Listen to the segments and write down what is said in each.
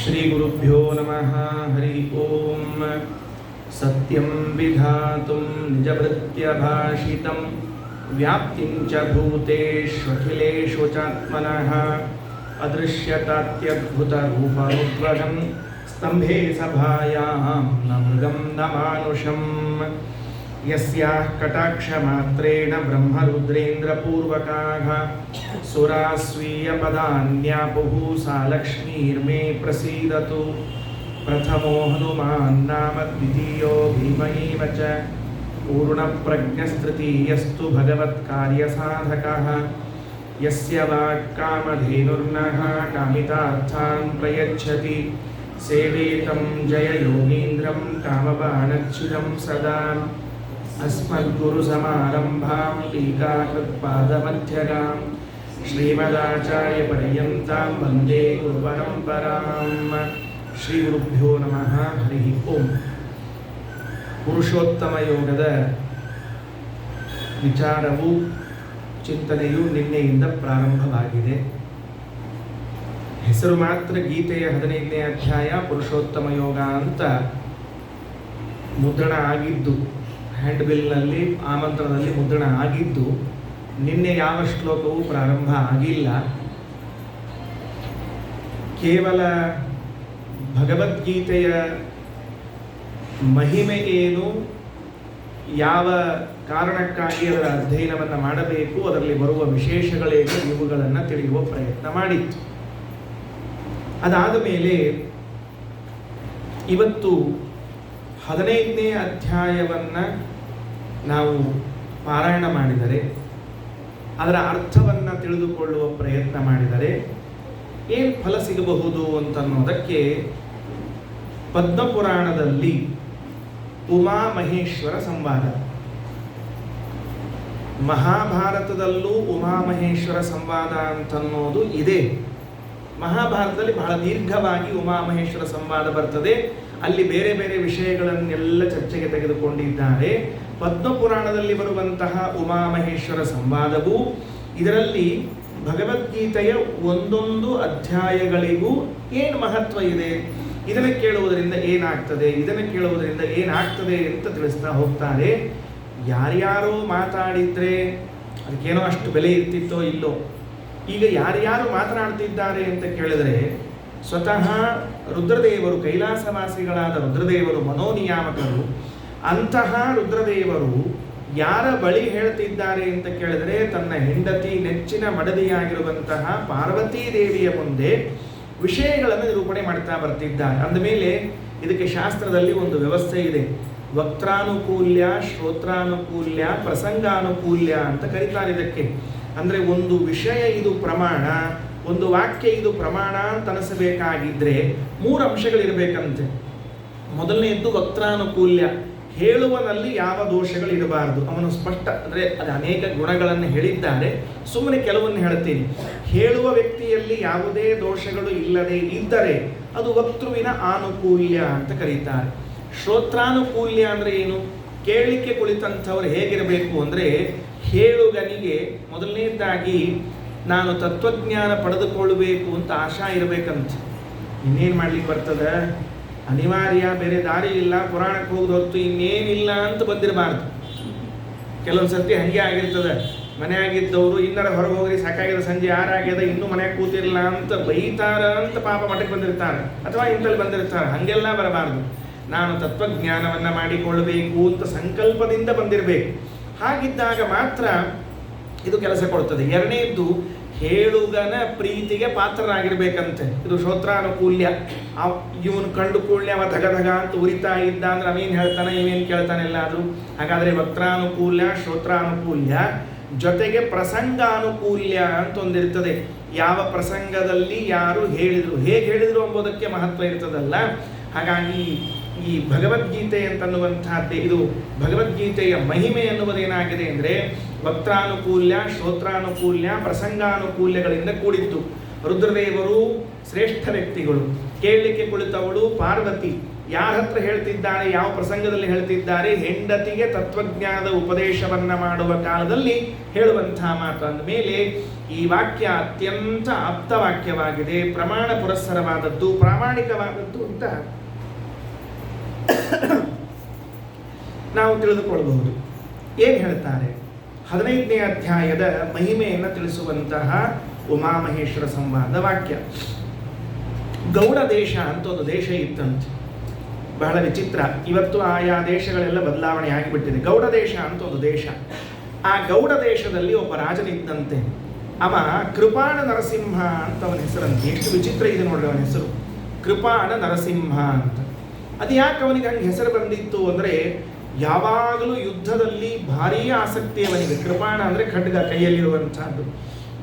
श्रीगुरुभ्यो नमः। हरि ओम। सत्यं विधातुं निजभृत्यभाषितं व्याप्तिं च भूतेष्वखिलेषु चात्मनः अदृश्यतात्यद्भुतरूपमुद्वहं स्तम्भे सभायां न मृगं न मानुषम् यस्याः कटाक्षमात्रेण ब्रह्मरुद्रेन्द्रपूर्वकाः सुराः स्वीयपदान्यापुः सा लक्ष्मीर्मे प्रसीदतु। प्रथमो हनुमान् नाम द्वितीयो भीमैव च पूर्णप्रज्ञस्तृतीयस्तु भगवत्कार्यसाधकः यस्य वाक्कामधेनुर्नः कामितार्थान् प्रयच्छति सेवेतं जययोगीन्द्रं कामबाणच्छिदं सदा अस्मद्गुरुसमारम्भां टीकाकृत्पादमध्यगां श्रीमदाचार्यपर्यन्तां वन्दे गुरुपरम्परां। ಶ್ರೀಗುರುಭ್ಯೋ ನಮಃ. ಹರಿ ಓಂ. ಪುರುಷೋತ್ತಮ ಯೋಗದ ವಿಚಾರವು ಚಿಂತನೆಯು ನಿನ್ನೆಯಿಂದ ಪ್ರಾರಂಭವಾಗಿದೆ. ಹೆಸರು ಮಾತ್ರ ಗೀತೆಯ 15ನೇ ಅಧ್ಯಾಯ ಪುರುಷೋತ್ತಮ ಯೋಗ ಅಂತ ಮುದ್ರಣ ಆಗಿದ್ದು, ಹ್ಯಾಂಡ್ ಬಿಲ್ನಲ್ಲಿ ಆಮಂತ್ರಣದಲ್ಲಿ ಮುದ್ರಣ ಆಗಿದ್ದು, ನಿನ್ನೆ ಯಾವ ಶ್ಲೋಕವೂ ಪ್ರಾರಂಭ ಆಗಿಲ್ಲ. ಕೇವಲ ಭಗವದ್ಗೀತೆಯ ಮಹಿಮೆ ಏನು, ಯಾವ ಕಾರಣಕ್ಕಾಗಿ ಅದರ ಅಧ್ಯಯನವನ್ನು ಮಾಡಬೇಕು, ಅದರಲ್ಲಿ ಬರುವ ವಿಶೇಷಗಳೇನು, ಇವುಗಳನ್ನು ತಿಳಿಯುವ ಪ್ರಯತ್ನ ಮಾಡಿತ್ತು. ಅದಾದ ಮೇಲೆ ಇವತ್ತು 15ನೇ ಅಧ್ಯಾಯವನ್ನು ನಾವು ಪಾರಾಯಣ ಮಾಡಿದರೆ, ಅದರ ಅರ್ಥವನ್ನು ತಿಳಿದುಕೊಳ್ಳುವ ಪ್ರಯತ್ನ ಮಾಡಿದರೆ ಏನು ಫಲ ಸಿಗಬಹುದು ಅಂತನ್ನೋದಕ್ಕೆ ಪದ್ಮಪುರಾಣದಲ್ಲಿ ಉಮಾಮಹೇಶ್ವರ ಸಂವಾದ, ಮಹಾಭಾರತದಲ್ಲೂ ಉಮಾಮಹೇಶ್ವರ ಸಂವಾದ ಅಂತನ್ನೋದು ಇದೆ. ಮಹಾಭಾರತದಲ್ಲಿ ಬಹಳ ದೀರ್ಘವಾಗಿ ಉಮಾಮಹೇಶ್ವರ ಸಂವಾದ ಬರ್ತದೆ. ಅಲ್ಲಿ ಬೇರೆ ಬೇರೆ ವಿಷಯಗಳನ್ನೆಲ್ಲ ಚರ್ಚೆಗೆ ತೆಗೆದುಕೊಂಡಿದ್ದಾರೆ. ಪದ್ಮಪುರಾಣದಲ್ಲಿ ಬರುವಂತಹ ಉಮಾಮಹೇಶ್ವರ ಸಂವಾದವು, ಇದರಲ್ಲಿ ಭಗವದ್ಗೀತೆಯ ಒಂದೊಂದು ಅಧ್ಯಾಯಗಳಿಗೂ ಏನು ಮಹತ್ವ ಇದೆ, ಇದನ್ನು ಕೇಳುವುದರಿಂದ ಏನಾಗ್ತದೆ, ಇದನ್ನು ಕೇಳುವುದರಿಂದ ಏನಾಗ್ತದೆ ಅಂತ ತಿಳಿಸ್ತಾ ಹೋಗ್ತಾರೆ. ಯಾರ್ಯಾರೋ ಮಾತಾಡಿದ್ರೆ ಅದಕ್ಕೇನೋ ಅಷ್ಟು ಬೆಲೆ ಇರ್ತಿತ್ತೋ ಇಲ್ಲೋ. ಈಗ ಯಾರ್ಯಾರು ಮಾತನಾಡ್ತಿದ್ದಾರೆ ಅಂತ ಕೇಳಿದರೆ, ಸ್ವತಃ ರುದ್ರದೇವರು, ಕೈಲಾಸವಾಸಿಗಳಾದ ರುದ್ರದೇವರು, ಮನೋನಿಯಾಮಕರು, ಅಂತಹ ರುದ್ರದೇವರು ಯಾರ ಬಳಿ ಹೇಳ್ತಿದ್ದಾರೆ ಅಂತ ಕೇಳಿದರೆ, ತನ್ನ ಹೆಂಡತಿ, ನೆಚ್ಚಿನ ಮಡದಿಯಾಗಿರುವಂತಹ ಪಾರ್ವತೀ ದೇವಿಯ ಮುಂದೆ ವಿಷಯಗಳನ್ನು ನಿರೂಪಣೆ ಮಾಡ್ತಾ ಬರ್ತಿದ್ದಾರೆ. ಅಂದಮೇಲೆ ಇದಕ್ಕೆ ಶಾಸ್ತ್ರದಲ್ಲಿ ಒಂದು ವ್ಯವಸ್ಥೆ ಇದೆ. ವಕ್ತಾನುಕೂಲ್ಯ, ಶ್ರೋತ್ರಾನುಕೂಲ್ಯ, ಪ್ರಸಂಗಾನುಕೂಲ್ಯ ಅಂತ ಕರೀತಾರೆ ಇದಕ್ಕೆ. ಅಂದರೆ ಒಂದು ವಿಷಯ ಇದು ಪ್ರಮಾಣ, ಒಂದು ವಾಕ್ಯ ಇದು ಪ್ರಮಾಣ ಅಂತ ಅನಿಸಬೇಕಾಗಿದ್ದರೆ 3 ಅಂಶಗಳಿರಬೇಕಂತೆ. ಮೊದಲನೆಯದ್ದು ವಕ್ತಾನುಕೂಲ್ಯ, ಹೇಳುವನಲ್ಲಿ ಯಾವ ದೋಷಗಳಿರಬಾರದು. ಅವನು ಸ್ಪಷ್ಟ, ಅಂದರೆ ಅದು ಅನೇಕ ಗುಣಗಳನ್ನು ಹೇಳಿದ್ದಾರೆ, ಸುಮ್ಮನೆ ಕೆಲವನ್ನು ಹೇಳ್ತೀನಿ. ಹೇಳುವ ವ್ಯಕ್ತಿಯಲ್ಲಿ ಯಾವುದೇ ದೋಷಗಳು ಇಲ್ಲದೆ ಇದ್ದರೆ ಅದು ವಕ್ತೃವಿನ ಆನುಕೂಲ್ಯ ಅಂತ ಕರೀತಾರೆ. ಶ್ರೋತ್ರಾನುಕೂಲ್ಯ ಅಂದರೆ ಏನು? ಕೇಳಲಿಕ್ಕೆ ಕುಳಿತಂಥವ್ರು ಹೇಗಿರಬೇಕು ಅಂದರೆ, ಹೇಳುಗನಿಗೆ ಮೊದಲನೇದಾಗಿ ನಾನು ತತ್ವಜ್ಞಾನ ಪಡೆದುಕೊಳ್ಳಬೇಕು ಅಂತ ಆಶಾ ಇರಬೇಕಂತ. ಇನ್ನೇನು ಮಾಡ್ಲಿಕ್ಕೆ ಬರ್ತದೆ, ಅನಿವಾರ್ಯ, ಬೇರೆ ದಾರಿ ಇಲ್ಲ, ಪುರಾಣಕ್ಕೆ ಹೋಗೋದು ಹೊರತು ಇನ್ನೇನಿಲ್ಲ ಅಂತ ಬಂದಿರಬಾರ್ದು. ಕೆಲವೊಂದು ಸರ್ತಿ ಹಾಗೆ ಆಗಿರ್ತದೆ. ಮನೆಯಾಗಿದ್ದವರು ಇನ್ನರ ಹೊರಗೆ ಹೋಗ್ರಿ, ಸಾಕಾಗಿದೆ, ಸಂಜೆ 6 ಆಗ್ಯದ, ಇನ್ನೂ ಮನೆಯಾಗ ಕೂತಿರಲ್ಲ ಅಂತ ಬೈತಾರ ಅಂತ ಪಾಪ ಮಠಕ್ಕೆ ಬಂದಿರ್ತಾರೆ, ಅಥವಾ ಇಂಥಲ್ಲಿ ಬಂದಿರ್ತಾರೆ. ಹಾಗೆಲ್ಲ ಬರಬಾರ್ದು. ನಾನು ತತ್ವಜ್ಞಾನವನ್ನು ಮಾಡಿಕೊಳ್ಳಬೇಕು ಅಂತ ಸಂಕಲ್ಪದಿಂದ ಬಂದಿರಬೇಕು. ಹಾಗಿದ್ದಾಗ ಮಾತ್ರ ಇದು ಕೆಲಸ ಕೊಡ್ತದೆ. ಎರಡನೇದ್ದು, ಹೇಳುಗನ ಪ್ರೀತಿಗೆ ಪಾತ್ರರಾಗಿರ್ಬೇಕಂತೆ. ಇದು ಶ್ರೋತ್ರಾನುಕೂಲ್ಯ. ಇವನು ಕಂಡು ಕೂಡಲೇ ಅವ ಧಗ ಅಂತ ಉರಿತಾ ಇದ್ದ ಅಂದ್ರೆ ಅವೇನು ಹೇಳ್ತಾನೆ, ಇವೇನು ಕೇಳ್ತಾನೆ ಎಲ್ಲಾದರೂ. ಹಾಗಾದರೆ ವಕ್ತಾನುಕೂಲ್ಯ, ಶ್ರೋತ್ರಾನುಕೂಲ್ಯ, ಜೊತೆಗೆ ಪ್ರಸಂಗಾನುಕೂಲ್ಯ ಅಂತ ಒಂದಿರ್ತದೆ. ಯಾವ ಪ್ರಸಂಗದಲ್ಲಿ ಯಾರು ಹೇಳಿದರು, ಹೇಗೆ ಹೇಳಿದರು ಎಂಬುದಕ್ಕೆ ಮಹತ್ವ ಇರ್ತದಲ್ಲ. ಹಾಗಾಗಿ ಈ ಭಗವದ್ಗೀತೆ ಅಂತನ್ನುವಂತಹದ್ದೇ, ಇದು ಭಗವದ್ಗೀತೆಯ ಮಹಿಮೆ ಎನ್ನುವುದೇನಾಗಿದೆ ಅಂದರೆ, ವಕ್ತಾನುಕೂಲ್ಯ, ಶ್ರೋತ್ರಾನುಕೂಲ್ಯ, ಪ್ರಸಂಗಾನುಕೂಲ್ಯಗಳಿಂದ ಕೂಡಿತ್ತು. ರುದ್ರದೇವರು ಶ್ರೇಷ್ಠ ವ್ಯಕ್ತಿಗಳು. ಕೇಳಲಿಕ್ಕೆ ಕುಳಿತವಳು ಪಾರ್ವತಿ. ಯಾರ ಹತ್ರ ಹೇಳ್ತಿದ್ದಾರೆ, ಯಾವ ಪ್ರಸಂಗದಲ್ಲಿ ಹೇಳ್ತಿದ್ದಾರೆ? ಹೆಂಡತಿಗೆ ತತ್ವಜ್ಞಾನದ ಉಪದೇಶವನ್ನು ಮಾಡುವ ಕಾಲದಲ್ಲಿ ಹೇಳುವಂತಹ ಮಾತು. ಅಂದಮೇಲೆ ಈ ವಾಕ್ಯ ಅತ್ಯಂತ ಆಪ್ತ ವಾಕ್ಯವಾಗಿದೆ, ಪ್ರಮಾಣ ಪುರಸ್ಸರವಾದದ್ದು, ಪ್ರಾಮಾಣಿಕವಾದದ್ದು ಅಂತ ನಾವು ತಿಳಿದುಕೊಳ್ಳಬಹುದು. ಏನು ಹೇಳ್ತಾರೆ? 15ನೇ ಅಧ್ಯಾಯದ ಮಹಿಮೆಯನ್ನು ತಿಳಿಸುವಂತಹ ಉಮಾಮಹೇಶ್ವರ ಸಂವಾದ ವಾಕ್ಯ. ಗೌಡ ದೇಶ ಅಂತ ಒಂದು ದೇಶ ಇತ್ತಂತೆ, ಬಹಳ ವಿಚಿತ್ರ. ಇವತ್ತು ಆಯಾ ದೇಶಗಳೆಲ್ಲ ಬದಲಾವಣೆ ಆಗಿಬಿಟ್ಟಿದೆ. ಗೌಡ ದೇಶ ಅಂತ ಒಂದು ದೇಶ. ಆ ಗೌಡ ದೇಶದಲ್ಲಿ ಒಬ್ಬ ರಾಜನಿದ್ದಂತೆ. ಅವ ಕೃಪಾಣ ನರಸಿಂಹ ಅಂತ ಅವನ ಹೆಸರಂತೆ. ಎಷ್ಟು ವಿಚಿತ್ರ ಇದೆ ನೋಡ್ರಿ ಅವನ ಹೆಸರು, ಕೃಪಾಣ ನರಸಿಂಹ ಅಂತ. ಅದು ಯಾಕೆ ಅವನಿಗೆ ಹಂಗೆ ಹೆಸರು ಬಂದಿತ್ತು ಅಂದರೆ, ಯಾವಾಗಲೂ ಯುದ್ಧದಲ್ಲಿ ಭಾರೀ ಆಸಕ್ತಿ ಅವನಿಗೆ. ಕೃಪಾಣ ಅಂದರೆ ಖಡ್ಗ, ಕೈಯಲ್ಲಿರುವಂತಹದ್ದು.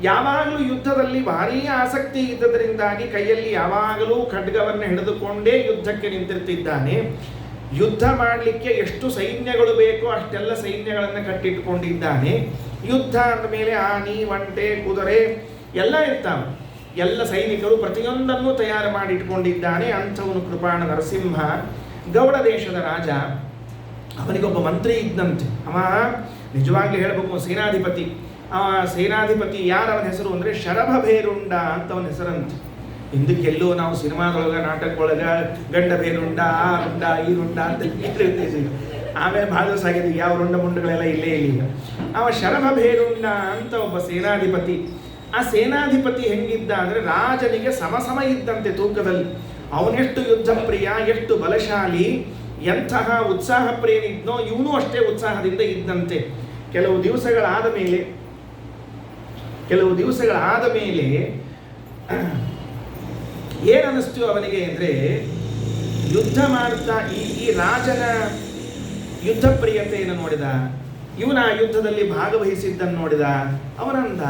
ಯಾವಾಗಲೂ ಯುದ್ಧದಲ್ಲಿ ಭಾರೀ ಆಸಕ್ತಿ ಇದ್ದದರಿಂದಾಗಿ ಕೈಯಲ್ಲಿ ಯಾವಾಗಲೂ ಖಡ್ಗವನ್ನು ಹಿಡಿದುಕೊಂಡೇ ಯುದ್ಧಕ್ಕೆ ನಿಂತಿರ್ತಿದ್ದಾನೆ. ಯುದ್ಧ ಮಾಡಲಿಕ್ಕೆ ಎಷ್ಟು ಸೈನ್ಯಗಳು ಬೇಕೋ ಅಷ್ಟೆಲ್ಲ ಸೈನ್ಯಗಳನ್ನು ಕಟ್ಟಿಟ್ಟುಕೊಂಡಿದ್ದಾನೆ. ಯುದ್ಧ ಅಂದ ಮೇಲೆ ಆನೆ, ಒಂಟೆ, ಕುದುರೆ ಎಲ್ಲ ಇರ್ತಾವೆ. ಎಲ್ಲ ಸೈನಿಕರು ಪ್ರತಿಯೊಂದನ್ನು ತಯಾರು ಮಾಡಿಟ್ಕೊಂಡಿದ್ದಾನೆ. ಅಂಥವನು ಕೃಪಾಣ ನರಸಿಂಹ, ಗೌಡ ದೇಶದ ರಾಜ. ಅವನಿಗೊಬ್ಬ ಮಂತ್ರಿ ಇದ್ದಂತೆ. ಅವ ನಿಜವಾಗಿ ಹೇಳಬೇಕು ಸೇನಾಧಿಪತಿ. ಆ ಸೇನಾಧಿಪತಿ ಯಾರವನ ಹೆಸರು ಅಂದರೆ ಶರಭಭೇರುಂಡ ಅಂತ ಅವನ ಹೆಸರಂತೆ. ಹಿಂದಕ್ಕೆಲ್ಲೋ ನಾವು ಸಿನಿಮಾದೊಳಗೆ, ನಾಟಕದೊಳಗೆ ಗಂಡ ಬೇರುಂಡ, ಆ ರುಂಡ, ಈ ರುಂಡ ಅಂತ ಇಟ್ಟಿರ್ತೀವಿ. ಆಮೇಲೆ ಭಾಳ ದಿವಸ ಆಗಿದೆ, ಯಾವ ರುಂಡ ಮುಂಡಗಳೆಲ್ಲ ಇಲ್ಲೇ ಇಲ್ಲ. ಅವ ಶರಭಭೇರುಂಡ ಅಂತ ಒಬ್ಬ ಸೇನಾಧಿಪತಿ. ಆ ಸೇನಾಧಿಪತಿ ಹೆಂಗಿದ್ದ ಅಂದರೆ ರಾಜನಿಗೆ ಸಮ ಇದ್ದಂತೆ ತೂಕದಲ್ಲಿ. ಅವನೆಷ್ಟು ಯುದ್ಧ ಪ್ರಿಯ, ಎಷ್ಟು ಬಲಶಾಲಿ, ಎಂತಹ ಉತ್ಸಾಹ ಪ್ರಿಯನಿದ್ನೋ ಇವನು ಅಷ್ಟೇ ಉತ್ಸಾಹದಿಂದ ಇದ್ದಂತೆ. ಕೆಲವು ದಿವಸಗಳಾದ ಮೇಲೆ ಏನನ್ನಿಸ್ತು ಅವನಿಗೆ ಅಂದರೆ, ಯುದ್ಧ ಮಾಡ್ತಾ ಈ ರಾಜನ ಯುದ್ಧ ಪ್ರಿಯತೆಯನ್ನು ನೋಡಿದ, ಇವನ ಯುದ್ಧದಲ್ಲಿ ಭಾಗವಹಿಸಿದ್ದನ್ನು ನೋಡಿದ. ಅವನಂದ,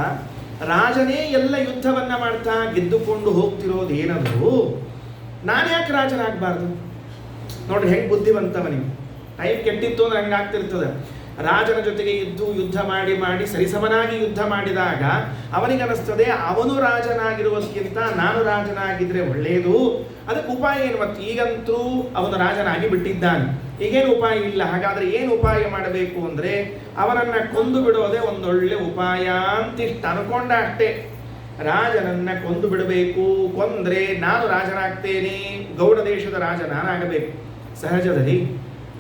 ರಾಜನೇ ಎಲ್ಲ ಯುದ್ಧವನ್ನ ಮಾಡ್ತಾ ಗೆದ್ದುಕೊಂಡು ಹೋಗ್ತಿರೋದು ಏನದು, ನಾನು ಯಾಕೆ ರಾಜನಾಗಬಾರ್ದು? ನೋಡ್ರಿ ಹೆಂಗೆ ಬುದ್ಧಿವಂತವನಿಗೆ. ಟೈಮ್ ಕೆಟ್ಟಿತ್ತು ಅಂದ್ರೆ ಹಂಗಾಗ್ತಿರ್ತದೆ. ರಾಜನ ಜೊತೆಗೆ ಯುದ್ಧ ಮಾಡಿ ಸರಿಸಮನಾಗಿ ಯುದ್ಧ ಮಾಡಿದಾಗ ಅವನಿಗನಿಸ್ತದೆ, ಅವನು ರಾಜನಾಗಿರುವುದಕ್ಕಿಂತ ನಾನು ರಾಜನಾಗಿದ್ರೆ ಒಳ್ಳೆಯದು. ಅದಕ್ಕೆ ಉಪಾಯ ಏನು? ಮತ್ತು ಈಗಂತೂ ಅವನು ರಾಜನಾಗಿ ಬಿಟ್ಟಿದ್ದಾನೆ, ಈಗೇನು ಉಪಾಯ ಇಲ್ಲ. ಹಾಗಾದ್ರೆ ಏನು ಉಪಾಯ ಮಾಡಬೇಕು ಅಂದರೆ, ಅವನನ್ನು ಕೊಂದು ಬಿಡೋದೇ ಒಂದೊಳ್ಳೆ ಉಪಾಯ ಅಂತಿಷ್ಟು ಅನ್ಕೊಂಡ ಅಷ್ಟೇ. ರಾಜನನ್ನ ಕೊಂದು ಬಿಡಬೇಕು, ಕೊಂದ್ರೆ ನಾನು ರಾಜನಾಗ್ತೇನೆ, ಗೌಡ ದೇಶದ ರಾಜ ನಾನಾಗಬೇಕು. ಸಹಜದಲ್ಲಿ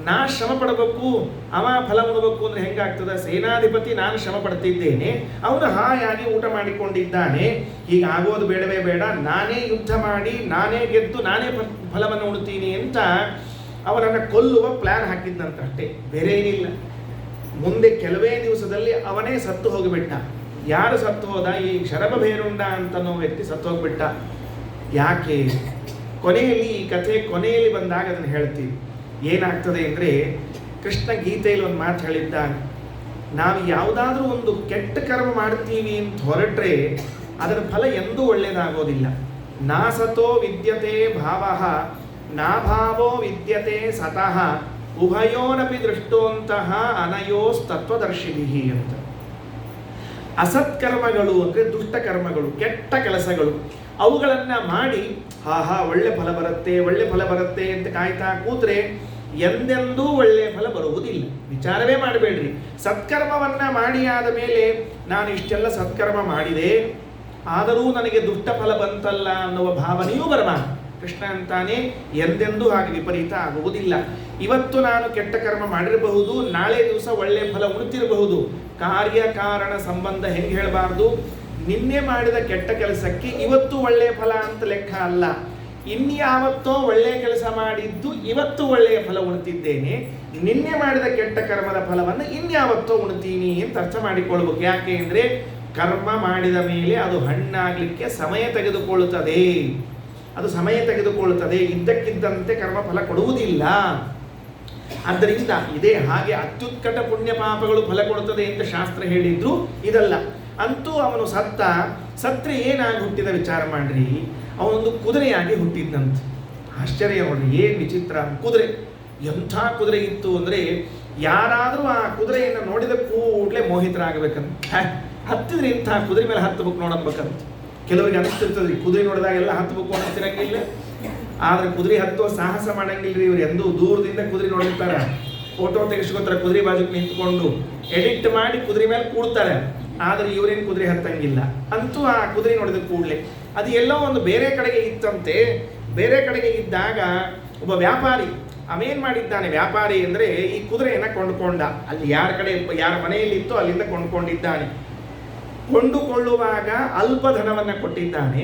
ನಾ ಶ್ರಮ ಪಡಬೇಕು, ಅವ ಫಲ ಉಣಬೇಕು ಅಂದ್ರೆ ಹೆಂಗಾಗ್ತದೆ? ಸೇನಾಧಿಪತಿ ನಾನು ಶ್ರಮ ಪಡ್ತಿದ್ದೇನೆ, ಅವನು ಹಾಯಾಗಿ ಊಟ ಮಾಡಿಕೊಂಡಿದ್ದಾನೆ. ಈಗ ಆಗೋದು ಬೇಡವೇ ಬೇಡ, ನಾನೇ ಯುದ್ಧ ಮಾಡಿ, ನಾನೇ ಗೆದ್ದು, ನಾನೇ ಫಲವನ್ನು ಉಣ್ತೀನಿ ಅಂತ ಅವನನ್ನು ಕೊಲ್ಲುವ ಪ್ಲಾನ್ ಹಾಕಿದ್ದಂತ ಅಷ್ಟೇ, ಬೇರೆ ಏನಿಲ್ಲ. ಮುಂದೆ ಕೆಲವೇ ದಿವಸದಲ್ಲಿ ಅವನೇ ಸತ್ತು ಹೋಗಿಬಿಟ್ಟ. ಯಾರು ಸತ್ತು ಹೋದ? ಈ ಶರಭಭೇರುಂಡ ಅಂತನೋ ವ್ಯಕ್ತಿ ಸತ್ತು ಹೋಗ್ಬಿಟ್ಟ. ಯಾಕೆ? ಕೊನೆಯಲ್ಲಿ ಈ ಕಥೆ ಕೊನೆಯಲ್ಲಿ ಬಂದಾಗ ಅದನ್ನು ಹೇಳ್ತೀವಿ. ಏನಾಗ್ತದೆ ಅಂದರೆ, ಕೃಷ್ಣ ಗೀತೆಯಲ್ಲಿ ಒಂದು ಮಾತು ಹೇಳಿದ್ದಾನೆ, ನಾವು ಯಾವುದಾದ್ರೂ ಒಂದು ಕೆಟ್ಟ ಕರ್ಮ ಮಾಡ್ತೀವಿ ಅಂತ ಹೊರಟ್ರೆ ಅದರ ಫಲ ಎಂದೂ ಒಳ್ಳೆಯದಾಗೋದಿಲ್ಲ. ನಾ ಸತೋ ವಿದ್ಯತೆ ಭಾವಃ ನಾಭಾವೋ ವಿದ್ಯತೆ ಸತಃ ಉಭಯೋನಪಿ ದೃಷ್ಟೋಂತಹ ಅನಯೋಸ್ತತ್ವದರ್ಶಿಭಿ ಅಂತ. ಅಸತ್ಕರ್ಮಗಳು ಅಂದರೆ ದುಷ್ಟಕರ್ಮಗಳು, ಕೆಟ್ಟ ಕೆಲಸಗಳು, ಅವುಗಳನ್ನು ಮಾಡಿ ಒಳ್ಳೆ ಫಲ ಬರುತ್ತೆ ಅಂತ ಕಾಯ್ತಾ ಕೂತ್ರೆ ಎಂದೆಂದೂ ಒಳ್ಳೆಯ ಫಲ ಬರುವುದಿಲ್ಲ. ವಿಚಾರವೇ ಮಾಡಬೇಡ್ರಿ. ಸತ್ಕರ್ಮವನ್ನ ಮಾಡಿ ಆದ ಮೇಲೆ ನಾನು ಇಷ್ಟೆಲ್ಲ ಸತ್ಕರ್ಮ ಮಾಡಿದೆ, ಆದರೂ ನನಗೆ ದುಷ್ಟ ಫಲ ಬಂತಲ್ಲ ಅನ್ನುವ ಭಾವನೆಯೂ ಬರಬಾರದು. ಕೃಷ್ಣ ಅಂತಾನೆ, ಎಂದೆಂದೂ ಹಾಗೆ ವಿಪರೀತ ಆಗುವುದಿಲ್ಲ. ಇವತ್ತು ನಾನು ಕೆಟ್ಟ ಕರ್ಮ ಮಾಡಿರಬಹುದು, ನಾಳೆ ದಿವಸ ಒಳ್ಳೆ ಫಲ ಉಣ್ತಿರಬಹುದು. ಕಾರ್ಯಕಾರಣ ಸಂಬಂಧ ಹೆಂಗೆ ಹೇಳಬಾರ್ದು? ನಿನ್ನೆ ಮಾಡಿದ ಕೆಟ್ಟ ಕೆಲಸಕ್ಕೆ ಇವತ್ತು ಒಳ್ಳೆಯ ಫಲ ಅಂತ ಲೆಕ್ಕ ಅಲ್ಲ. ಇನ್ಯಾವತ್ತೋ ಒಳ್ಳೆಯ ಕೆಲಸ ಮಾಡಿದ್ದು ಇವತ್ತು ಒಳ್ಳೆಯ ಫಲ ಉಣ್ತಿದ್ದೇನೆ, ನಿನ್ನೆ ಮಾಡಿದ ಕೆಟ್ಟ ಕರ್ಮದ ಫಲವನ್ನು ಇನ್ಯಾವತ್ತೋ ಉಣ್ತೀನಿ ಅಂತ ಅರ್ಥ ಮಾಡಿಕೊಳ್ಬೇಕು. ಯಾಕೆ ಅಂದರೆ, ಕರ್ಮ ಮಾಡಿದ ಮೇಲೆ ಅದು ಹಣ್ಣಾಗಲಿಕ್ಕೆ ಸಮಯ ತೆಗೆದುಕೊಳ್ಳುತ್ತದೆ. ಇದ್ದಕ್ಕಿದ್ದಂತೆ ಕರ್ಮ ಫಲ ಕೊಡುವುದಿಲ್ಲ. ಆದ್ದರಿಂದ ಇದೇ ಹಾಗೆ ಅತ್ಯುತ್ಕಟ ಪುಣ್ಯ ಪಾಪಗಳು ಫಲ ಕೊಡುತ್ತದೆ ಅಂತ ಶಾಸ್ತ್ರ ಹೇಳಿದ್ರು, ಇದಲ್ಲ. ಅಂತೂ ಅವನು ಸತ್ರೆ ಏನಾಗಿ ಹುಟ್ಟಿದ ವಿಚಾರ ಮಾಡ್ರಿ. ಅವನೊಂದು ಕುದುರೆಯಾಗಿ ಹುಟ್ಟಿದ್ದಂತೆ. ಆಶ್ಚರ್ಯ ನೋಡ್ರಿ, ಏನು ವಿಚಿತ್ರ. ಕುದುರೆ ಎಂಥ ಕುದುರೆ ಇತ್ತು ಅಂದರೆ, ಯಾರಾದರೂ ಆ ಕುದುರೆಯನ್ನು ನೋಡಿದ ಕೂಡಲೇ ಮೋಹಿತರಾಗಬೇಕಂತ. ಹತ್ತಿದ್ರೆ ಇಂಥ ಕುದುರೆ ಮೇಲೆ ಹತ್ತಬೇಕು ನೋಡಬೇಕಂತ. ಕೆಲವರಿಗೆ ಅನಿಸ್ತಿರ್ತದ್ರಿ, ಕುದುರೆ ನೋಡಿದಾಗೆಲ್ಲ ಹತ್ತಬೇಕು ಅನ್ನಿಸ್ತಿರಂಗಿಲ್ಲ, ಆದ್ರೆ ಕುದುರೆ ಹತ್ತುವ ಸಾಹಸ ಮಾಡಂಗಿಲ್ರಿ. ಇವ್ರು ಎಂದೂ ದೂರದಿಂದ ಕುದುರೆ ನೋಡಿರ್ತಾರೆ, ಫೋಟೋ ತೆಗೆಸ್ಕೊತಾರೆ, ಕುದುರೆ ಬಾಜುಕ್ ನಿಂತ್ಕೊಂಡು ಎಡಿಟ್ ಮಾಡಿ ಕುದುರೆ ಮೇಲೆ ಕೂಡ್ತಾರೆ. ಆದರೆ ಇವರೇನು ಕುದುರೆ ಹತ್ತಂಗಿಲ್ಲ. ಅಂತೂ ಆ ಕುದುರೆ ನೋಡಿದ ಕೂಡಲೇ ಅದು ಎಲ್ಲೋ ಒಂದು ಬೇರೆ ಕಡೆಗೆ ಇತ್ತಂತೆ. ಬೇರೆ ಕಡೆಗೆ ಇದ್ದಾಗ ಒಬ್ಬ ವ್ಯಾಪಾರಿ ಅವೇನು ಮಾಡಿದ್ದಾನೆ, ವ್ಯಾಪಾರಿ ಅಂದರೆ ಈ ಕುದುರೆಯನ್ನು ಕೊಂಡುಕೊಂಡ. ಅಲ್ಲಿ ಯಾರ ಮನೆಯಲ್ಲಿ ಇತ್ತೋ ಅಲ್ಲಿಂದ ಕೊಂಡುಕೊಂಡಿದ್ದಾನೆ. ಕೊಂಡುಕೊಳ್ಳುವಾಗ ಅಲ್ಪ ಧನವನ್ನು ಕೊಟ್ಟಿದ್ದಾನೆ.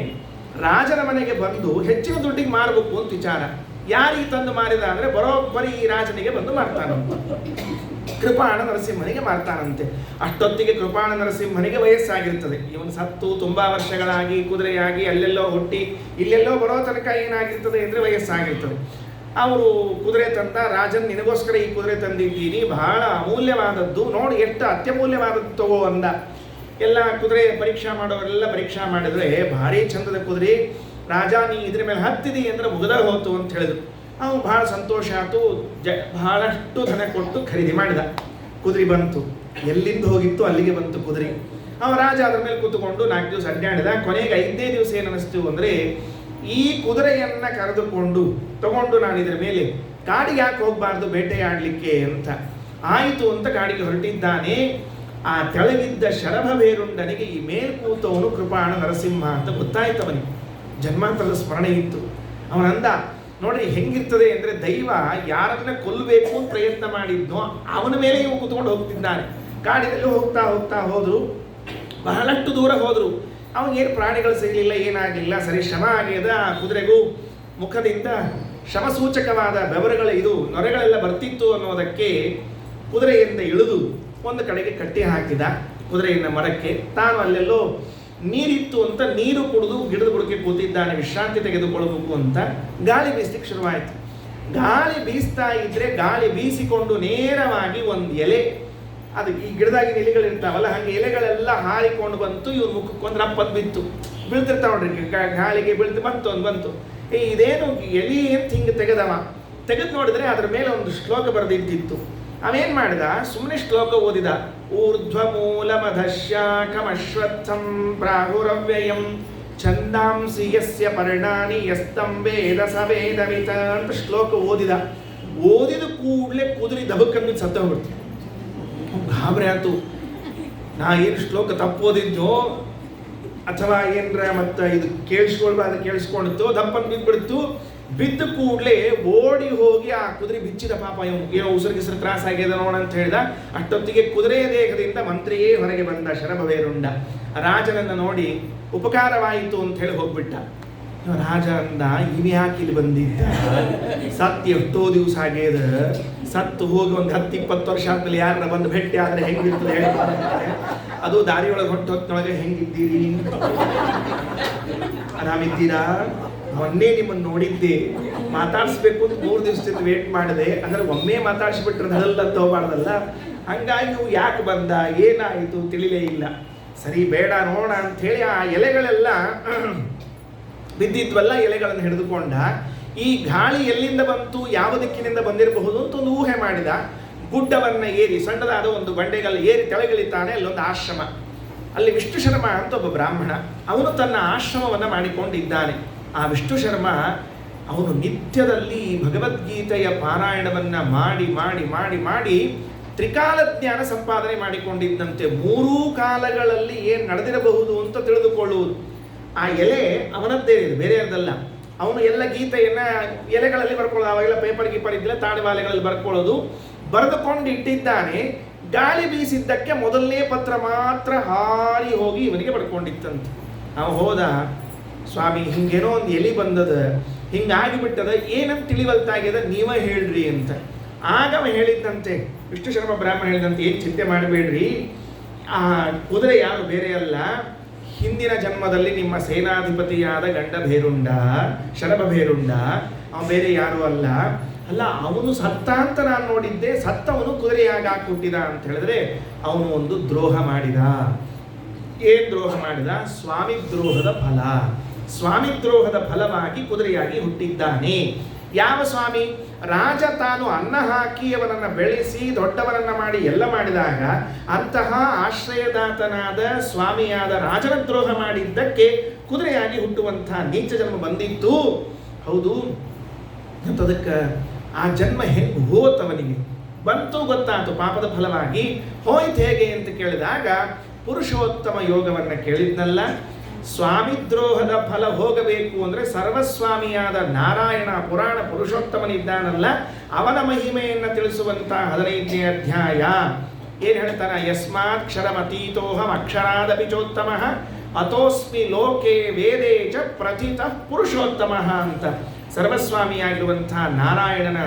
ರಾಜನ ಮನೆಗೆ ಬಂದು ಹೆಚ್ಚಿನ ದುಡ್ಡಿಗೆ ಮಾರಬೇಕು ಅಂತ ವಿಚಾರ. ಯಾರಿಗೆ ತಂದು ಮಾರಿದ ಅಂದರೆ ಬರೋಬ್ಬರಿ ಈ ರಾಜನಿಗೆ ಬಂದು ಮಾರ್ತಾನಂತೆ. ಕೃಪಾಣ ನರಸಿಂಹನಿಗೆ ಮಾರ್ತಾನಂತೆ. ಅಷ್ಟೊತ್ತಿಗೆ ಕೃಪಾಣ ನರಸಿಂಹನಿಗೆ ವಯಸ್ಸಾಗಿರ್ತದೆ. ಇವನು ಸತ್ತು ತುಂಬ ವರ್ಷಗಳಾಗಿ ಕುದುರೆಯಾಗಿ ಅಲ್ಲೆಲ್ಲೋ ಹುಟ್ಟಿ ಇಲ್ಲೆಲ್ಲೋ ಬರೋ ತನಕ ಏನಾಗಿರ್ತದೆ ಅಂದರೆ ವಯಸ್ಸಾಗಿರ್ತದೆ. ಅವರು ಕುದುರೆ ತಂದ. ರಾಜನ್, ನಿನಗೋಸ್ಕರ ಈ ಕುದುರೆ ತಂದಿದ್ದೀನಿ, ಬಹಳ ಅಮೂಲ್ಯವಾದದ್ದು, ನೋಡಿ ಎಷ್ಟು ಅತ್ಯಮೂಲ್ಯವಾದದ್ದು ತಗೋ ಅಂದ. ಎಲ್ಲ ಕುದುರೆ ಪರೀಕ್ಷಾ ಮಾಡೋರೆಲ್ಲ ಪರೀಕ್ಷಾ ಮಾಡಿದ್ರೆ ಭಾರಿ ಚಂದದ ಕುದುರೆ, ರಾಜ ನೀ ಇದ್ರ ಮೇಲೆ ಹತ್ತಿದಿ ಅಂದ್ರೆ ಮುಗದ ಹೋತು ಅಂತ ಹೇಳಿದ್ರು. ಅವನು ಬಹಳ ಸಂತೋಷ ಆಯಿತು. ಬಹಳಷ್ಟು ಧನ ಕೊಟ್ಟು ಖರೀದಿ ಮಾಡಿದ. ಕುದುರೆ ಬಂತು, ಎಲ್ಲಿಂದ ಹೋಗಿತ್ತು ಅಲ್ಲಿಗೆ ಬಂತು ಕುದುರೆ. ರಾಜ ಅದ್ರ ಮೇಲೆ ಕೂತ್ಕೊಂಡು 4 ದಿವಸ ಅಡ್ಡಾಡಿದ. ಕೊನೆಗೆ 5ನೇ ದಿವಸ ಏನು ಅನ್ನಿಸ್ತು ಅಂದರೆ, ಈ ಕುದುರೆಯನ್ನ ಕರೆದುಕೊಂಡು ತಗೊಂಡು ನಾನು ಇದರ ಮೇಲೆ ಕಾಡಿಗೆ ಯಾಕೆ ಹೋಗಬಾರ್ದು ಬೇಟೆಯಾಡಲಿಕ್ಕೆ ಅಂತ ಆಯಿತು ಅಂತ ಕಾಡಿಗೆ ಹೊರಟಿದ್ದಾನೆ. ಆ ತೆಳಗಿದ್ದ ಶರಭವೇರುಂಡನಿಗೆ ಈ ಮೇಲ್ ಕೂತವನು ಕೃಪಾಣ ನರಸಿಂಹ ಅಂತ ಗೊತ್ತಾಯ್ತವನಿಗೆ. ಜನ್ಮಾಂತರದ ಸ್ಮರಣೆ ಇತ್ತು. ಅವನಂದ, ನೋಡಿ ಹೆಂಗಿರ್ತದೆ ಅಂದರೆ, ದೈವ ಯಾರನ್ನ ಕೊಲ್ಲಬೇಕು ಅಂತ ಪ್ರಯತ್ನ ಮಾಡಿದ್ನೋ ಅವನ ಮೇಲೆ ಇವು ಕೂತ್ಕೊಂಡು ಹೋಗ್ತಿದ್ದಾನೆ. ಕಾಡಿನಲ್ಲಿ ಹೋಗ್ತಾ ಹೋಗ್ತಾ ಹೋದ್ರು, ಬಹಳಷ್ಟು ದೂರ ಹೋದ್ರು. ಅವನಿಗೇನು ಪ್ರಾಣಿಗಳು ಸಿಗಲಿಲ್ಲ, ಏನಾಗಲಿಲ್ಲ. ಸರಿ, ಶ್ರಮ ಆಗ್ಯದ. ಆ ಕುದುರೆಗೂ ಮುಖದಿಂದ ಶ್ರಮಸೂಚಕವಾದ ಬೆವರುಗಳು, ಇದು ನೊರೆಗಳೆಲ್ಲ ಬರ್ತಿತ್ತು ಅನ್ನೋದಕ್ಕೆ ಕುದುರೆಯಿಂದ ಇಳಿದು ಒಂದು ಕಡೆಗೆ ಕಟ್ಟಿ ಹಾಕಿದ ಕುದುರೆಯನ್ನು ಮರಕ್ಕೆ. ತಾನು ಅಲ್ಲೆಲ್ಲೋ ನೀರಿತ್ತು ಅಂತ ನೀರು ಕುಡಿದು ಗಿಡದ ಬುಡಕ್ಕೆ ಕೂತಿದ್ದಾನೆ, ವಿಶ್ರಾಂತಿ ತೆಗೆದುಕೊಳ್ಳಬೇಕು ಅಂತ. ಗಾಳಿ ಬೀಸಲಿಕ್ಕೆ ಶುರುವಾಯಿತು. ಗಾಳಿ ಬೀಸ್ತಾ ಇದ್ರೆ ಗಾಳಿ ಬೀಸಿಕೊಂಡು ನೇರವಾಗಿ ಒಂದು ಎಲೆ, ಅದು ಈ ಗಿಡದಾಗಿನ ಎಲೆಗಳಿರ್ತಾವಲ್ಲ, ಹಾಗೆ ಎಲೆಗಳೆಲ್ಲ ಹಾರಿಕೊಂಡು ಬಂತು. ಇವ್ರ ಮುಖಕ್ಕೆ ಒಂದು ರಪ್ಪತ್ತು ಬಿತ್ತು. ಬೀಳ್ತಿರ್ತಾವ ನೋಡ್ರಿ, ಗಾಳಿಗೆ ಬೀಳ್ತು, ಬಂತು. ಇದೇನು ಎಲೆ ಅಂತ ಹಿಂಗೆ ತೆಗೆದು ನೋಡಿದ್ರೆ ಅದರ ಮೇಲೆ ಒಂದು ಶ್ಲೋಕ ಬರೆದಿದ್ದಿತ್ತು. ಅವೇನು ಮಾಡಿದ, ಸುಮ್ಮನೆ ಶ್ಲೋಕ ಓದಿದ. ಊರ್ಧ್ವ ಮೂಲ ಮಧಶ್ಯಾಕಮಶ್ವತ್ಥಂ ಪ್ರಾಹುರವ್ಯಯಂ ಛಂದಾಂಸಿ ಯಸ್ಯ ಪರ್ಣಾನಿ ಯಸ್ತಂ ವೇದ ಸ ವೇದವಿತ ಅಂತ ಶ್ಲೋಕ ಓದಿದ ಕೂಡಲೇ ಕುದುರೆ ದಬಕ್ಕಂದು ಸತ್ತ ಹೋಗ್ಬಿಡ್ತು. ಗಾಬರಿ ಆಯ್ತು. ನಾ ಏನು ಶ್ಲೋಕ ತಪ್ಪೋದಿದ್ದೋ ಅಥವಾ ಏನರ ಮತ್ತು ಇದು ಕೇಳಿಸ್ಕೊಂಡಿತ್ತು, ದಪ್ಪನ್ನು ಬಿದ್ದುಬಿಡ್ತು. ಬಿದ್ದ ಕೂಡಲೇ ಓಡಿ ಹೋಗಿ ಆ ಕುದುರೆ ಬಿಚ್ಚಿದ. ಪಾಪ ಏನೋ ಉಸಿರು ತ್ರಾಸ ಆಗ್ಯದ ನೋಡ ಅಂತ ಹೇಳಿದ. ಅಷ್ಟೊತ್ತಿಗೆ ಕುದುರೆಯ ದೇಹದಿಂದ ಮಂತ್ರಿಯೇ ಹೊರಗೆ ಬಂದ, ಶರಭವೇರುಂಡ. ರಾಜನನ್ನು ನೋಡಿ ಉಪಕಾರವಾಯಿತು ಅಂತ ಹೇಳಿ ಹೋಗ್ಬಿಟ್ಟ. ರಾಜ ಅಂದ, ಇವ್ಯಾಕೆ ಇಲ್ಲಿ ಬಂದಿದ್ದ? ಸತ್ತು ಎಷ್ಟೋ ದಿವಸ ಆಗ್ಯದ. ಸತ್ತು ಹೋಗಿ ಒಂದು 10-20 ವರ್ಷ ಆದ್ಮೇಲೆ ಯಾರನ್ನ ಬಂದು ಭೇಟಿ ಆದರೆ ಹೆಂಗಿರ್ತದೆ ಹೇಳಿ, ಅದು ದಾರಿಯೊಳಗೆ ಹೊಟ್ಟೊತ್ತಿನೊಳಗೆ ಹೆಂಗಿದ್ದೀರಿ? ಆರಾಮಿದ್ದೀರಾ? ಮೊನ್ನೆ ನಿಮ್ಮನ್ನು ನೋಡಿದ್ದೆ, ಮಾತಾಡಿಸ್ಬೇಕು ಅಂತ 3 ದಿವಸದಿಂದ ವೇಟ್ ಮಾಡಿದೆ. ಅಂದ್ರೆ ಒಮ್ಮೆ ಮಾತಾಡಿಸ್ಬಿಟ್ರೆ ಅದಲ್ಲ ತಗೋಬಾರ್ದಲ್ಲ. ಹಂಗಾಗಿ ನೀವು ಯಾಕೆ ಬಂದ, ಏನಾಯಿತು ತಿಳಿಲೇ ಇಲ್ಲ. ಸರಿ, ಬೇಡ ನೋಡ ಅಂಥೇಳಿ ಆ ಎಲೆಗಳೆಲ್ಲ ಬಿದ್ದಿದ್ವಲ್ಲ, ಎಲೆಗಳನ್ನು ಹಿಡಿದುಕೊಂಡ. ಈ ಗಾಳಿ ಎಲ್ಲಿಂದ ಬಂತು, ಯಾವ ದಿಕ್ಕಿನಿಂದ ಬಂದಿರಬಹುದು ಅಂತ ಒಂದು ಊಹೆ ಮಾಡಿದ. ಗುಡ್ಡವನ್ನು ಏರಿ, ಸಣ್ಣದಾದ ಒಂದು ಬಂಡೆಗಲ್ಲಿ ಏರಿ ತೆಳಗಿಳಿತಾನೆ. ಅಲ್ಲೊಂದು ಆಶ್ರಮ. ಅಲ್ಲಿ ವಿಷ್ಣು ಶರ್ಮ ಅಂತ ಒಬ್ಬ ಬ್ರಾಹ್ಮಣ, ಅವನು ತನ್ನ ಆಶ್ರಮವನ್ನು ಮಾಡಿಕೊಂಡಿದ್ದಾನೆ. ಆ ವಿಷ್ಣು ಶರ್ಮ ಅವನು ನಿತ್ಯದಲ್ಲಿ ಭಗವದ್ಗೀತೆಯ ಪಾರಾಯಣವನ್ನು ಮಾಡಿ ಮಾಡಿ ಮಾಡಿ ಮಾಡಿ ತ್ರಿಕಾಲ ಜ್ಞಾನ ಸಂಪಾದನೆ ಮಾಡಿಕೊಂಡಿದ್ದಂತೆ. 3 ಕಾಲಗಳಲ್ಲಿ ಏನು ನಡೆದಿರಬಹುದು ಅಂತ ತಿಳಿದುಕೊಳ್ಳುವುದು. ಆ ಎಲೆ ಅವನದ್ದೇ ಇದೆ, ಬೇರೆಯದಲ್ಲ. ಅವನು ಎಲ್ಲ ಗೀತೆಯನ್ನು ಎಲೆಗಳಲ್ಲಿ ಬರ್ಕೊಳ್ಳೋದು. ಅವಾಗೆಲ್ಲ ಪೇಪರ್ ಇದ್ದಿಲ್ಲ, ತಾಳಿವಾಲೆಗಳಲ್ಲಿ ಬರ್ಕೊಳ್ಳೋದು. ಬರೆದುಕೊಂಡು ಇಟ್ಟಿದ್ದಾನೆ. ಗಾಳಿ ಬೀಸಿದ್ದಕ್ಕೆ ಮೊದಲನೇ ಪತ್ರ ಮಾತ್ರ ಹಾರಿ ಹೋಗಿ ಇವನಿಗೆ ಬರ್ಕೊಂಡಿತ್ತಂತೆ. ನಾವು ಹೋದ, ಸ್ವಾಮಿ ಹಿಂಗೇನೋ ಒಂದು ಎಲೆ ಬಂದದ, ಹಿಂಗಾಗಿಬಿಟ್ಟದ, ಏನಂತ ತಿಳಿವಲ್ತಾಗ್ಯದ, ನೀವೇ ಹೇಳ್ರಿ ಅಂತ. ಆಗವ ಹೇಳಿದ್ದಂತೆ, ವಿಷ್ಣು ಶರ್ಮ ಬ್ರಾಹ್ಮಣ ಹೇಳಿದಂತೆ, ಏನು ಚಿಂತೆ ಮಾಡಬೇಡ್ರಿ, ಆ ಕುದುರೆ ಯಾರು ಬೇರೆ ಅಲ್ಲ, ಹಿಂದಿನ ಜನ್ಮದಲ್ಲಿ ನಿಮ್ಮ ಸೇನಾಧಿಪತಿಯಾದ ಗಂಡ ಭೇರುಂಡ, ಶರಭವೇರುಂಡ, ಅವನು ಬೇರೆ ಯಾರು ಅಲ್ಲ. ಅವನು ಸತ್ತ ಅಂತ ನಾನು ನೋಡಿದ್ದೆ. ಸತ್ತವನು ಕುದುರೆಯಾಗಿ ಹಾಕಿಬಿಟ್ಟಿದ ಅಂತ ಹೇಳಿದ್ರೆ ಅವನು ಒಂದು ದ್ರೋಹ ಮಾಡಿದ. ಏನು ದ್ರೋಹ ಮಾಡಿದ? ಸ್ವಾಮಿ ದ್ರೋಹದ ಫಲ. ಸ್ವಾಮಿ ದ್ರೋಹದ ಫಲವಾಗಿ ಕುದುರೆಯಾಗಿ ಹುಟ್ಟಿದ್ದಾನೆ. ಯಾವ ಸ್ವಾಮಿ? ರಾಜ ತಾನು ಅನ್ನ ಹಾಕಿ ಅವನನ್ನು ಬೆಳೆಸಿ ದೊಡ್ಡವರನ್ನ ಮಾಡಿ ಎಲ್ಲ ಮಾಡಿದಾಗ ಅಂತಹ ಆಶ್ರಯದಾತನಾದ ಸ್ವಾಮಿಯಾದ ರಾಜನ ದ್ರೋಹ ಮಾಡಿದ್ದಕ್ಕೆ ಕುದುರೆಯಾಗಿ ಹುಟ್ಟುವಂತಹ ನೀಚ ಜನ್ಮ ಬಂದಿತ್ತು. ಹೌದು, ಅದಕ್ಕೆ ಆ ಜನ್ಮ ಹೆಂಗೆ ಹೋತವನಿಗೆ ಬಂತು ಗೊತ್ತಾಯ್ತು. ಪಾಪದ ಫಲವಾಗಿ ಹೋಯ್ತು. ಹೇಗೆ ಅಂತ ಕೇಳಿದಾಗ ಪುರುಷೋತ್ತಮ ಯೋಗವನ್ನು ಕೇಳಿದ್ನಲ್ಲ. ಸ್ವಾಮಿದ್ರೋಹದ ಫಲ ಹೋಗಬೇಕು ಅಂದರೆ ಸರ್ವಸ್ವಾಮಿಯಾದ ನಾರಾಯಣ ಪುರಾಣ ಪುರುಷೋತ್ತಮನಿದ್ದಾನಲ್ಲ, ಅವನ ಮಹಿಮೆಯನ್ನು ತಿಳಿಸುವಂತಹ 15ನೇ ಅಧ್ಯಾಯ ಏನು ಹೇಳ್ತಾನೆ? ಯಸ್ಮಾತ್ ಕ್ಷರಮತೀತೋಹಂ ಅಕ್ಷರಾದಪಿ ಚೋತ್ತಮಃ ಅತೋಸ್ಮಿ ಲೋಕೆ ವೇದೇ ಚ ಪ್ರಥಿತಃ ಪುರುಷೋತ್ತಮಃ ಅಂತ ಸರ್ವಸ್ವಾಮಿಯಾಗಿರುವಂತಹ ನಾರಾಯಣನ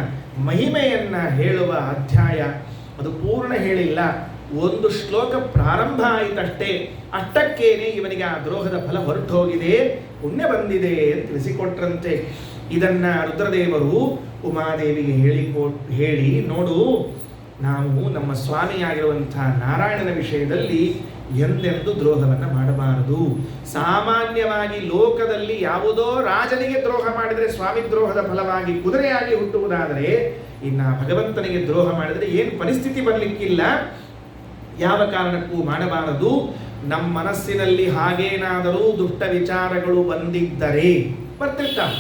ಮಹಿಮೆಯನ್ನು ಹೇಳುವ ಅಧ್ಯಾಯ. ಅದು ಪೂರ್ಣ ಹೇಳಿಲ್ಲ, ಒಂದು ಶ್ಲೋಕ ಪ್ರಾರಂಭ ಆಯಿತಷ್ಟೇ. ಅಷ್ಟಕ್ಕೇನೆ ಇವನಿಗೆ ಆ ದ್ರೋಹದ ಫಲ ಹೊರಟು ಹೋಗಿದೆ, ಪುಣ್ಯ ಬಂದಿದೆ ಅಂತ ತಿಳಿಸಿಕೊಟ್ರಂತೆ. ಇದನ್ನು ರುದ್ರದೇವರು ಉಮಾದೇವಿಗೆ ಹೇಳಿ ನೋಡು, ನಾವು ನಮ್ಮ ಸ್ವಾಮಿಯಾಗಿರುವಂಥ ನಾರಾಯಣನ ವಿಷಯದಲ್ಲಿ ಎಂದೆಂದು ದ್ರೋಹವನ್ನು ಮಾಡಬಾರದು. ಸಾಮಾನ್ಯವಾಗಿ ಲೋಕದಲ್ಲಿ ಯಾವುದೋ ರಾಜನಿಗೆ ದ್ರೋಹ ಮಾಡಿದರೆ ಸ್ವಾಮಿ ದ್ರೋಹದ ಫಲವಾಗಿ ಕುದುರೆಯಾಗಿ ಹುಟ್ಟುವುದಾದರೆ, ಇನ್ನು ಭಗವಂತನಿಗೆ ದ್ರೋಹ ಮಾಡಿದರೆ ಏನು ಪರಿಸ್ಥಿತಿ ಬರಲಿಕ್ಕಿಲ್ಲ. ಯಾವ ಕಾರಣಕ್ಕೂ ಮಾಡಬಾರದು. ನಮ್ಮ ಮನಸ್ಸಿನಲ್ಲಿ ಹಾಗೇನಾದರೂ ದುಷ್ಟ ವಿಚಾರಗಳು ಬಂದಿದ್ದರೆ ಬರ್ತಿರ್ತಾವೆ,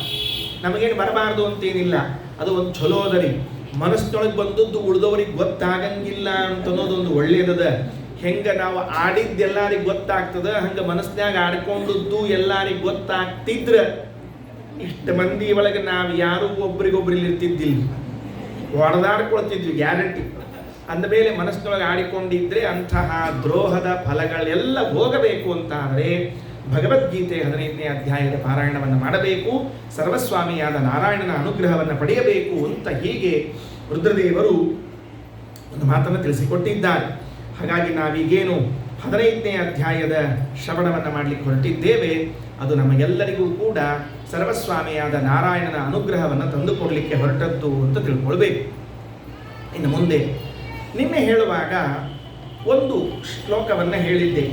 ನಮಗೇನು ಬರಬಾರ್ದು ಅಂತೇನಿಲ್ಲ. ಅದು ಒಂದು ಚಲೋದರಿ. ಮನಸ್ಸಿನೊಳಗೆ ಬಂದದ್ದು ಉಳಿದವ್ರಿಗೆ ಗೊತ್ತಾಗಂಗಿಲ್ಲ ಅಂತನ್ನೋದೊಂದು ಒಳ್ಳೆಯದದ. ಹೆಂಗೆ ನಾವು ಆಡಿದ್ದೆಲ್ಲರಿಗೆ ಗೊತ್ತಾಗ್ತದ, ಹಂಗೆ ಮನಸ್ಸಿನಾಗ ಆಡ್ಕೊಂಡದ್ದು ಎಲ್ಲರಿಗೆ ಗೊತ್ತಾಗ್ತಿದ್ರೆ ಇಷ್ಟು ಮಂದಿ ಒಳಗೆ ನಾವು ಯಾರೂ ಒಬ್ರಿಗೊಬ್ರು ಇರ್ತಿದ್ದಿಲ್ಲ, ಹೊಡೆದಾಡ್ಕೊಳ್ತಿದ್ವಿ ಗ್ಯಾರಂಟಿ. ಅಂದಮೇಲೆ ಮನಸ್ಸಿನೊಳಗೆ ಆಡಿಕೊಂಡಿದ್ರೆ ಅಂತಹ ದ್ರೋಹದ ಫಲಗಳೆಲ್ಲ ಹೋಗಬೇಕು ಅಂತಾದರೆ ಭಗವದ್ಗೀತೆ 15ನೇ ಅಧ್ಯಾಯದ ಪಾರಾಯಣವನ್ನು ಮಾಡಬೇಕು, ಸರ್ವಸ್ವಾಮಿಯಾದ ನಾರಾಯಣನ ಅನುಗ್ರಹವನ್ನು ಪಡೆಯಬೇಕು ಅಂತ ಹೀಗೆ ರುದ್ರದೇವರು ಒಂದು ಮಾತನ್ನು ತಿಳಿಸಿಕೊಟ್ಟಿದ್ದಾರೆ. ಹಾಗಾಗಿ ನಾವೀಗೇನು 15ನೇ ಅಧ್ಯಾಯದ ಶ್ರವಣವನ್ನು ಮಾಡಲಿಕ್ಕೆ ಹೊರಟಿದ್ದೇವೆ, ಅದು ನಮಗೆಲ್ಲರಿಗೂ ಕೂಡ ಸರ್ವಸ್ವಾಮಿಯಾದ ನಾರಾಯಣನ ಅನುಗ್ರಹವನ್ನು ತಂದುಕೊಡಲಿಕ್ಕೆ ಹೊರಟದ್ದು ಅಂತ ತಿಳ್ಕೊಳ್ಬೇಕು. ಇನ್ನು ಮುಂದೆ ನಿನ್ನೆ ಹೇಳುವಾಗ ಒಂದು ಶ್ಲೋಕವನ್ನು ಹೇಳಿದ್ದೆ.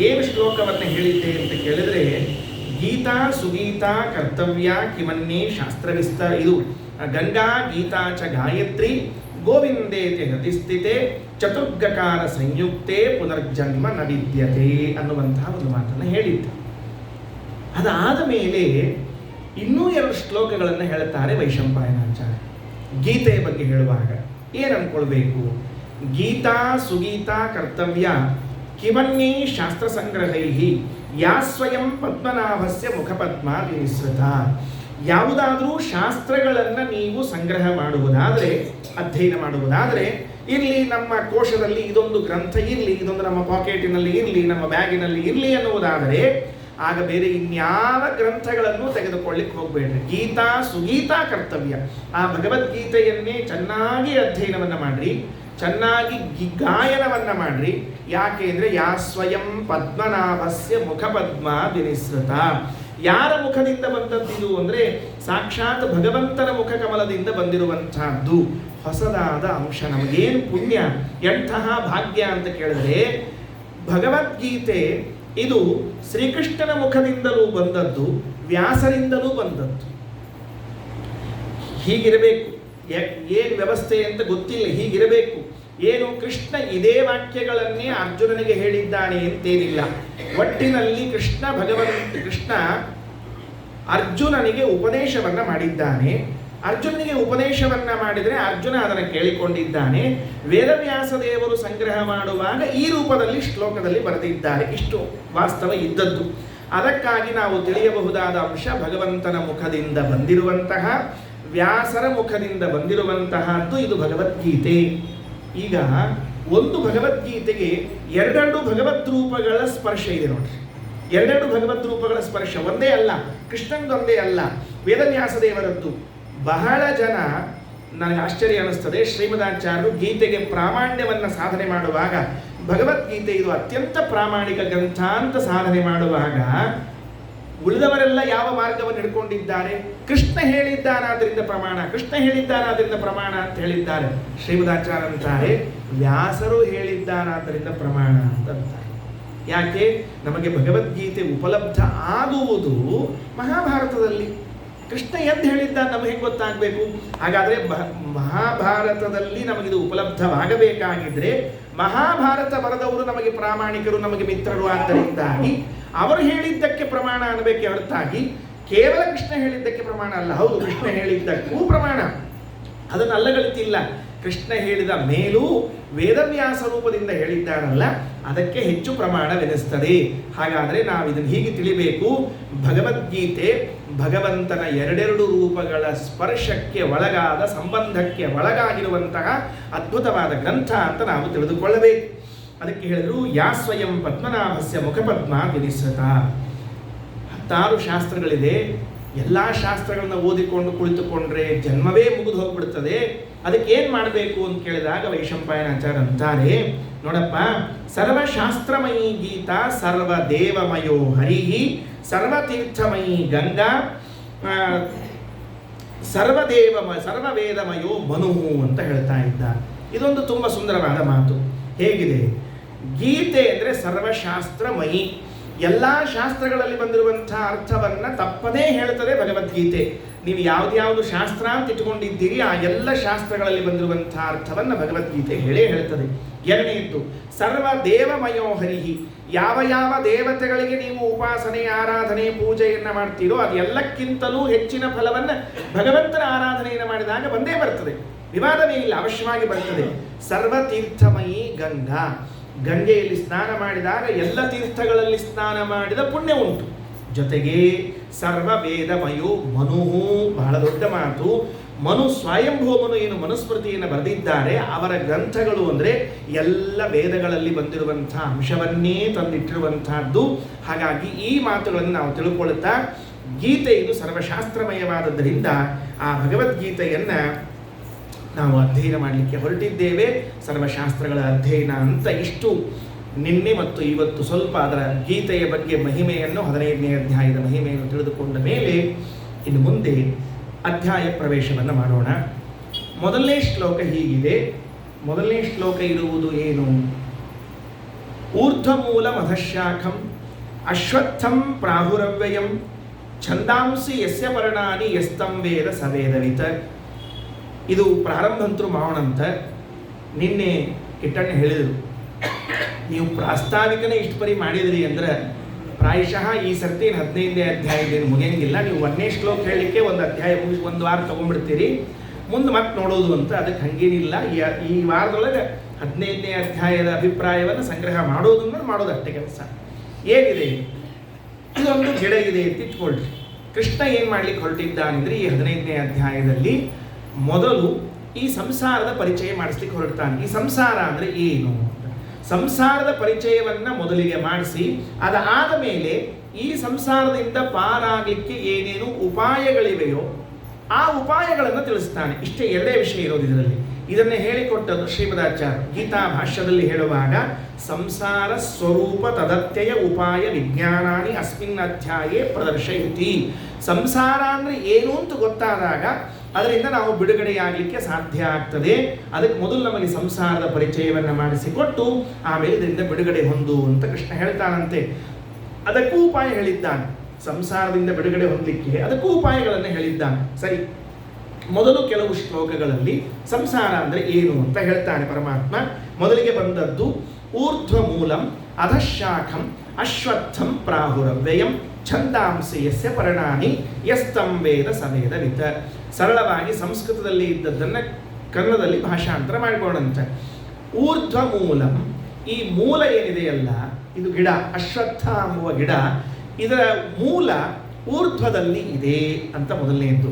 ಏನು ಶ್ಲೋಕವನ್ನು ಹೇಳಿದ್ದೆ ಅಂತ ಕೇಳಿದರೆ, ಗೀತಾ ಸುಗೀತಾ ಕರ್ತವ್ಯ ಕಿಮನ್ಯೇ ಇದು ಗಂಗಾ ಗೀತಾ ಚ ಗಾಯತ್ರಿ ಗೋವಿಂದೇತಿ ಹೃದಿಸ್ಥಿತೆ ಚತುರ್ಗಕಾರ ಸಂಯುಕ್ತೆ ಪುನರ್ಜನ್ಮ ನ ವಿದ್ಯತೆ ಅನ್ನುವಂತಹ ಒಂದು ಮಾತನ್ನು ಹೇಳಿದ್ದೆ. ಅದಾದ ಮೇಲೆ ಇನ್ನೂ 2 ಶ್ಲೋಕಗಳನ್ನು ಹೇಳುತ್ತಾರೆ ವೈಶಂಪಾಯನಾಚಾರ್ಯ. ಗೀತೆಯ ಬಗ್ಗೆ ಹೇಳುವಾಗ ಏನು ಅಂದ್ಕೊಳ್ಬೇಕು? ಗೀತಾ ಸುಗೀತಾ ಕರ್ತವ್ಯ ಕಿಮನ್ಯೇ ಶಾಸ್ತ್ರ ಸಂಗ್ರಹೈ ಯಾ ಸ್ವಯಂ ಪದ್ಮನಾಭಸ್ಯ ಮುಖಪದ್ಮ ವಿನಿಸೃತ. ಯಾವುದಾದರೂ ಶಾಸ್ತ್ರಗಳನ್ನು ನೀವು ಸಂಗ್ರಹ ಮಾಡುವುದಾದರೆ, ಅಧ್ಯಯನ ಮಾಡುವುದಾದರೆ, ಇರಲಿ ನಮ್ಮ ಕೋಶದಲ್ಲಿ ಇದೊಂದು ಗ್ರಂಥ ಇರಲಿ, ಇದೊಂದು ನಮ್ಮ ಪಾಕೆಟಿನಲ್ಲಿ ಇರಲಿ, ನಮ್ಮ ಬ್ಯಾಗಿನಲ್ಲಿ ಇರಲಿ ಅನ್ನುವುದಾದರೆ, ಆಗ ಬೇರೆ ಇನ್ಯಾವ ಗ್ರಂಥಗಳನ್ನು ತೆಗೆದುಕೊಳ್ಳಿಕ್ಕೆ ಹೋಗಬೇಡ್ರಿ. ಗೀತಾ ಸುಗೀತಾ ಕರ್ತವ್ಯ, ಆ ಭಗವದ್ಗೀತೆಯನ್ನೇ ಚೆನ್ನಾಗಿ ಅಧ್ಯಯನವನ್ನು ಮಾಡಿರಿ, ಚೆನ್ನಾಗಿ ಗಾಯನವನ್ನು ಮಾಡಿರಿ. ಯಾಕೆ ಅಂದರೆ ಯಾ ಸ್ವಯಂ ಪದ್ಮನಾಭಸ್ಯ ಮುಖಪದ್ಮ ವಿನಿಸೃತ. ಯಾರ ಮುಖದಿಂದ ಬಂದದ್ದು ಅಂದರೆ ಸಾಕ್ಷಾತ್ ಭಗವಂತನ ಮುಖಕಮಲದಿಂದ ಬಂದಿರುವಂತಹದ್ದು. ಹೊಸದಾದ ಅಂಶ. ನಮಗೇನು ಪುಣ್ಯ, ಎಂತಹ ಭಾಗ್ಯ ಅಂತ ಕೇಳಿದ್ರೆ, ಭಗವದ್ಗೀತೆ ಇದು ಶ್ರೀಕೃಷ್ಣನ ಮುಖದಿಂದಲೂ ಬಂದದ್ದು, ವ್ಯಾಸರಿಂದಲೂ ಬಂದದ್ದು. ಹೀಗಿರಬೇಕು. ಏನು ವ್ಯವಸ್ಥೆ ಅಂತ ಗೊತ್ತಿಲ್ಲ, ಹೀಗಿರಬೇಕು. ಏನು ಕೃಷ್ಣ ಇದೇ ವಾಕ್ಯಗಳನ್ನೇ ಅರ್ಜುನನಿಗೆ ಹೇಳಿದ್ದಾನೆ ಅಂತೇನಿಲ್ಲ. ಒಟ್ಟಿನಲ್ಲಿ ಕೃಷ್ಣ ಅರ್ಜುನನಿಗೆ ಉಪದೇಶವನ್ನು ಮಾಡಿದ್ದಾನೆ. ಅರ್ಜುನನಿಗೆ ಉಪದೇಶವನ್ನು ಮಾಡಿದರೆ ಅರ್ಜುನ ಅದನ್ನು ಕೇಳಿಕೊಂಡಿದ್ದಾನೆ. ವೇದವ್ಯಾಸ ದೇವರು ಸಂಗ್ರಹ ಮಾಡುವಾಗ ಈ ರೂಪದಲ್ಲಿ ಶ್ಲೋಕದಲ್ಲಿ ಬರೆದಿದ್ದಾರೆ. ಇಷ್ಟು ವಾಸ್ತವ ಇದ್ದದ್ದು. ಅದಕ್ಕಾಗಿ ನಾವು ತಿಳಿಯಬಹುದಾದ ಅಂಶ, ಭಗವಂತನ ಮುಖದಿಂದ ಬಂದಿರುವಂತಹ, ವ್ಯಾಸರ ಮುಖದಿಂದ ಬಂದಿರುವಂತಹದ್ದು ಇದು ಭಗವದ್ಗೀತೆ. ಈಗ ಒಂದು ಭಗವದ್ಗೀತೆಗೆ 2 ಭಗವದ್ ರೂಪಗಳ ಸ್ಪರ್ಶ ಇದೆ ನೋಡ್ರಿ. 2 ಭಗವದ್ ರೂಪಗಳ ಸ್ಪರ್ಶ ಒಂದೇ ಅಲ್ಲ, ಕೃಷ್ಣಂದೊಂದೇ ಅಲ್ಲ, ವೇದವ್ಯಾಸ ದೇವರದ್ದು. ಬಹಳ ಜನ, ನನಗೆ ಆಶ್ಚರ್ಯ ಅನ್ನಿಸ್ತದೆ, ಶ್ರೀಮದಾಚಾರ್ಯರು ಗೀತೆಗೆ ಪ್ರಾಮಾಣ್ಯವನ್ನು ಸಾಧನೆ ಮಾಡುವಾಗ, ಭಗವದ್ಗೀತೆ ಇದು ಅತ್ಯಂತ ಪ್ರಾಮಾಣಿಕ ಗ್ರಂಥ ಅಂತ ಸಾಧನೆ ಮಾಡುವಾಗ, ಉಳಿದವರೆಲ್ಲ ಯಾವ ಮಾರ್ಗವನ್ನು ಹಿಡ್ಕೊಂಡಿದ್ದಾರೆ? ಕೃಷ್ಣ ಹೇಳಿದ್ದಾನಾದ್ರಿಂದ ಪ್ರಮಾಣ, ಕೃಷ್ಣ ಹೇಳಿದ್ದಾನಾದ್ರಿಂದ ಪ್ರಮಾಣ ಅಂತ ಹೇಳಿದ್ದಾರೆ. ಶ್ರೀಮದಾಚಾರ್ಯ ಅಂತಾರೆ, ವ್ಯಾಸರು ಹೇಳಿದ್ದಾನಾದ್ರಿಂದ ಪ್ರಮಾಣ ಅಂತ ಅಂತಾರೆ. ಯಾಕೆ? ನಮಗೆ ಭಗವದ್ಗೀತೆ ಉಪಲಬ್ಧ ಆಗುವುದು ಮಹಾಭಾರತದಲ್ಲಿ. ಕೃಷ್ಣ ಎಂದು ಹೇಳಿದ್ದ ನಮಗೆ ಹೇಗೆ ಗೊತ್ತಾಗಬೇಕು? ಹಾಗಾದರೆ ಮಹಾಭಾರತದಲ್ಲಿ ನಮಗಿದು ಉಪಲಬ್ಧವಾಗಬೇಕಾಗಿದ್ರೆ ಮಹಾಭಾರತ ಬರೆದವರು ನಮಗೆ ಪ್ರಾಮಾಣಿಕರು, ನಮಗೆ ಮಿತ್ರರು. ಆದ್ದರಿಂದಾಗಿ ಅವರು ಹೇಳಿದ್ದಕ್ಕೆ ಪ್ರಮಾಣ ಅನ್ನಬೇಕೆ ಹೊರತಾಗಿ ಕೇವಲ ಕೃಷ್ಣ ಹೇಳಿದ್ದಕ್ಕೆ ಪ್ರಮಾಣ ಅಲ್ಲ. ಹೌದು, ಕೃಷ್ಣ ಹೇಳಿದ್ದಕ್ಕೂ ಪ್ರಮಾಣ, ಅದನ್ನು ಅಲ್ಲಗಳಿತಿಲ್ಲ. ಕೃಷ್ಣ ಹೇಳಿದ ಮೇಲೂ ವೇದವ್ಯಾಸ ರೂಪದಿಂದ ಹೇಳಿದ್ದಾರಲ್ಲ, ಅದಕ್ಕೆ ಹೆಚ್ಚು ಪ್ರಮಾಣವೆನಿಸ್ತದೆ. ಹಾಗಾದರೆ ನಾವು ಇದನ್ನು ಹೀಗೆ ತಿಳಿಬೇಕು, ಭಗವದ್ಗೀತೆ ಭಗವಂತನ ಎರಡೆರಡು ರೂಪಗಳ ಸ್ಪರ್ಶಕ್ಕೆ ಒಳಗಾದ, ಸಂಬಂಧಕ್ಕೆ ಒಳಗಾಗಿರುವಂತಹ ಅದ್ಭುತವಾದ ಗ್ರಂಥ ಅಂತ ನಾವು ತಿಳಿದುಕೊಳ್ಳಬೇಕು. ಅದಕ್ಕೆ ಹೇಳಿದ್ರು, ಯಾ ಸ್ವಯಂ ಪದ್ಮನಾಭಸ್ಯ ಮುಖಪದ್ಮ ವಿನಿಸೃತ. 16 ಶಾಸ್ತ್ರಗಳಿದೆ. ಎಲ್ಲ ಶಾಸ್ತ್ರಗಳನ್ನ ಓದಿಕೊಂಡು ಕುಳಿತುಕೊಂಡ್ರೆ ಜನ್ಮವೇ ಮುಗಿದು ಹೋಗ್ಬಿಡ್ತದೆ. ಅದಕ್ಕೆ ಏನು ಮಾಡಬೇಕು ಅಂತ ಕೇಳಿದಾಗ ವೈಶಂಪಾಯನಾಚಾರ್ಯ ಅಂತಾರೆ, ನೋಡಪ್ಪ, ಸರ್ವಶಾಸ್ತ್ರಮಯೀ ಗೀತಾ ಸರ್ವದೇವಮಯೋ ಹರಿಹಿ ಸರ್ವತೀರ್ಥಮಯೀ ಗಂಗಾ ಸರ್ವವೇದಮಯೋ ಮನುಹು ಅಂತ ಹೇಳ್ತಾ ಇದ್ದ. ಇದೊಂದು ತುಂಬ ಸುಂದರವಾದ ಮಾತು. ಹೇಗಿದೆ? ಗೀತೆ ಅಂದರೆ ಸರ್ವಶಾಸ್ತ್ರಮಯಿ, ಎಲ್ಲ ಶಾಸ್ತ್ರಗಳಲ್ಲಿ ಬಂದಿರುವಂಥ ಅರ್ಥವನ್ನು ತಪ್ಪದೇ ಹೇಳ್ತದೆ ಭಗವದ್ಗೀತೆ. ನೀವು ಯಾವ್ದು ಶಾಸ್ತ್ರ ಅಂತ ಇಟ್ಕೊಂಡಿದ್ದೀರಿ, ಆ ಎಲ್ಲ ಶಾಸ್ತ್ರಗಳಲ್ಲಿ ಬಂದಿರುವಂಥ ಅರ್ಥವನ್ನು ಭಗವದ್ಗೀತೆ ಹೇಳೇ ಹೇಳ್ತದೆ. ಎರಡನೆಯದ್ದು, ಸರ್ವ ದೇವಮಯೋ ಹರಿಹಿ, ಯಾವ ಯಾವ ದೇವತೆಗಳಿಗೆ ನೀವು ಉಪಾಸನೆ, ಆರಾಧನೆ, ಪೂಜೆಯನ್ನು ಮಾಡ್ತೀರೋ ಅದು ಎಲ್ಲಕ್ಕಿಂತಲೂ ಹೆಚ್ಚಿನ ಫಲವನ್ನು ಭಗವಂತನ ಆರಾಧನೆಯನ್ನು ಮಾಡಿದಾಗ ಬಂದೇ ಬರ್ತದೆ, ವಿವಾದವೇ ಇಲ್ಲ, ಅವಶ್ಯವಾಗಿ ಬರ್ತದೆ. ಸರ್ವತೀರ್ಥಮಯಿ ಗಂಗಾ, ಗಂಗೆಯಲ್ಲಿ ಸ್ನಾನ ಮಾಡಿದಾಗ ಎಲ್ಲ ತೀರ್ಥಗಳಲ್ಲಿ ಸ್ನಾನ ಮಾಡಿದ ಪುಣ್ಯ ಉಂಟು. ಜೊತೆಗೆ ಸರ್ವವೇದಮಯೋ ಮನುಹು, ಬಹಳ ದೊಡ್ಡ ಮಾತು. ಮನು ಸ್ವಯಂಭೂಮನು ಏನು ಮನುಸ್ಮೃತಿಯನ್ನು ಬರೆದಿದ್ದಾರೆ, ಅವರ ಗ್ರಂಥಗಳು ಅಂದರೆ ಎಲ್ಲ ವೇದಗಳಲ್ಲಿ ಬಂದಿರುವಂಥ ಅಂಶವನ್ನೇ ತಂದಿಟ್ಟಿರುವಂತಹದ್ದು. ಹಾಗಾಗಿ ಈ ಮಾತುಗಳನ್ನು ನಾವು ತಿಳ್ಕೊಳ್ಳುತ್ತಾ, ಗೀತೆ ಇದು ಸರ್ವಶಾಸ್ತ್ರಮಯವಾದದ್ದರಿಂದ ಆ ಭಗವದ್ಗೀತೆಯನ್ನು ನಾವು ಅಧ್ಯಯನ ಮಾಡಲಿಕ್ಕೆ ಹೊರಟಿದ್ದೇವೆ. ಸರ್ವಶಾಸ್ತ್ರಗಳ ಅಧ್ಯಯನ ಅಂತ ಇಷ್ಟು ನಿನ್ನೆ ಮತ್ತು ಇವತ್ತು ಸ್ವಲ್ಪ ಅದರ ಗೀತೆಯ ಬಗ್ಗೆ ಮಹಿಮೆಯನ್ನು, 15ನೇ ಅಧ್ಯಾಯದ ಮಹಿಮೆಯನ್ನು ತಿಳಿದುಕೊಂಡ ಮೇಲೆ ಇನ್ನು ಮುಂದೆ ಅಧ್ಯಾಯ ಪ್ರವೇಶವನ್ನು ಮಾಡೋಣ. ಮೊದಲನೇ ಶ್ಲೋಕ ಹೀಗಿದೆ. ಮೊದಲನೇ ಶ್ಲೋಕ ಇರುವುದು ಏನು? ಊರ್ಧ್ವಮೂಲ ಮಧಶಾಖಂ ಅಶ್ವತ್ಥಂ ಪ್ರಾಹುರವ್ಯಯಂ ಛಂದಾಂಸಿ ಯಸ್ಯ ಪರ್ಣಾನಿ ಯಸ್ತಂ ವೇದ ಸವೇದವಿತ. ಇದು ಪ್ರಾರಂಭಂತರು ಮಾಡೋಣಂತ. ನಿನ್ನೆ ಕಿಟ್ಟಣ್ಣ ಹೇಳಿದರು, ನೀವು ಪ್ರಾಸ್ತಾವಿಕನೇ ಇಷ್ಟು ಪರಿ ಮಾಡಿದ್ರಿ ಅಂದ್ರೆ ಪ್ರಾಯಶಃ ಈ ಸರ್ತಿ 15ನೇ ಅಧ್ಯಾಯದೇನು ಮುಗಿಯಂಗಿಲ್ಲ. ನೀವು 1ನೇ ಶ್ಲೋಕ ಹೇಳಲಿಕ್ಕೆ ಒಂದು ಅಧ್ಯಾಯ ಮುಗಿಸಿ 1 ವಾರ ತೊಗೊಂಡ್ಬಿಡ್ತೀರಿ, ಮುಂದೆ ಮತ್ತೆ ನೋಡೋದು ಅಂತ. ಅದಕ್ಕೆ ಹಂಗೇನಿಲ್ಲ. ಈ ವಾರದೊಳಗೆ 15ನೇ ಅಧ್ಯಾಯದ ಅಭಿಪ್ರಾಯವನ್ನು ಸಂಗ್ರಹ ಮಾಡೋದನ್ನು ಮಾಡೋದು ಅಷ್ಟೇ ಕೆಲಸ. ಏನಿದೆ? ಇದೊಂದು ಗಿಡ ಇದೆ ಅಂತ ಇಟ್ಕೊಳ್ರಿ. ಕೃಷ್ಣ ಏನು ಮಾಡ್ಲಿಕ್ಕೆ ಹೊರಟಿದ್ದಾನೆಂದರೆ ಈ 15ನೇ ಅಧ್ಯಾಯದಲ್ಲಿ ಮೊದಲು ಈ ಸಂಸಾರದ ಪರಿಚಯ ಮಾಡಿಸ್ಲಿಕ್ಕೆ ಹೊರಡ್ತಾನೆ. ಈ ಸಂಸಾರ ಅಂದರೆ ಏನು? ಸಂಸಾರದ ಪರಿಚಯವನ್ನು ಮೊದಲಿಗೆ ಮಾಡಿಸಿ, ಅದಾದ ಮೇಲೆ ಈ ಸಂಸಾರದಿಂದ ಪಾರಾಗಲಿಕ್ಕೆ ಏನೇನು ಉಪಾಯಗಳಿವೆಯೋ ಆ ಉಪಾಯಗಳನ್ನು ತಿಳಿಸ್ತಾನೆ. ಇಷ್ಟೇ, ಎರಡೇ ವಿಷಯ ಇರೋದು ಇದರಲ್ಲಿ. ಇದನ್ನು ಹೇಳಿಕೊಟ್ಟದ್ದು ಶ್ರೀಮದಾಚಾರ್ಯ ಗೀತಾ ಭಾಷ್ಯದಲ್ಲಿ ಹೇಳುವಾಗ, ಸಂಸಾರ ಸ್ವರೂಪ ತದತ್ಯಯ ಉಪಾಯ ವಿಜ್ಞಾನಾನಿ ಅಸ್ಮಿನ್ ಅಧ್ಯಾಯೇ ಪ್ರದರ್ಶಯತಿ. ಸಂಸಾರ ಅಂದರೆ ಏನು ಅಂತ ಗೊತ್ತಾದಾಗ ಅದರಿಂದ ನಾವು ಬಿಡುಗಡೆಯಾಗಲಿಕ್ಕೆ ಸಾಧ್ಯ ಆಗ್ತದೆ. ಅದಕ್ಕೆ ಮೊದಲು ನಮಗೆ ಸಂಸಾರದ ಪರಿಚಯವನ್ನು ಮಾಡಿಸಿಕೊಟ್ಟು ಆಮೇಲೆ ಇದರಿಂದ ಬಿಡುಗಡೆ ಹೊಂದು ಅಂತ ಕೃಷ್ಣ ಹೇಳ್ತಾನಂತೆ. ಅದಕ್ಕೂ ಉಪಾಯ ಹೇಳಿದ್ದಾನೆ. ಸಂಸಾರದಿಂದ ಬಿಡುಗಡೆ ಹೊಂದಲಿಕ್ಕೆ ಅದಕ್ಕೂ ಉಪಾಯಗಳನ್ನು ಹೇಳಿದ್ದಾನೆ. ಸರಿ, ಮೊದಲು ಕೆಲವು ಶ್ಲೋಕಗಳಲ್ಲಿ ಸಂಸಾರ ಅಂದರೆ ಏನು ಅಂತ ಹೇಳ್ತಾನೆ ಪರಮಾತ್ಮ. ಮೊದಲಿಗೆ ಬಂದದ್ದು ಊರ್ಧ್ವ ಮೂಲಂ ಅಧಶಾಖಂ ಅಶ್ವತ್ಥಂ ಪ್ರಾಹುರವ್ಯಯಂ ಛಂದಾಂಸಿ ಯಸ್ಯ ಪರ್ಣಾನಿ ಯಸ್ತಂ ವೇದ ಸವೇದವಿತ. ಸರಳವಾಗಿ ಸಂಸ್ಕೃತದಲ್ಲಿ ಇದ್ದದ್ದನ್ನು ಕನ್ನಡದಲ್ಲಿ ಭಾಷಾಂತರ ಮಾಡಿಕೊಂಡಂತೆ. ಊರ್ಧ್ವ ಮೂಲಂ, ಈ ಮೂಲ ಏನಿದೆಯಲ್ಲ, ಇದು ಗಿಡ, ಅಶ್ವತ್ಥ ಎಂಬುವ ಗಿಡ, ಇದರ ಮೂಲ ಊರ್ಧ್ವದಲ್ಲಿ ಇದೆ ಅಂತ ಮೊದಲನೆಯದ್ದು.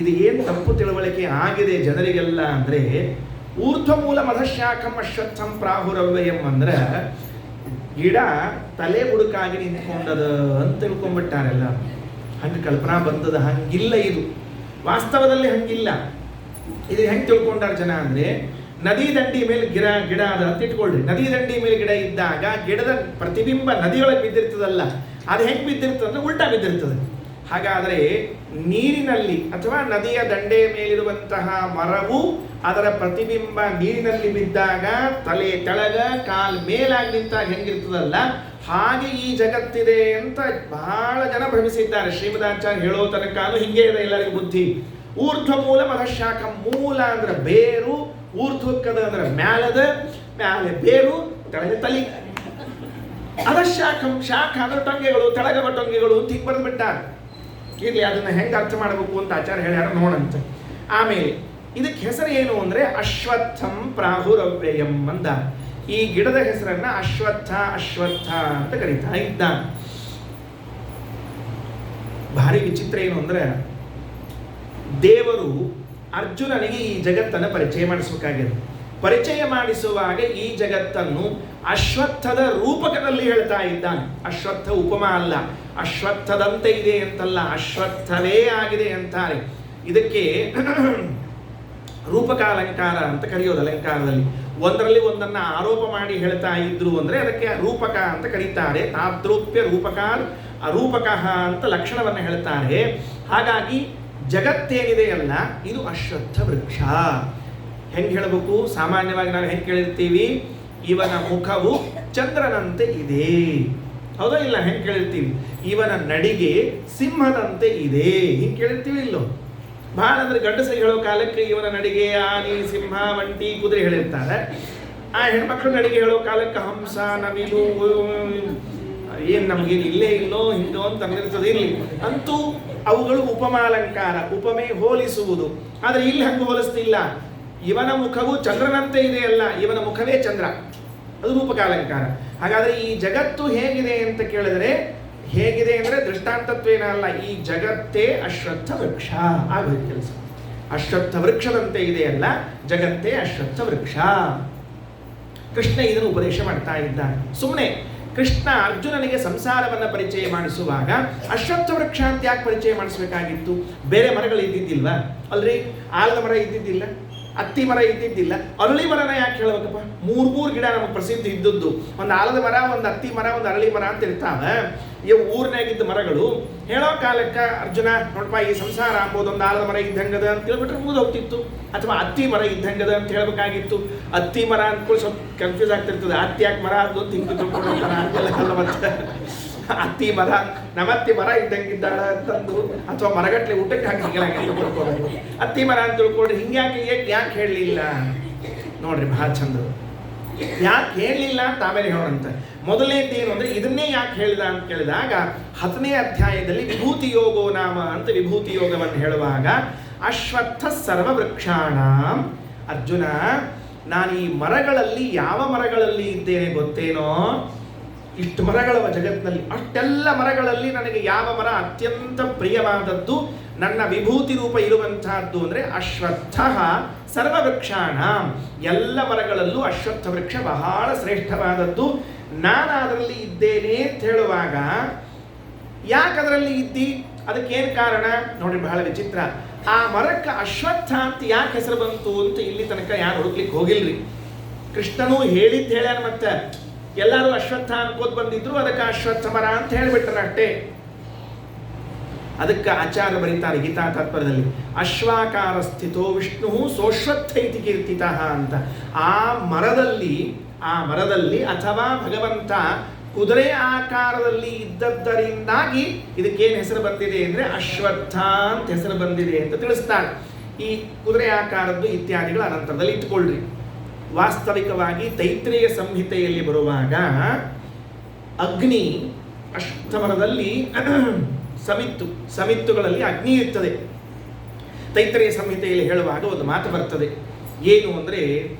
ಇದು ಏನು ತಪ್ಪು ತಿಳುವಳಿಕೆ ಆಗಿದೆ ಜನರಿಗೆಲ್ಲ ಅಂದರೆ, ಊರ್ಧ್ವ ಮೂಲ ಮಧಶಾಖಂ ಅಶ್ವತ್ಥಂ ಪ್ರಾಹುರವ್ಯಯಂ ಅಂದ್ರೆ ಗಿಡ ತಲೆ ಬುಡುಕಾಗಿ ನಿಂತ್ಕೊಂಡದ ಅಂತ ತಿಳ್ಕೊಂಡ್ಬಿಟ್ಟಾರೆಲ್ಲ. ಹಂಗೆ ಕಲ್ಪನಾ ಬಂದದ. ಹಂಗಿಲ್ಲ, ಇದು ವಾಸ್ತವದಲ್ಲಿ ಹಂಗಿಲ್ಲ. ಇದು ಹೆಂಗೆ ತಿಳ್ಕೊಂಡಾರ ಜನ ಅಂದರೆ, ನದಿ ದಂಡಿ ಮೇಲೆ ಗಿಡ ಅದ ಅಂತ ಇಟ್ಕೊಳ್ರಿ. ನದಿ ದಂಡಿ ಮೇಲೆ ಗಿಡ ಇದ್ದಾಗ ಗಿಡದ ಪ್ರತಿಬಿಂಬ ನದಿಯೊಳಗೆ ಬಿದ್ದಿರ್ತದಲ್ಲ, ಅದು ಹೆಂಗೆ ಬಿದ್ದಿರ್ತದೆ ಅಂದರೆ ಉಲ್ಟಾ ಬಿದ್ದಿರ್ತದೆ. ಹಾಗಾದರೆ ನೀರಿನಲ್ಲಿ ಅಥವಾ ನದಿಯ ದಂಡೆಯ ಮೇಲಿರುವಂತಹ ಮರವು ಅದರ ಪ್ರತಿಬಿಂಬ ನೀರಿನಲ್ಲಿ ಬಿದ್ದಾಗ ತಲೆ ಕೆಳಗ ಕಾಲ್ ಮೇಲಾಗಿ ನಿಂತಾಗ ಹೆಂಗಿರ್ತದಲ್ಲ, ಹಾಗೆ ಈ ಜಗತ್ತಿದೆ ಅಂತ ಬಹಳ ಜನ ಭ್ರಮಿಸಿದ್ದಾರೆ. ಶ್ರೀಮದಾಚಾರ್ಯ ಹೇಳೋ ತನಕ ಹಿಂಗೆ ಇದೆ ಎಲ್ಲರಿಗೂ ಬುದ್ಧಿ. ಊರ್ಧ್ವ ಮೂಲ ಮಧಶಾಖ. ಮೂಲ ಅಂದ್ರೆ ಬೇರು, ಊರ್ಧ್ವಕ್ಕದ ಅಂದ್ರೆ ಮ್ಯಾಲದ, ಮ್ಯಾಲೆ ಬೇರು, ಕೆಳಗೆ ತಲಿ. ಅಧಶಾಖಂ, ಶಾಖ ಅಂದ್ರೆ ಟೊಂಗೆಗಳು, ತೆಳಗವ ಟೊಂಗೆಗಳು ಅಂತ ಹಿಂಗೆ ಬರೆದು ಬಿಟ್ಟಾರೆ. ಇರಲಿ, ಅದನ್ನು ಹೆಂಗೆ ಅರ್ಥ ಮಾಡಬೇಕು ಅಂತ ಆಚಾರ್ಯ ಹೇಳ್ಯಾರ ನೋಡಂತೆ. ಆಮೇಲೆ ಇದಕ್ಕೆ ಹೆಸರು ಏನು ಅಂದರೆ ಅಶ್ವತ್ಥಂ ಪ್ರಾಹುರವ್ಯಯಂ ಅಂದ. ಈ ಗಿಡದ ಹೆಸರನ್ನ ಅಶ್ವತ್ಥ ಅಶ್ವತ್ಥ ಅಂತ ಕರೀತಾ ಇದ್ದ. ಭಾರಿ ವಿಚಿತ್ರ ಏನು ಅಂದರೆ, ದೇವರು ಅರ್ಜುನನಿಗೆ ಈ ಜಗತ್ತನ್ನು ಪರಿಚಯ ಮಾಡಿಸಬೇಕಾಗಿದೆ. ಪರಿಚಯ ಮಾಡಿಸುವಾಗ ಈ ಜಗತ್ತನ್ನು ಅಶ್ವತ್ಥದ ರೂಪಕದಲ್ಲಿ ಹೇಳ್ತಾ ಇದ್ದಾನೆ. ಅಶ್ವತ್ಥ ಉಪಮಾ ಅಲ್ಲ, ಅಶ್ವತ್ಥದಂತೆ ಇದೆ ಅಂತಲ್ಲ, ಅಶ್ವತ್ಥವೇ ಆಗಿದೆ ಅಂತಾರೆ. ಇದಕ್ಕೆ ರೂಪಕ ಅಲಂಕಾರ ಅಂತ ಕರೆಯೋದು. ಅಲಂಕಾರದಲ್ಲಿ ಒಂದರಲ್ಲಿ ಒಂದನ್ನು ಆರೋಪ ಮಾಡಿ ಹೇಳ್ತಾ ಇದ್ರು ಅಂದರೆ ಅದಕ್ಕೆ ರೂಪಕ ಅಂತ ಕರೀತಾರೆ. ತಾದ್ರೂಪ್ಯ ರೂಪಕಾರ್ ಅರೂಪಕ ಅಂತ ಲಕ್ಷಣವನ್ನು ಹೇಳ್ತಾರೆ. ಹಾಗಾಗಿ ಜಗತ್ತೇನಿದೆಯಲ್ಲ ಇದು ಅಶ್ವತ್ಥ ವೃಕ್ಷ. ಹೆಂಗೆ ಹೇಳಬೇಕು? ಸಾಮಾನ್ಯವಾಗಿ ನಾವು ಹೆಂಗೆ ಕೇಳಿರ್ತೀವಿ, ಇವನ ಮುಖವು ಚಂದ್ರನಂತೆ ಇದೆ, ಹೌದಾ ಇಲ್ಲ? ಹೆಂಗೆ ಕೇಳಿರ್ತೀವಿ, ಇವನ ನಡಿಗೆ ಸಿಂಹದಂತೆ ಇದೆ, ಹಿಂಗೆ ಕೇಳಿರ್ತೀವಿ ಇಲ್ಲೋ? ಭಾಳ ಅಂದರೆ ಗಂಡಸರಿಗೆ ಹೇಳೋ ಕಾಲಕ್ಕೆ ಇವನ ನಡಿಗೆ ಆನೆ, ಸಿಂಹ, ಒಂಟಿ, ಕುದುರೆ ಹೇಳಿರ್ತಾರೆ. ಆ ಹೆಣ್ಮಕ್ಳು ನಡಿಗೆ ಹೇಳೋ ಕಾಲಕ್ಕೆ ಹಂಸ, ನವಿಲು, ಏನು ನಮಗೇನು ಇಲ್ಲೇ ಇಲ್ಲೋ ಹಿಂಗೋ ಅಂತ ಅನ್ನಿರ್ತದೆ. ಇರಲಿ, ಅಂತೂ ಅವುಗಳು ಉಪಮಾಲಂಕಾರ, ಉಪಮೆ ಹೋಲಿಸುವುದು. ಆದರೆ ಇಲ್ಲಿ ಹಂಗೆ ಹೋಲಿಸ್ತಿಲ್ಲ. ಇವನ ಮುಖವು ಚಂದ್ರನಂತೆ ಇದೆಯಲ್ಲ, ಇವನ ಮುಖವೇ ಚಂದ್ರ, ಅದು ರೂಪಕಾಲಂಕಾರ. ಹಾಗಾದರೆ ಈ ಜಗತ್ತು ಹೇಗಿದೆ ಅಂತ ಕೇಳಿದರೆ, ಹೇಗಿದೆ ಅಂದರೆ ದೃಷ್ಟಾಂತತ್ವೇನಲ್ಲ, ಈ ಜಗತ್ತೇ ಅಶ್ವತ್ಥ ವೃಕ್ಷ ಆಗೋದು ಕೆಲಸ. ಅಶ್ವತ್ಥ ವೃಕ್ಷದಂತೆ ಇದೆಯಲ್ಲ ಜಗತ್ತೇ ಅಶ್ವತ್ಥ ವೃಕ್ಷ. ಕೃಷ್ಣ ಇದನ್ನು ಉಪದೇಶ ಮಾಡ್ತಾ ಇದ್ದಾನೆ. ಸುಮ್ಮನೆ ಕೃಷ್ಣ ಅರ್ಜುನನಿಗೆ ಸಂಸಾರವನ್ನು ಪರಿಚಯ ಮಾಡಿಸುವಾಗ ಅಶ್ವತ್ಥ ವೃಕ್ಷ ಅಂತ ಯಾಕೆ ಪರಿಚಯ ಮಾಡಿಸ್ಬೇಕಾಗಿತ್ತು? ಬೇರೆ ಮರಗಳು ಇದ್ದಿದ್ದಿಲ್ವಾ? ಅಲ್ರಿ, ಆಲದ ಮರ ಇದ್ದಿದ್ದಿಲ್ಲ, ಅತ್ತಿ ಮರ ಇದ್ದಿದ್ದಿಲ್ಲ, ಅರಳಿ ಮರನ ಯಾಕೆ ಹೇಳಬೇಕಪ್ಪ? ಮೂರು ಗಿಡ ನಮಗೆ ಪ್ರಸಿದ್ಧ ಇದ್ದದ್ದು. ಒಂದು ಆಲದ ಮರ, ಒಂದು ಅತ್ತಿ ಮರ, ಒಂದು ಅರಳಿ ಮರ ಅಂತ ಇರ್ತಾವೆ. ಇವು ಊರಿನಾಗಿದ್ದ ಮರಗಳು. ಹೇಳೋ ಕಾಲಕ್ಕೆ ಅರ್ಜುನ ನೋಡಪ್ಪ, ಈ ಸಂಸಾರ ಅಂಬೋದು ಒಂದು ಆಲದ ಮರ ಇದ್ದಂಗದ ಅಂತ ಹೇಳ್ಬಿಟ್ರೆ ಮುಗಿದು ಹೋಗ್ತಿತ್ತು. ಅಥವಾ ಅತ್ತಿ ಮರ ಇದ್ದಂಗದ ಅಂತ ಹೇಳ್ಬೇಕಾಗಿತ್ತು. ಅತ್ತಿ ಮರ ಅಂದ್ಕೊಂಡು ಸ್ವಲ್ಪ ಕನ್ಫ್ಯೂಸ್ ಆಗ್ತಿರ್ತದೆ. ಅತ್ತಿ ಯಾಕೆ ಮರ ಅದು ಅಂತ ಹಿಂಗೆ ತಿಳ್ಕೊಂಡೋಗ್ತಾರ ಅಂತೆಲ್ಲ. ಮತ್ತೆ ಅತ್ತಿ ಮರ, ನಮ್ಮತ್ತಿ ಮರ ಇದ್ದಂಗಿದ್ದಾಳ ಅಂತಂದು, ಅಥವಾ ಮರಗಟ್ಲೆ ಊಟಕ್ಕೆ ಹಾಕಿ ತಿಳ್ಕೊಬೇಕು. ಅತ್ತಿ ಮರ ಅಂತ ತಿಳ್ಕೊಂಡ್ರೆ ಹಿಂಗ್ಯಾಕೆ ಯಾಕೆ ಹೇಳಲಿಲ್ಲ ನೋಡ್ರಿ, ಬಹಳ ಚಂದ. ಯಾಕೆ ಹೇಳಲಿಲ್ಲ ಅಂತ ಆಮೇಲೆ ಹೇಳೋಣಂತ. ಮೊದಲನೇದು ಏನು ಅಂದರೆ, ಇದನ್ನೇ ಯಾಕೆ ಹೇಳಿದ ಅಂತ ಕೇಳಿದಾಗ 10ನೇ ಅಧ್ಯಾಯದಲ್ಲಿ ವಿಭೂತಿ ಯೋಗೋ ನಾಮ ಅಂತ ವಿಭೂತಿ ಯೋಗವನ್ನು ಹೇಳುವಾಗ, ಅಶ್ವತ್ಥ ಸರ್ವವೃಕ್ಷಾಣ, ಅರ್ಜುನ ನಾನು ಈ ಮರಗಳಲ್ಲಿ ಯಾವ ಮರಗಳಲ್ಲಿ ಇದ್ದೇನೆ ಗೊತ್ತೇನೋ? ಇಷ್ಟು ಮರಗಳವ ಜಗತ್ತಿನಲ್ಲಿ, ಅಷ್ಟೆಲ್ಲ ಮರಗಳಲ್ಲಿ ನನಗೆ ಯಾವ ಮರ ಅತ್ಯಂತ ಪ್ರಿಯವಾದದ್ದು, ನನ್ನ ವಿಭೂತಿ ರೂಪ ಇರುವಂತಹದ್ದು ಅಂದರೆ ಅಶ್ವತ್ಥ ಸರ್ವವೃಕ್ಷಾಣ. ಎಲ್ಲ ಮರಗಳಲ್ಲೂ ಅಶ್ವತ್ಥ ವೃಕ್ಷ ಬಹಳ ಶ್ರೇಷ್ಠವಾದದ್ದು. ನಾನು ಅದರಲ್ಲಿ ಇದ್ದೇನೆ ಅಂತ ಹೇಳುವಾಗ, ಯಾಕೆ ಅದರಲ್ಲಿ ಇದ್ದಿ? ಅದಕ್ಕೇನು ಕಾರಣ ನೋಡ್ರಿ, ಬಹಳ ವಿಚಿತ್ರ. ಆ ಮರಕ್ಕೆ ಅಶ್ವತ್ಥ ಅಂತ ಯಾಕೆ ಹೆಸರು ಬಂತು ಅಂತ ಇಲ್ಲಿ ತನಕ ಯಾರು ಹುಡುಕ್ಲಿಕ್ಕೆ ಹೋಗಿಲ್ರಿ. ಕೃಷ್ಣನು ಹೇಳಿದ್ದು ಹೇಳ್ಯಾನ, ಮತ್ತೆ ಎಲ್ಲರೂ ಅಶ್ವತ್ಥ ಅನ್ಕೋತ್ ಬಂದಿದ್ರು, ಅದಕ್ಕೆ ಅಶ್ವತ್ಥ ಮರ ಅಂತ ಹೇಳಿಬಿಟ್ರ ಅಷ್ಟೇ. ಅದಕ್ಕೆ ಆಚಾರ್ಯ ಬರೀತಾರೆ ಗೀತಾ ತಾತ್ಪರ್ಯದಲ್ಲಿ, ಅಶ್ವಾಕಾರ ಸ್ಥಿತೋ ವಿಷ್ಣು ಸೋಶ್ವತ್ಥ ಇತಿ ಕೀರ್ತಿತ ಅಂತ. ಆ ಮರದಲ್ಲಿ ಅಥವಾ ಭಗವಂತ ಕುದುರೆ ಆಕಾರದಲ್ಲಿ ಇದ್ದದ್ದರಿಂದಾಗಿ ಇದಕ್ಕೇನು ಹೆಸರು ಬಂದಿದೆ ಅಂದರೆ ಅಶ್ವತ್ಥ ಅಂತ ಹೆಸರು ಬಂದಿದೆ ಅಂತ ತಿಳಿಸ್ತಾರೆ. ಈ ಕುದುರೆ ಆಕಾರದ್ದು ಇತ್ಯಾದಿಗಳು ಅನಂತರದಲ್ಲಿ ಇಟ್ಕೊಳ್ರಿ. ವಾಸ್ತವಿಕವಾಗಿ ತೈತ್ರೇಯ ಸಂಹಿತೆಯಲ್ಲಿ ಬರುವಾಗ ಅಗ್ನಿ ಅಶ್ವತ್ಥಮರದಲ್ಲಿ ಸಮಿತ್ತುಗಳಲ್ಲಿ ಅಗ್ನಿ ಇರ್ತದೆ. ತೈತ್ರೇಯ ಸಂಹಿತೆಯಲ್ಲಿ ಹೇಳುವಾಗ ಒಂದು ಮಾತು ಬರ್ತದೆ, ಏನು ಅಂದರೆ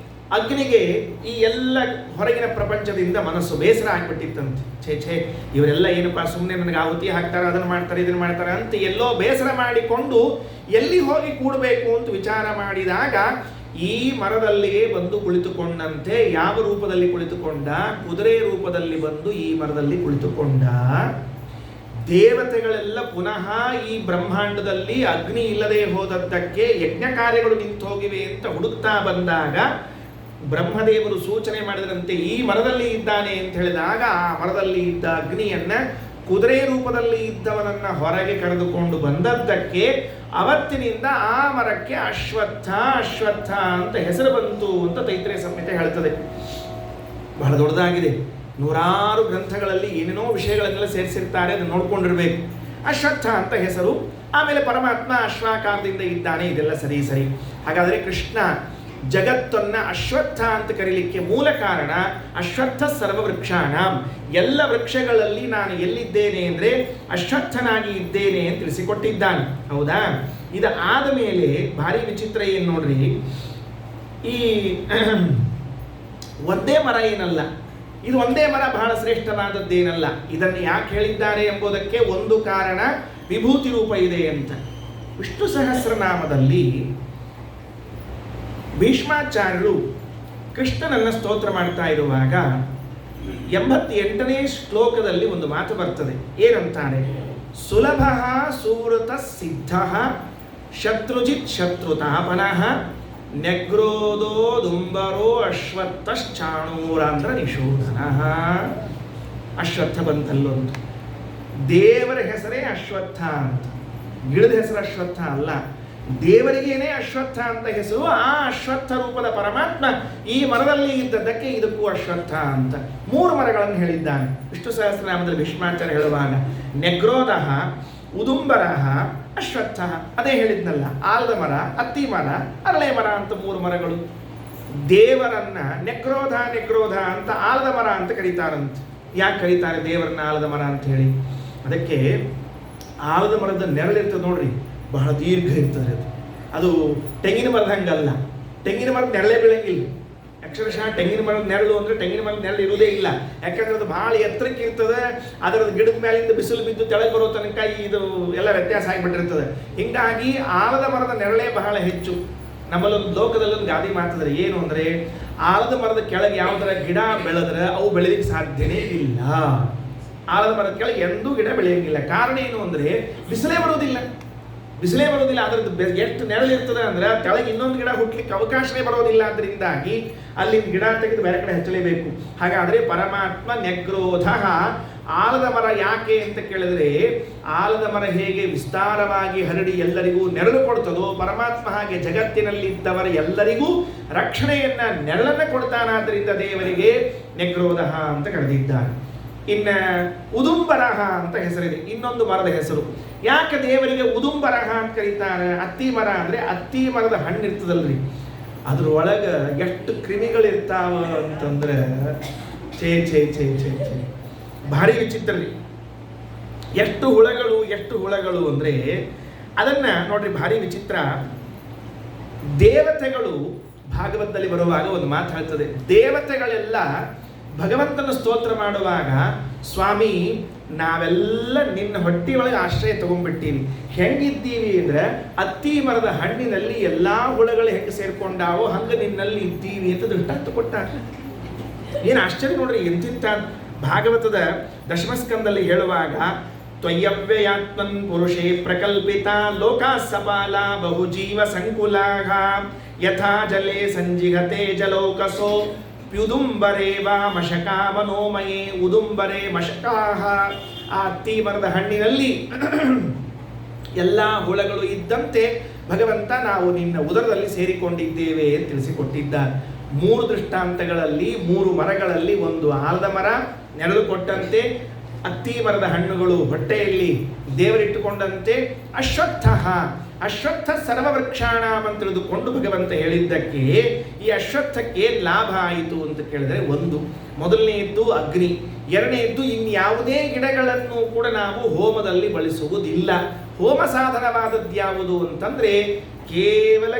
ಅಗ್ನಿಗೆ ಈ ಎಲ್ಲ ಹೊರಗಿನ ಪ್ರಪಂಚದಿಂದ ಮನಸ್ಸು ಬೇಸರ ಆಗಿಬಿಟ್ಟಿತ್ತಂತೆ. ಛೇ ಇವರೆಲ್ಲ ಏನಪ್ಪಾ ಸುಮ್ಮನೆ ನನಗೆ ಆಹುತಿ ಹಾಕ್ತಾರೆ, ಅದನ್ನು ಮಾಡ್ತಾರೆ, ಇದನ್ನು ಮಾಡ್ತಾರೆ ಅಂತ ಎಲ್ಲೋ ಬೇಸರ ಮಾಡಿಕೊಂಡು ಎಲ್ಲಿ ಹೋಗಿ ಕೂಡಬೇಕು ಅಂತ ವಿಚಾರ ಮಾಡಿದಾಗ ಈ ಮರದಲ್ಲಿಯೇ ಬಂದು ಕುಳಿತುಕೊಂಡಂತೆ. ಯಾವ ರೂಪದಲ್ಲಿ ಕುಳಿತುಕೊಂಡ? ಕುದುರೆ ರೂಪದಲ್ಲಿ ಬಂದು ಈ ಮರದಲ್ಲಿ ಕುಳಿತುಕೊಂಡ. ದೇವತೆಗಳೆಲ್ಲ ಪುನಃ ಈ ಬ್ರಹ್ಮಾಂಡದಲ್ಲಿ ಅಗ್ನಿ ಇಲ್ಲದೆ ಹೋದದ್ದಕ್ಕೆ ಯಜ್ಞ ಕಾರ್ಯಗಳು ನಿಂತು ಹೋಗಿವೆ ಅಂತ ಹುಡುಕ್ತಾ ಬಂದಾಗ ಬ್ರಹ್ಮದೇವರು ಸೂಚನೆ ಮಾಡಿದಂತೆ ಈ ಮರದಲ್ಲಿ ಇದ್ದಾನೆ ಅಂತ ಹೇಳಿದಾಗ ಆ ಮರದಲ್ಲಿ ಇದ್ದ ಅಗ್ನಿಯನ್ನ ಕುದುರೆ ರೂಪದಲ್ಲಿ ಇದ್ದವನನ್ನ ಹೊರಗೆ ಕರೆದುಕೊಂಡು ಬಂದದ್ದಕ್ಕೆ ಅವತ್ತಿನಿಂದ ಆ ಮರಕ್ಕೆ ಅಶ್ವತ್ಥ ಅಂತ ಹೆಸರು ಬಂತು ಅಂತ ತೈತ್ರೇಯ ಸಂಹಿತೆ ಹೇಳ್ತದೆ. ಬಹಳ ದೊಡ್ಡದಾಗಿದೆ, ನೂರಾರು ಗ್ರಂಥಗಳಲ್ಲಿ ಏನೇನೋ ವಿಷಯಗಳನ್ನೆಲ್ಲ ಸೇರಿಸಿರ್ತಾರೆ, ಅದನ್ನು ನೋಡ್ಕೊಂಡಿರ್ಬೇಕು. ಅಶ್ವತ್ಥ ಅಂತ ಹೆಸರು. ಆಮೇಲೆ ಪರಮಾತ್ಮ ಅಶ್ವಾಕಾರದಿಂದ ಇದ್ದಾನೆ, ಇದೆಲ್ಲ ಸರಿ. ಹಾಗಾದರೆ ಕೃಷ್ಣ ಜಗತ್ತನ್ನ ಅಶ್ವತ್ಥ ಅಂತ ಕರೀಲಿಕ್ಕೆ ಮೂಲ ಕಾರಣ ಅಶ್ವತ್ಥ ಸರ್ವವೃಕ್ಷಾಣ, ಎಲ್ಲ ವೃಕ್ಷಗಳಲ್ಲಿ ನಾನು ಎಲ್ಲಿದ್ದೇನೆ ಅಂದರೆ ಅಶ್ವತ್ಥನಾಗಿ ಇದ್ದೇನೆ ಅಂತ ತಿಳಿಸಿಕೊಟ್ಟಿದ್ದಾನೆ. ಹೌದಾ? ಇದು ಆದ ಮೇಲೆ ಭಾರಿ ವಿಚಿತ್ರ ಏನು ನೋಡ್ರಿ, ಈ ಒಂದೇ ಮರ ಏನಲ್ಲ, ಇದು ಒಂದೇ ಮರ ಬಹಳ ಶ್ರೇಷ್ಠವಾದದ್ದೇನಲ್ಲ. ಇದನ್ನು ಯಾಕೆ ಹೇಳಿದ್ದಾರೆ ಎಂಬುದಕ್ಕೆ ಒಂದು ಕಾರಣ ವಿಭೂತಿ ರೂಪ ಇದೆ ಅಂತ. ವಿಷ್ಣು ಸಹಸ್ರನಾಮದಲ್ಲಿ ಭೀಷ್ಮಾಚಾರ್ಯರು ಕೃಷ್ಣನನ್ನ ಸ್ತೋತ್ರ ಮಾಡ್ತಾ ಇರುವಾಗ 88ನೇ ಶ್ಲೋಕದಲ್ಲಿ ಒಂದು ಮಾತು ಬರ್ತದೆ. ಏನಂತಾರೆ? ಸುಲಭ ಸೂರತ ಸಿದ್ಧ ಶತ್ರುಜಿತ್ ಶತ್ರುತಾಪನಃ ನೆಗ್ರೋದೋ ದುಂಬರೋ ಅಶ್ವತ್ಥಶ್ಚಾಣೂರಾಂಧ್ರ ನಿಶೋಧನ. ಅಶ್ವತ್ಥ ಬಂತಲ್ಲೊಂದು, ದೇವರ ಹೆಸರೇ ಅಶ್ವತ್ಥ ಅಂತ, ಗಿಡದ ಹೆಸರು ಅಶ್ವತ್ಥ ಅಲ್ಲ, ದೇವರಿಗೇನೆ ಅಶ್ವತ್ಥ ಅಂತ ಹೆಸರು. ಆ ಅಶ್ವತ್ಥ ರೂಪದ ಪರಮಾತ್ಮ ಈ ಮರದಲ್ಲಿ ಇದ್ದದ್ದಕ್ಕೆ ಇದಕ್ಕೂ ಅಶ್ವತ್ಥ ಅಂತ 3 ಮರಗಳನ್ನು ಹೇಳಿದ್ದಾನೆ ವಿಷ್ಣು ಸಹಸ್ರನಾಮದಲ್ಲಿ. ಭೀಷ್ಮಾಚಾರ್ಯ ಹೇಳುವಾಗ ನೆಗ್ರೋಧ ಉದುಂಬರ ಅಶ್ವತ್ಥ, ಅದೇ ಹೇಳಿದ್ನಲ್ಲ, ಆಲದ ಮರ, ಅತ್ತಿ ಮರ, ಅರಳೆ ಮರ ಅಂತ 3 ಮರಗಳು. ದೇವರನ್ನ ನೆಗ್ರೋಧ ನೆಗ್ರೋಧ ಅಂತ ಆಲದ ಮರ ಅಂತ ಕರೀತಾರಂತ. ಯಾಕೆ ಕರೀತಾರೆ ದೇವರನ್ನ ಆಲದ ಮರ ಅಂತ ಹೇಳಿ? ಅದಕ್ಕೆ ಆಲದ ಮರದ ನೆರಳಿರ್ತದೆ ನೋಡ್ರಿ, ಬಹಳ ದೀರ್ಘ ಇರ್ತದೆ. ಅದು ತೆಂಗಿನ ಮರದ ಹಂಗಲ್ಲ. ತೆಂಗಿನ ಮರದ ನೆರಳೇ ಬೀಳಂಗಿಲ್ಲ. ಅಕ್ಷರಶಃ ತೆಂಗಿನ ಮರದ ನೆರಳು ಅಂದರೆ ತೆಂಗಿನ ಮರದ ನೆರಳು ಇರುವುದೇ ಇಲ್ಲ. ಯಾಕಂದ್ರೆ ಅದು ಬಹಳ ಎತ್ತರಕ್ಕೆ ಇರ್ತದೆ. ಅದರ ಗಿಡದ ಮೇಲಿಂದ ಬಿಸಿಲು ಬಿದ್ದು ತೆಳಗೆ ಬರೋ ತನಕ ಇದು ಎಲ್ಲ ವ್ಯತ್ಯಾಸ ಆಗಿಬಿಟ್ಟಿರ್ತದೆ. ಹೀಗಾಗಿ ಆಲದ ಮರದ ನೆರಳೇ ಬಹಳ ಹೆಚ್ಚು. ನಮ್ಮಲ್ಲೊಂದು ಲೋಕದಲ್ಲೊಂದು ಗಾದೆ ಮಾತಿದ್ರೆ ಏನು ಅಂದರೆ, ಆಲದ ಮರದ ಕೆಳಗೆ ಯಾವುದರ ಗಿಡ ಬೆಳೆದ್ರೆ ಅವು ಬೆಳೆಯಲಿಕ್ಕೆ ಸಾಧ್ಯನೇ ಇಲ್ಲ. ಆಲದ ಮರದ ಕೆಳಗೆ ಎಂದೂ ಗಿಡ ಬೆಳೆಯಂಗಿಲ್ಲ. ಕಾರಣ ಏನು ಅಂದರೆ ಬಿಸಿಲೇ ಬರೋದಿಲ್ಲ. ಅದರದ್ದು ಎಷ್ಟು ನೆರಳಿರ್ತದೆ ಅಂದರೆ ಕೆಳಗೆ ಇನ್ನೊಂದು ಗಿಡ ಹುಟ್ಟಲಿಕ್ಕೆ ಅವಕಾಶನೇ ಬರೋದಿಲ್ಲ. ಅದರಿಂದಾಗಿ ಅಲ್ಲಿ ಗಿಡ ತೆಗೆದು ಬೇರೆ ಕಡೆ ಹಚ್ಚಲೇಬೇಕು. ಹಾಗಾದರೆ ಪರಮಾತ್ಮ ನೆಗ್ರೋಧ ಆಲದ ಮರ ಯಾಕೆ ಅಂತ ಕೇಳಿದ್ರೆ, ಆಲದ ಮರ ಹೇಗೆ ವಿಸ್ತಾರವಾಗಿ ಹರಡಿ ಎಲ್ಲರಿಗೂ ನೆರಳು ಕೊಡ್ತದೋ, ಪರಮಾತ್ಮ ಹಾಗೆ ಜಗತ್ತಿನಲ್ಲಿದ್ದವರ ಎಲ್ಲರಿಗೂ ರಕ್ಷಣೆಯನ್ನ ನೆರಳನ್ನ ಕೊಡ್ತಾನಾದ್ರಿಂದ ದೇವರಿಗೆ ನೆಗ್ರೋಧ ಅಂತ ಕರೆದಿದ್ದಾರೆ. ಇನ್ನ ಉದುಂಬರಹ ಅಂತ ಹೆಸರಿದೆ, ಇನ್ನೊಂದು ಮರದ ಹೆಸರು. ಯಾಕೆ ದೇವರಿಗೆ ಉದುಂಬರಹ ಅಂತ ಕರೀತಾರೆ? ಅತ್ತಿ ಮರ ಅಂದ್ರೆ ಅತ್ತಿ ಮರದ ಹಣ್ಣು ಇರ್ತದಲ್ರಿ, ಅದ್ರೊಳಗ ಎಷ್ಟು ಕ್ರಿಮಿಗಳಿರ್ತಾವ ಅಂತಂದ್ರೆ ಛೇ ಛೇ ಛೇ ಛೇ ಛೇ ಭಾರಿ ವಿಚಿತ್ರ ರೀ. ಎಷ್ಟು ಹುಳಗಳು ಅಂದ್ರೆ ಅದನ್ನ ನೋಡ್ರಿ, ಭಾರಿ ವಿಚಿತ್ರ. ದೇವತೆಗಳು ಭಾಗವತದಲ್ಲಿ ಬರುವಾಗ ಒಂದು ಮಾತು ಹೇಳ್ತದೆ. ದೇವತೆಗಳೆಲ್ಲ ಭಗವಂತನ ಸ್ತೋತ್ರ ಮಾಡುವಾಗ, ಸ್ವಾಮಿ ನಾವೆಲ್ಲ ನಿನ್ನ ಹೊಟ್ಟಿಯೊಳಗೆ ಆಶ್ರಯ ತಗೊಂಡ್ಬಿಟ್ಟೀವಿ. ಹೆಂಗಿದ್ದೀವಿ ಅಂದ್ರೆ ಅತ್ತಿ ಮರದ ಹಣ್ಣಿನಲ್ಲಿ ಎಲ್ಲಾ ಹುಳಗಳು ಹೆಂಗೆ ಸೇರ್ಕೊಂಡಾವೋ ಹಂಗೆ ನಿನ್ನಲ್ಲಿ ಇದ್ದೀವಿ ಅಂತ ದೃಷ್ಟಾಂತ ಕೊಟ್ಟಾರ. ಏನು ಆಶ್ಚರ್ಯ ನೋಡ್ರಿ. ಎಂತಿಂತ ಭಾಗವತದ ದಶಮಸ್ಕಂದಲ್ಲಿ ಹೇಳುವಾಗ, ತ್ವಯ್ಯವ್ಯಯಾತ್ಮನ್ ಪುರುಷೇ ಪ್ರಕಲ್ಪಿತ ಲೋಕಾ ಸಪಾಲ ಬಹುಜೀವ ಸಂಕುಲಾಘ ಯಥಾ ಜಲೇ ಸಂಜಿಘತೆ ಜಲೌಕಸೋ ಉದುಂಬರೇ ವಾ ಮಶಕಾ ಮನೋಮಯೇ ಉದುಂಬರೇ ಮಶಕಾಹ. ಆ ಅತ್ತಿ ಮರದ ಹಣ್ಣಿನಲ್ಲಿ ಎಲ್ಲ ಹುಳಗಳು ಇದ್ದಂತೆ ಭಗವಂತ ನಾವು ನಿನ್ನ ಉದರದಲ್ಲಿ ಸೇರಿಕೊಂಡಿದ್ದೇವೆ ಅಂತ ತಿಳಿಸಿಕೊಟ್ಟಿದ್ದಾರೆ. 3 ದೃಷ್ಟಾಂತಗಳಲ್ಲಿ 3 ಮರಗಳಲ್ಲಿ, ಒಂದು ಆಲದ ಮರ ನೆರಳು ಕೊಟ್ಟಂತೆ, ಅತ್ತಿ ಮರದ ಹಣ್ಣುಗಳು ಹೊಟ್ಟೆಯಲ್ಲಿ ದೇವರಿಟ್ಟುಕೊಂಡಂತೆ, ಅಶ್ವತ್ಥ ಸರ್ವವೃಕ್ಷಾಣ ಅಂತ ತಿಳಿದುಕೊಂಡು ಭಗವಂತ ಹೇಳಿದ್ದಕ್ಕೆ ಈ ಅಶ್ವತ್ಥಕ್ಕೆ ಲಾಭ ಆಯಿತು ಅಂತ ಕೇಳಿದರೆ, ಮೊದಲನೆಯದ್ದು ಅಗ್ನಿ, ಎರಡನೆಯದ್ದು ಇನ್ಯಾವುದೇ ಗಿಡಗಳನ್ನು ಕೂಡ ನಾವು ಹೋಮದಲ್ಲಿ ಬಳಸುವುದಿಲ್ಲ. ಹೋಮ ಸಾಧನವಾದದ್ದು ಯಾವುದು ಅಂತಂದ್ರೆ ಕೇವಲ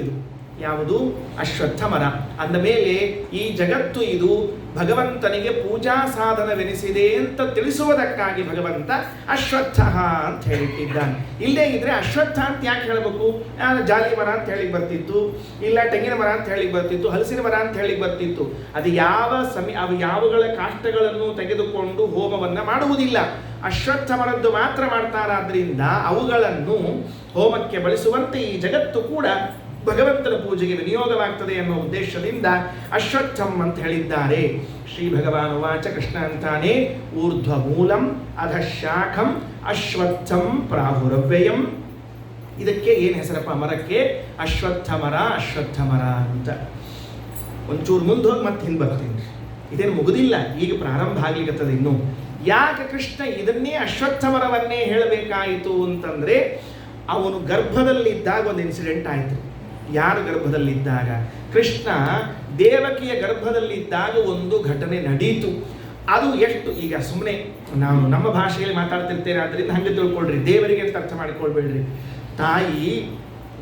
ಇದು ಯಾವುದು? ಅಶ್ವತ್ಥ ಮರ. ಅಂದ ಮೇಲೆ ಈ ಜಗತ್ತು ಇದು ಭಗವಂತನಿಗೆ ಪೂಜಾ ಸಾಧನವೆನಿಸಿದೆ ಅಂತ ತಿಳಿಸುವುದಕ್ಕಾಗಿ ಭಗವಂತ ಅಶ್ವತ್ಥ ಅಂತ ಹೇಳಿಟ್ಟಿದ್ದಾನೆ. ಇಲ್ಲೇ ಇದ್ರೆ ಅಶ್ವತ್ಥ ಅಂತ ಯಾಕೆ ಹೇಳಬೇಕು? ಜಾಲಿ ಮರ ಅಂತ ಹೇಳಿ ಬರ್ತಿತ್ತು, ಇಲ್ಲ ತೆಂಗಿನ ಮರ ಅಂತ ಹೇಳಿ ಬರ್ತಿತ್ತು, ಹಲಸಿನ ಮರ ಅಂತ ಹೇಳಿ ಬರ್ತಿತ್ತು. ಅದು ಯಾವುಗಳ ಕಾಷ್ಟಗಳನ್ನು ತೆಗೆದುಕೊಂಡು ಹೋಮವನ್ನ ಮಾಡುವುದಿಲ್ಲ. ಅಶ್ವತ್ಥ ಮರದ್ದು ಮಾತ್ರ ಮಾಡ್ತಾರಾದ್ರಿಂದ ಅವುಗಳನ್ನು ಹೋಮಕ್ಕೆ ಬಳಸುವಂತೆ ಈ ಜಗತ್ತು ಕೂಡ ಭಗವಂತನ ಪೂಜೆಗೆ ವಿನಿಯೋಗವಾಗ್ತದೆ ಅನ್ನೋ ಉದ್ದೇಶದಿಂದ ಅಶ್ವತ್ಥಂ ಅಂತ ಹೇಳಿದ್ದಾರೆ. ಶ್ರೀ ಭಗವಾನ್ ವಾಚ, ಕೃಷ್ಣ ಅಂತಾನೆ, ಊರ್ಧ್ವ ಮೂಲಂ ಅಧಶಾಖಂ ಅಶ್ವತ್ಥಂ ಪ್ರಾಹುರವ್ಯಯಂ. ಇದಕ್ಕೆ ಏನು ಹೆಸರಪ್ಪ ಮರಕ್ಕೆ? ಅಶ್ವತ್ಥ ಮರ ಅಂತ. ಒಂಚೂರು ಮುಂದೆ ಹೋಗಿ ಮತ್ತೆ ಹಿಂದೆ ಬರ್ತೀನಿ. ಇದೇನು ಮುಗುದಿಲ್ಲ, ಈಗ ಪ್ರಾರಂಭ ಆಗ್ಲಿಕ್ಕತ್ತದೆ ಇನ್ನು. ಯಾಕೆ ಕೃಷ್ಣ ಇದನ್ನೇ ಅಶ್ವತ್ಥ ಮರವನ್ನೇ ಹೇಳಬೇಕಾಯಿತು ಅಂತಂದ್ರೆ, ಅವನು ಗರ್ಭದಲ್ಲಿದ್ದಾಗ ಒಂದು ಇನ್ಸಿಡೆಂಟ್ ಆಯಿತು. ಯಾರ ಗರ್ಭದಲ್ಲಿದ್ದಾಗ? ಕೃಷ್ಣ ದೇವಕಿಯ ಗರ್ಭದಲ್ಲಿದ್ದಾಗ ಒಂದು ಘಟನೆ ನಡೀತು. ಅದು ಎಷ್ಟು, ಈಗ ಸುಮ್ಮನೆ ನಾವು ನಮ್ಮ ಭಾಷೆಯಲ್ಲಿ ಮಾತಾಡ್ತಿರ್ತೇವೆ, ಆದ್ದರಿಂದ ಹಂಗೆ ತಿಳ್ಕೊಳ್ರಿ, ದೇವರಿಗೆ ಅಂತ ಅರ್ಥ ಮಾಡಿಕೊಳ್ಬೇಡ್ರಿ. ತಾಯಿ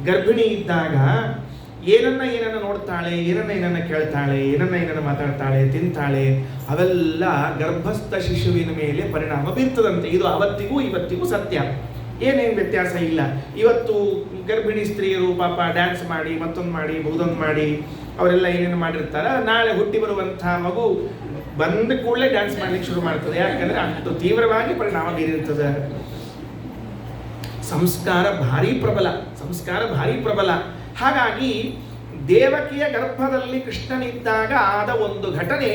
ಗರ್ಭಿಣಿ ಇದ್ದಾಗ ಏನನ್ನ ನೋಡ್ತಾಳೆ, ಏನನ್ನ ಕೇಳ್ತಾಳೆ, ಏನನ್ನ ಮಾತಾಡ್ತಾಳೆ, ತಿಂತಾಳೆ, ಅವೆಲ್ಲ ಗರ್ಭಸ್ಥ ಶಿಶುವಿನ ಮೇಲೆ ಪರಿಣಾಮ ಬೀರ್ತದಂತೆ. ಇದು ಅವತ್ತಿಗೂ ಇವತ್ತಿಗೂ ಸತ್ಯ, ಏನೇನು ವ್ಯತ್ಯಾಸ ಇಲ್ಲ. ಇವತ್ತು ಗರ್ಭಿಣಿ ಸ್ತ್ರೀಯರು ಪಾಪ ಡ್ಯಾನ್ಸ್ ಮಾಡಿ, ಮತ್ತೊಂದು ಮಾಡಿ, ಬಹುದೊಂದು ಮಾಡಿ, ಅವರೆಲ್ಲ ಏನೇನು ಮಾಡಿರ್ತಾರೆ, ನಾಳೆ ಹುಟ್ಟಿ ಬರುವಂಥ ಮಗು ಬಂದ ಕೂಡಲೇ ಡ್ಯಾನ್ಸ್ ಮಾಡ್ಲಿಕ್ಕೆ ಶುರು ಮಾಡ್ತದೆ. ಯಾಕಂದ್ರೆ ಅಷ್ಟು ತೀವ್ರವಾಗಿ ಪರಿಣಾಮ ಬೀರಿರ್ತದೆ. ಸಂಸ್ಕಾರ ಭಾರಿ ಪ್ರಬಲ. ಹಾಗಾಗಿ ದೇವಕಿಯ ಗರ್ಭದಲ್ಲಿ ಕೃಷ್ಣನಿದ್ದಾಗ ಆದ ಒಂದು ಘಟನೆ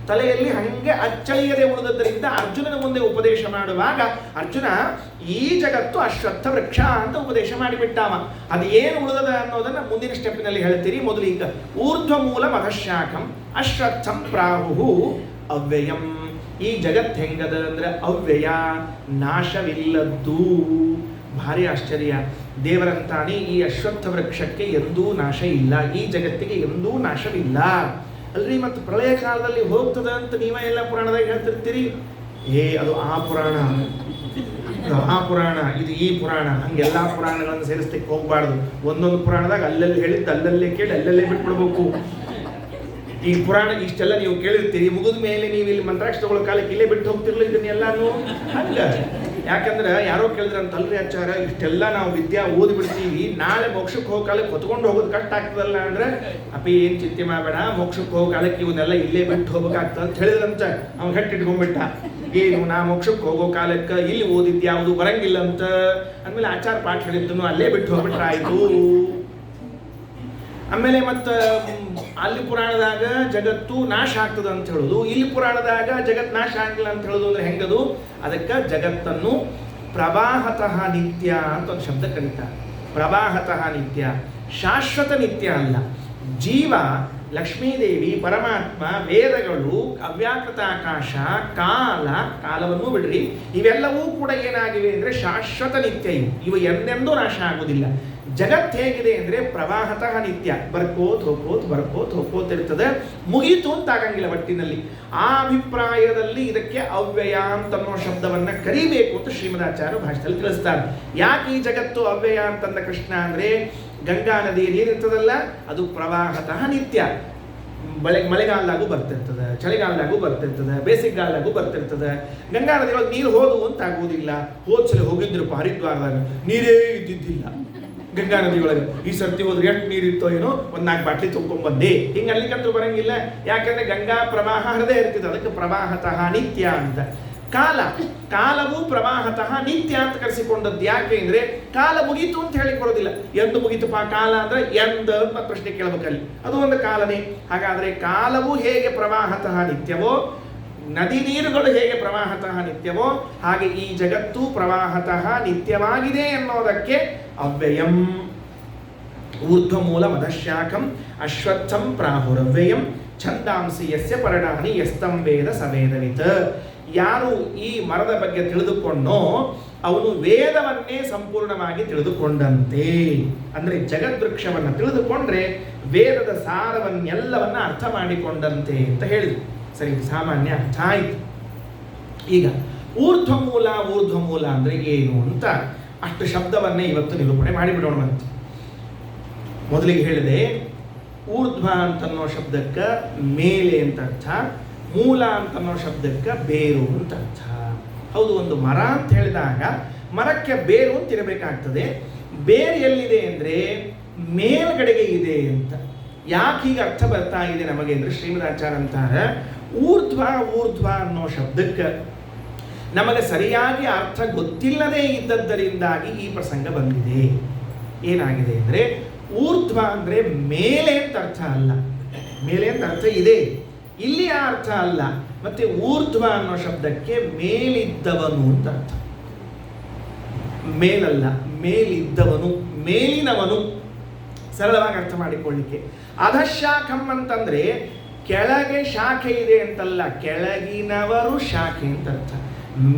ತಲೆಯಲ್ಲಿ ಹಂಗೆ ಅಚ್ಚಳಿಯದೆ ಉಳಿದದ್ದರಿಂದ ಅರ್ಜುನನ ಮುಂದೆ ಉಪದೇಶ ಮಾಡುವಾಗ ಅರ್ಜುನ ಈ ಜಗತ್ತು ಅಶ್ವತ್ಥ ವೃಕ್ಷ ಅಂತ ಉಪದೇಶ ಮಾಡಿಬಿಟ್ಟಾವ. ಅದು ಏನು ಉಳಿದದ ಅನ್ನೋದನ್ನ ಮುಂದಿನ ಸ್ಟೆಪ್ನಲ್ಲಿ ಹೇಳ್ತೀರಿ. ಮೊದಲು ಈಗ ಊರ್ಧ್ವ ಮೂಲ ಮಧಶಾಖಂ ಅಶ್ವತ್ಥಂ ಪ್ರಾಹು ಅವ್ಯಯಂ. ಈ ಜಗತ್ ಹೆಂಗದ ಅಂದ್ರೆ ಅವ್ಯಯ, ನಾಶವಿಲ್ಲದ್ದು. ಭಾರಿ ಆಶ್ಚರ್ಯ. ದೇವರಂತಾನೆ ಈ ಅಶ್ವತ್ಥ ವೃಕ್ಷಕ್ಕೆ ಎಂದೂ ನಾಶ ಇಲ್ಲ, ಈ ಜಗತ್ತಿಗೆ ಎಂದೂ ನಾಶವಿಲ್ಲ ಅಲ್ರಿ. ಮತ್ತು ಪ್ರಳಯ ಕಾಲದಲ್ಲಿ ಹೋಗ್ತದ ಅಂತ ನೀವೇ ಎಲ್ಲ ಪುರಾಣದಾಗ ಹೇಳ್ತಿರ್ತೀರಿ. ಅದು ಆ ಪುರಾಣ, ಇದು ಈ ಪುರಾಣ, ಹಂಗೆಲ್ಲ ಪುರಾಣಗಳನ್ನು ಸೇರಿಸ್ಲಿಕ್ಕೆ ಹೋಗ್ಬಾರ್ದು. ಒಂದೊಂದು ಪುರಾಣದಾಗ ಅಲ್ಲಲ್ಲಿ ಹೇಳಿದ್ದು ಅಲ್ಲಲ್ಲೇ ಕೇಳಿ ಅಲ್ಲಲ್ಲೇ ಬಿಟ್ಬಿಡ್ಬೇಕು. ಈ ಪುರಾಣ ಇಷ್ಟೆಲ್ಲ ನೀವು ಕೇಳಿರ್ತೀರಿ, ಮುಗಿದ ಮೇಲೆ ನೀವು ಇಲ್ಲಿ ಮಂತ್ರಾಕ್ಷ ತಗೊಳ್ಳೋ ಕಾಲಕ್ಕೆ ಇಲ್ಲೇ ಬಿಟ್ಟು ಹೋಗ್ತಿರ್ಲಿಲ್ಲ ಇದನ್ನೆಲ್ಲಾನು. ಹಂಗ ಯಾಕಂದ್ರೆ ಯಾರೋ ಕೇಳಿದ್ರಂತಲ್ರಿ ಆಚಾರ, ಇಷ್ಟೆಲ್ಲ ನಾವು ವಿದ್ಯಾ ಓದಿ ಬಿಡ್ತೀವಿ, ನಾಳೆ ಮೋಕ್ಷಕ್ಕೆ ಹೋಗೋ ಕಾಲಕ್ಕೆ ಹೊತ್ಕೊಂಡು ಹೋಗೋದು ಕಷ್ಟ ಆಗ್ತದಲ್ಲ ಅಂದ್ರೆ, ಅಪ್ಪಿ ಏನ್ ಚಿಂತೆ ಮಾಡಬೇಡ, ಮೋಕ್ಷಕ್ಕೆ ಹೋಗೋ ಕಾಲಕ್ಕೆ ಇವನ್ನೆಲ್ಲ ಇಲ್ಲೇ ಬಿಟ್ಟು ಹೋಗ್ಬೇಕಾಗ್ತದ ಅಂತ ಹೇಳಿದ್ರಂತ. ಅವ್ನು ಗಟ್ಟಿ ಇಟ್ಕೊಂಡ್ಬಿಟ್ಟ, ಏನು ನಾ ಮೋಕ್ಷಕ್ಕೆ ಹೋಗೋ ಕಾಲಕ್ಕೆ ಇಲ್ಲಿ ಓದಿದ್ದು ಯಾವುದು ಬರಂಗಿಲ್ಲ ಅಂತ ಅಂದ್ಮೇಲೆ ಆಚಾರ ಪಾಠ ಹೇಳಿದ್ದನು ಅಲ್ಲೇ ಬಿಟ್ಟು ಹೋಗ್ಬಿಟ್ರೆ ಆಯ್ತು. ಆಮೇಲೆ ಮತ್ತು ಅಲ್ಲಿ ಪುರಾಣದಾಗ ಜಗತ್ತು ನಾಶ ಆಗ್ತದ ಅಂತ ಹೇಳೋದು, ಇಲ್ಲಿ ಪುರಾಣದಾಗ ಜಗತ್ ನಾಶ ಆಗಿಲ್ಲ ಅಂತ ಹೇಳೋದು ಅಂದ್ರೆ ಹೆಂಗದು? ಅದಕ್ಕೆ ಜಗತ್ತನ್ನು ಪ್ರವಾಹತಃ ನಿತ್ಯ ಅಂತ ಒಂದು ಶಬ್ದ ಕರೀತಾರೆ. ಪ್ರವಾಹತಃ ನಿತ್ಯ, ಶಾಶ್ವತ ನಿತ್ಯ ಅಲ್ಲ. ಜೀವ, ಲಕ್ಷ್ಮೀದೇವಿ, ಪರಮಾತ್ಮ, ವೇದಗಳು, ಅವ್ಯಾಕೃತ ಆಕಾಶ, ಕಾಲವನ್ನು ಬಿಡ್ರಿ, ಇವೆಲ್ಲವೂ ಕೂಡ ಏನಾಗಿವೆ ಅಂದ್ರೆ ಶಾಶ್ವತ ನಿತ್ಯ. ಇವು ಎಂದೆಂದೂ ನಾಶ ಆಗುವುದಿಲ್ಲ. ಜಗತ್ ಹೇಗಿದೆ ಅಂದ್ರೆ ಪ್ರವಾಹತಃ ನಿತ್ಯ, ಬರ್ಕೋತ್ ಇರ್ತದೆ, ಮುಗೀತು ಅಂತ ಆಗಂಗಿಲ್ಲ ಒಟ್ಟಿನಲ್ಲಿ. ಆ ಅಭಿಪ್ರಾಯದಲ್ಲಿ ಇದಕ್ಕೆ ಅವ್ಯಯ ಅಂತನ್ನೋ ಶಬ್ದವನ್ನ ಕರಿಬೇಕು ಅಂತ ಶ್ರೀಮದಾಚಾರ್ಯ ಭಾಷೆಯಲ್ಲಿ ತಿಳಿಸ್ತಾರೆ. ಯಾಕೆ ಈ ಜಗತ್ತು ಅವ್ಯಯ ಅಂತಂದ ಕೃಷ್ಣ ಅಂದ್ರೆ, ಗಂಗಾ ನದಿಯಲ್ಲಿ ಏನಿರ್ತದಲ್ಲ ಅದು ಪ್ರವಾಹತಃ ನಿತ್ಯ. ಮಳೆಗಾಲದಾಗೂ ಬರ್ತಿರ್ತದೆ, ಚಳಿಗಾಲದಾಗೂ ಬರ್ತಿರ್ತದೆ, ಬೇಸಿಗೆಗಾಲದಾಗೂ ಬರ್ತಿರ್ತದೆ. ಗಂಗಾ ನದಿಯೊಳಗೆ ನೀರು ಹೋದು ಅಂತ ಆಗುವುದಿಲ್ಲ. ಹೋದ್ಸಲ ಹೋಗಿದ್ರು ಹರಿದ್ವಾರದಾಗ ನೀರೇ ಇದ್ದಿದ್ದಿಲ್ಲ ಗಂಗಾ ನದಿಯೊಳಗೆ. ಈ ಸರ್ತಿ ಹೋದ್ರೆ ಎಷ್ಟು ನೀರಿತ್ತೋ ಏನೋ, ಒಂದು 4 ಬಾಟ್ಲಿ ತುಂಬ್ಕೊಂಡ್ಬಂದೆ. ಹಿಂಗೆ ಅಲ್ಲಿಗಂತೂ ಬರಂಗಿಲ್ಲ. ಯಾಕಂದ್ರೆ ಗಂಗಾ ಪ್ರವಾಹ ಹರಿದೇ ಇರ್ತಿದೆ, ಅದಕ್ಕೆ ಪ್ರವಾಹತಃ ನಿತ್ಯ ಅಂತ. ಕಾಲವು ಪ್ರವಾಹತಃ ನಿತ್ಯ ಅಂತ ಕರೆಸಿಕೊಂಡದ್ದು. ಯಾಕೆ ಅಂದ್ರೆ ಕಾಲ ಮುಗೀತು ಅಂತ ಹೇಳಿ ಕೊಡೋದಿಲ್ಲ. ಎಂದು ಮುಗೀತಪ್ಪ ಕಾಲ ಅಂದ್ರೆ ಎಂದ ಪ್ರಶ್ನೆ ಕೇಳಬೇಕಲ್ಲಿ, ಅದು ಒಂದು ಕಾಲನೇ. ಹಾಗಾದ್ರೆ ಕಾಲವು ಹೇಗೆ ಪ್ರವಾಹತಃ ನಿತ್ಯವೋ, ನದಿ ನೀರುಗಳು ಹೇಗೆ ಪ್ರವಾಹತಃ ನಿತ್ಯವೋ, ಹಾಗೆ ಈ ಜಗತ್ತು ಪ್ರವಾಹತಃ ನಿತ್ಯವಾಗಿದೆ ಎನ್ನುವುದಕ್ಕೆ ಅವ್ಯಯಂ. ಊರ್ಧ್ವ ಮೂಲ ಮಧಶಾಖಂ ಅಶ್ವತ್ಥಂ ಪ್ರಾಹುರವ್ಯಯಂ ಛಂದಾಂಸಿ ಯಸ್ಯ ಪರ್ಣಾನಿ ಯಸ್ತಂ ವೇದ ಸವೇದವಿತ್. ಯಾರು ಈ ಮರದ ಬಗ್ಗೆ ತಿಳಿದುಕೊಂಡೋ ಅವನು ವೇದವನ್ನೇ ಸಂಪೂರ್ಣವಾಗಿ ತಿಳಿದುಕೊಂಡಂತೆ. ಅಂದ್ರೆ ಜಗದ್ವೃಕ್ಷವನ್ನು ತಿಳಿದುಕೊಂಡ್ರೆ ವೇದದ ಸಾರವನ್ನೆಲ್ಲವನ್ನ ಅರ್ಥ ಮಾಡಿಕೊಂಡಂತೆ ಅಂತ ಹೇಳಿದ್ರು. ಸರಿ, ಸಾಮಾನ್ಯ ಅರ್ಥ ಆಯಿತು. ಈಗ ಊರ್ಧ್ವ ಮೂಲ ಅಂದ್ರೆ ಏನು ಅಂತ ಅಷ್ಟು ಶಬ್ದವನ್ನೇ ಇವತ್ತು ನಿರೂಪಣೆ ಮಾಡಿಬಿಡೋಣ ಅಂತ. ಮೊದಲಿಗೆ ಹೇಳಿದೆ, ಊರ್ಧ್ವ ಅಂತನ್ನೋ ಶಬ್ದಕ್ಕೆ ಮೇಲೆ ಅಂತ ಅರ್ಥ, ಮೂಲ ಅಂತನ್ನೋ ಶಬ್ದಕ್ಕೆ ಬೇರು ಅಂತ ಅರ್ಥ. ಹೌದು, ಒಂದು ಮರ ಅಂತ ಹೇಳಿದಾಗ ಮರಕ್ಕೆ ಬೇರು ಅಂತ ಇರಬೇಕಾಗ್ತದೆ. ಬೇರು ಎಲ್ಲಿದೆ ಅಂದ್ರೆ ಮೇಲ್ಗಡೆಗೆ ಇದೆ ಅಂತ. ಯಾಕೆ ಹೀಗೆ ಅರ್ಥ ಬರ್ತಾ ಇದೆ ನಮಗೆ ಅಂದ್ರೆ, ಶ್ರೀಮದಾಚಾರ್ಯ ಅಂತಾರೆ, ಊರ್ಧ್ವ ಅನ್ನೋ ಶಬ್ದಕ್ಕೆ ನಮಗೆ ಸರಿಯಾಗಿ ಅರ್ಥ ಗೊತ್ತಿಲ್ಲದೆ ಇದ್ದದ್ದರಿಂದಾಗಿ ಈ ಪ್ರಸಂಗ ಬಂದಿದೆ. ಏನಾಗಿದೆ ಅಂದ್ರೆ, ಊರ್ಧ್ವ ಅಂದ್ರೆ ಮೇಲೆ ಅಂತ ಅರ್ಥ ಅಲ್ಲ, ಮೇಲೆ ಅಂತ ಅರ್ಥ ಇದೆ, ಇಲ್ಲಿ ಆ ಅರ್ಥ ಅಲ್ಲ. ಮತ್ತೆ ಊರ್ಧ್ವ ಅನ್ನೋ ಶಬ್ದಕ್ಕೆ ಮೇಲಿದ್ದವನು ಅಂತ ಅರ್ಥ. ಮೇಲಲ್ಲ, ಮೇಲಿದ್ದವನು, ಮೇಲಿನವನು, ಸರಳವಾಗಿ ಅರ್ಥ ಮಾಡಿಕೊಳ್ಳಿಕ್ಕೆ. ಅಧಶಾಖಂ ಅಂತಂದ್ರೆ ಕೆಳಗೆ ಶಾಖೆ ಇದೆ ಅಂತಲ್ಲ, ಕೆಳಗಿನವರು ಶಾಖೆ ಅಂತ ಅರ್ಥ.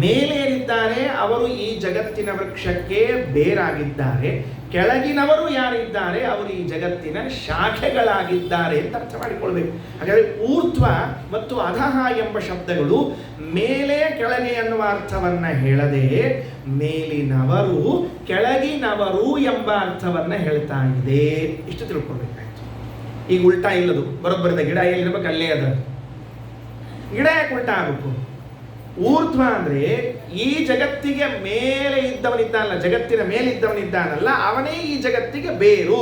ಮೇಲೇರಿದ್ದಾರೆ ಅವರು ಈ ಜಗತ್ತಿನ ವೃಕ್ಷಕ್ಕೆ ಬೇರಾಗಿದ್ದಾರೆ, ಕೆಳಗಿನವರು ಯಾರಿದ್ದಾರೆ ಅವರು ಈ ಜಗತ್ತಿನ ಶಾಖೆಗಳಾಗಿದ್ದಾರೆ ಅಂತ ಅರ್ಥ ಮಾಡಿಕೊಳ್ಬೇಕು. ಹಾಗಾದರೆ ಊರ್ಧ್ವ ಮತ್ತು ಅಧಃ ಎಂಬ ಶಬ್ದಗಳು ಮೇಲೆ ಕೆಳಗೆ ಎನ್ನುವ ಅರ್ಥವನ್ನ ಹೇಳದೆ ಮೇಲಿನವರು ಕೆಳಗಿನವರು ಎಂಬ ಅರ್ಥವನ್ನ ಹೇಳ್ತಾ ಇದೆ. ಇಷ್ಟು ತಿಳ್ಕೊಳ್ಬೇಕಾಯ್ತು. ಈಗ ಉಲ್ಟಾ ಇಲ್ಲದು, ಬರೋಬ್ಬರದ ಗಿಡ ಎಲ್ಲಿರ್ಬೇಕು ಅಲ್ಲೇ ಅದ. ಗಿಡ ಯಾಕೆ ಉಲ್ಟಾ ಆಗಬೇಕು? ಊರ್ಧ್ವ ಅಂದ್ರೆ ಈ ಜಗತ್ತಿಗೆ ಮೇಲೆ ಇದ್ದವನಿದ್ದಾನಲ್ಲ, ಜಗತ್ತಿನ ಮೇಲಿದ್ದವನಿದ್ದಾನಲ್ಲ, ಅವನೇ ಈ ಜಗತ್ತಿಗೆ ಬೇರು.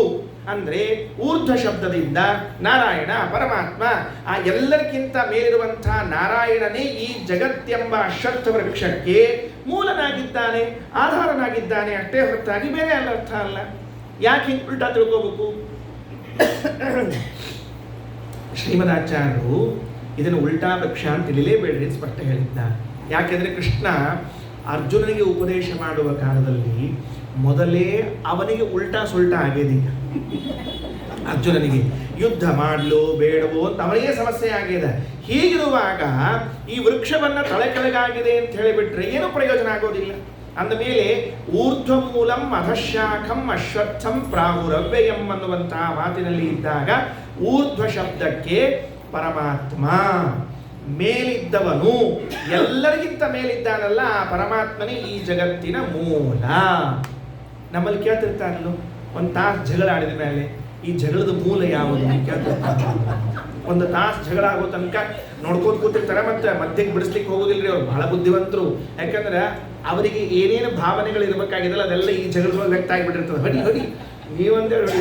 ಅಂದ್ರೆ ಊರ್ಧ್ವ ಶಬ್ದದಿಂದ ನಾರಾಯಣ ಪರಮಾತ್ಮ, ಆ ಎಲ್ಲರಿಗಿಂತ ಮೇಲಿರುವಂತಹ ನಾರಾಯಣನೇ ಈ ಜಗತ್ತೆಂಬ ಅಶ್ವತ್ಥ ವೃಕ್ಷಕ್ಕೆ ಮೂಲನಾಗಿದ್ದಾನೆ, ಆಧಾರನಾಗಿದ್ದಾನೆ, ಅಷ್ಟೇ ಹೊರತಾಗಿ ಬೇರೆ ಅಲ್ಲ, ಅರ್ಥ ಅಲ್ಲ. ಯಾಕೆ ಹಿಂಗೆ ಉಲ್ಟಾ ತಿಳ್ಕೋಬೇಕು? ಶ್ರೀಮದಾಚಾರ್ಯರು ಇದನ್ನು ಉಲ್ಟಾ ವೃಕ್ಷ ಅಂತ ತಿಳಿಲೇಬೇಡ್ರಿ ಸ್ಪಷ್ಟ ಹೇಳಿದ್ದಾರೆ. ಯಾಕೆಂದ್ರೆ ಕೃಷ್ಣ ಅರ್ಜುನನಿಗೆ ಉಪದೇಶ ಮಾಡುವ ಕಾಲದಲ್ಲಿ ಮೊದಲೇ ಅವನಿಗೆ ಉಲ್ಟಾ ಸುಲ್ಟಾ ಆಗಿದೆ. ಅರ್ಜುನನಿಗೆ ಯುದ್ಧ ಮಾಡಲು ಬೇಡವೋ ಅಂತ ಅವನಿಗೆ ಸಮಸ್ಯೆ ಆಗಿದೆ. ಹೀಗಿರುವಾಗ ಈ ವೃಕ್ಷವನ್ನ ತಲೆ ಕೆಳಗಾಗಿದೆ ಅಂತ ಹೇಳಿಬಿಟ್ರೆ ಏನು ಪ್ರಯೋಜನ ಆಗೋದಿಲ್ಲ. ಅಂದ ಮೇಲೆ ಊರ್ಧ್ವ ಮೂಲಂ ಅಧಶಾಖಂ ಅಶ್ವತ್ಥಂ ಪ್ರಾಹುರವ್ಯಯಂ ಅನ್ನುವಂತಹ ಮಾತಿನಲ್ಲಿ ಇದ್ದಾಗ ಊರ್ಧ್ವ ಶಬ್ದಕ್ಕೆ ಪರಮಾತ್ಮ ಮೇಲಿದ್ದವನು, ಎಲ್ಲರಿಗಿಂತ ಮೇಲಿದ್ದಾನಲ್ಲ ಆ ಪರಮಾತ್ಮನೇ ಈ ಜಗತ್ತಿನ ಮೂಲ. ನಮ್ಮಲ್ಲಿ ಕೇಳ್ತಿರ್ತಾರಲ್ಲ, ಒಂದು ತಾಸು ಜಗಳ ಆಡಿದ ಮೇಲೆ ಈ ಜಗಳದ ಮೂಲ ಯಾವುದು ಕೇಳ್ತಿರ್ತಾರೆ. ಒಂದು ತಾಸು ಜಗಳ ಆಗೋ ತನಕ ನೋಡ್ಕೊಂಡು ಕೂತಿರ್ತಾರೆ, ಮತ್ತೆ ಮಧ್ಯಕ್ಕೆ ಬಿಡಿಸ್ಲಿಕ್ಕೆ ಹೋಗೋದಿಲ್ರಿ. ಅವ್ರು ಬಹಳ ಬುದ್ಧಿವಂತರು. ಯಾಕಂದ್ರೆ ಅವರಿಗೆ ಏನೇನು ಭಾವನೆಗಳು ಇರಬೇಕಾಗಿದಲ್ಲ ಅದೆಲ್ಲ ಈ ಜಗಳದೊಳಗೆ ವ್ಯಕ್ತ ಆಗಿಬಿಟ್ಟಿರ್ತದೆ. ಹೊಡಿ ಹೊಡಿ ನೀವಂತ ಹೇಳಿ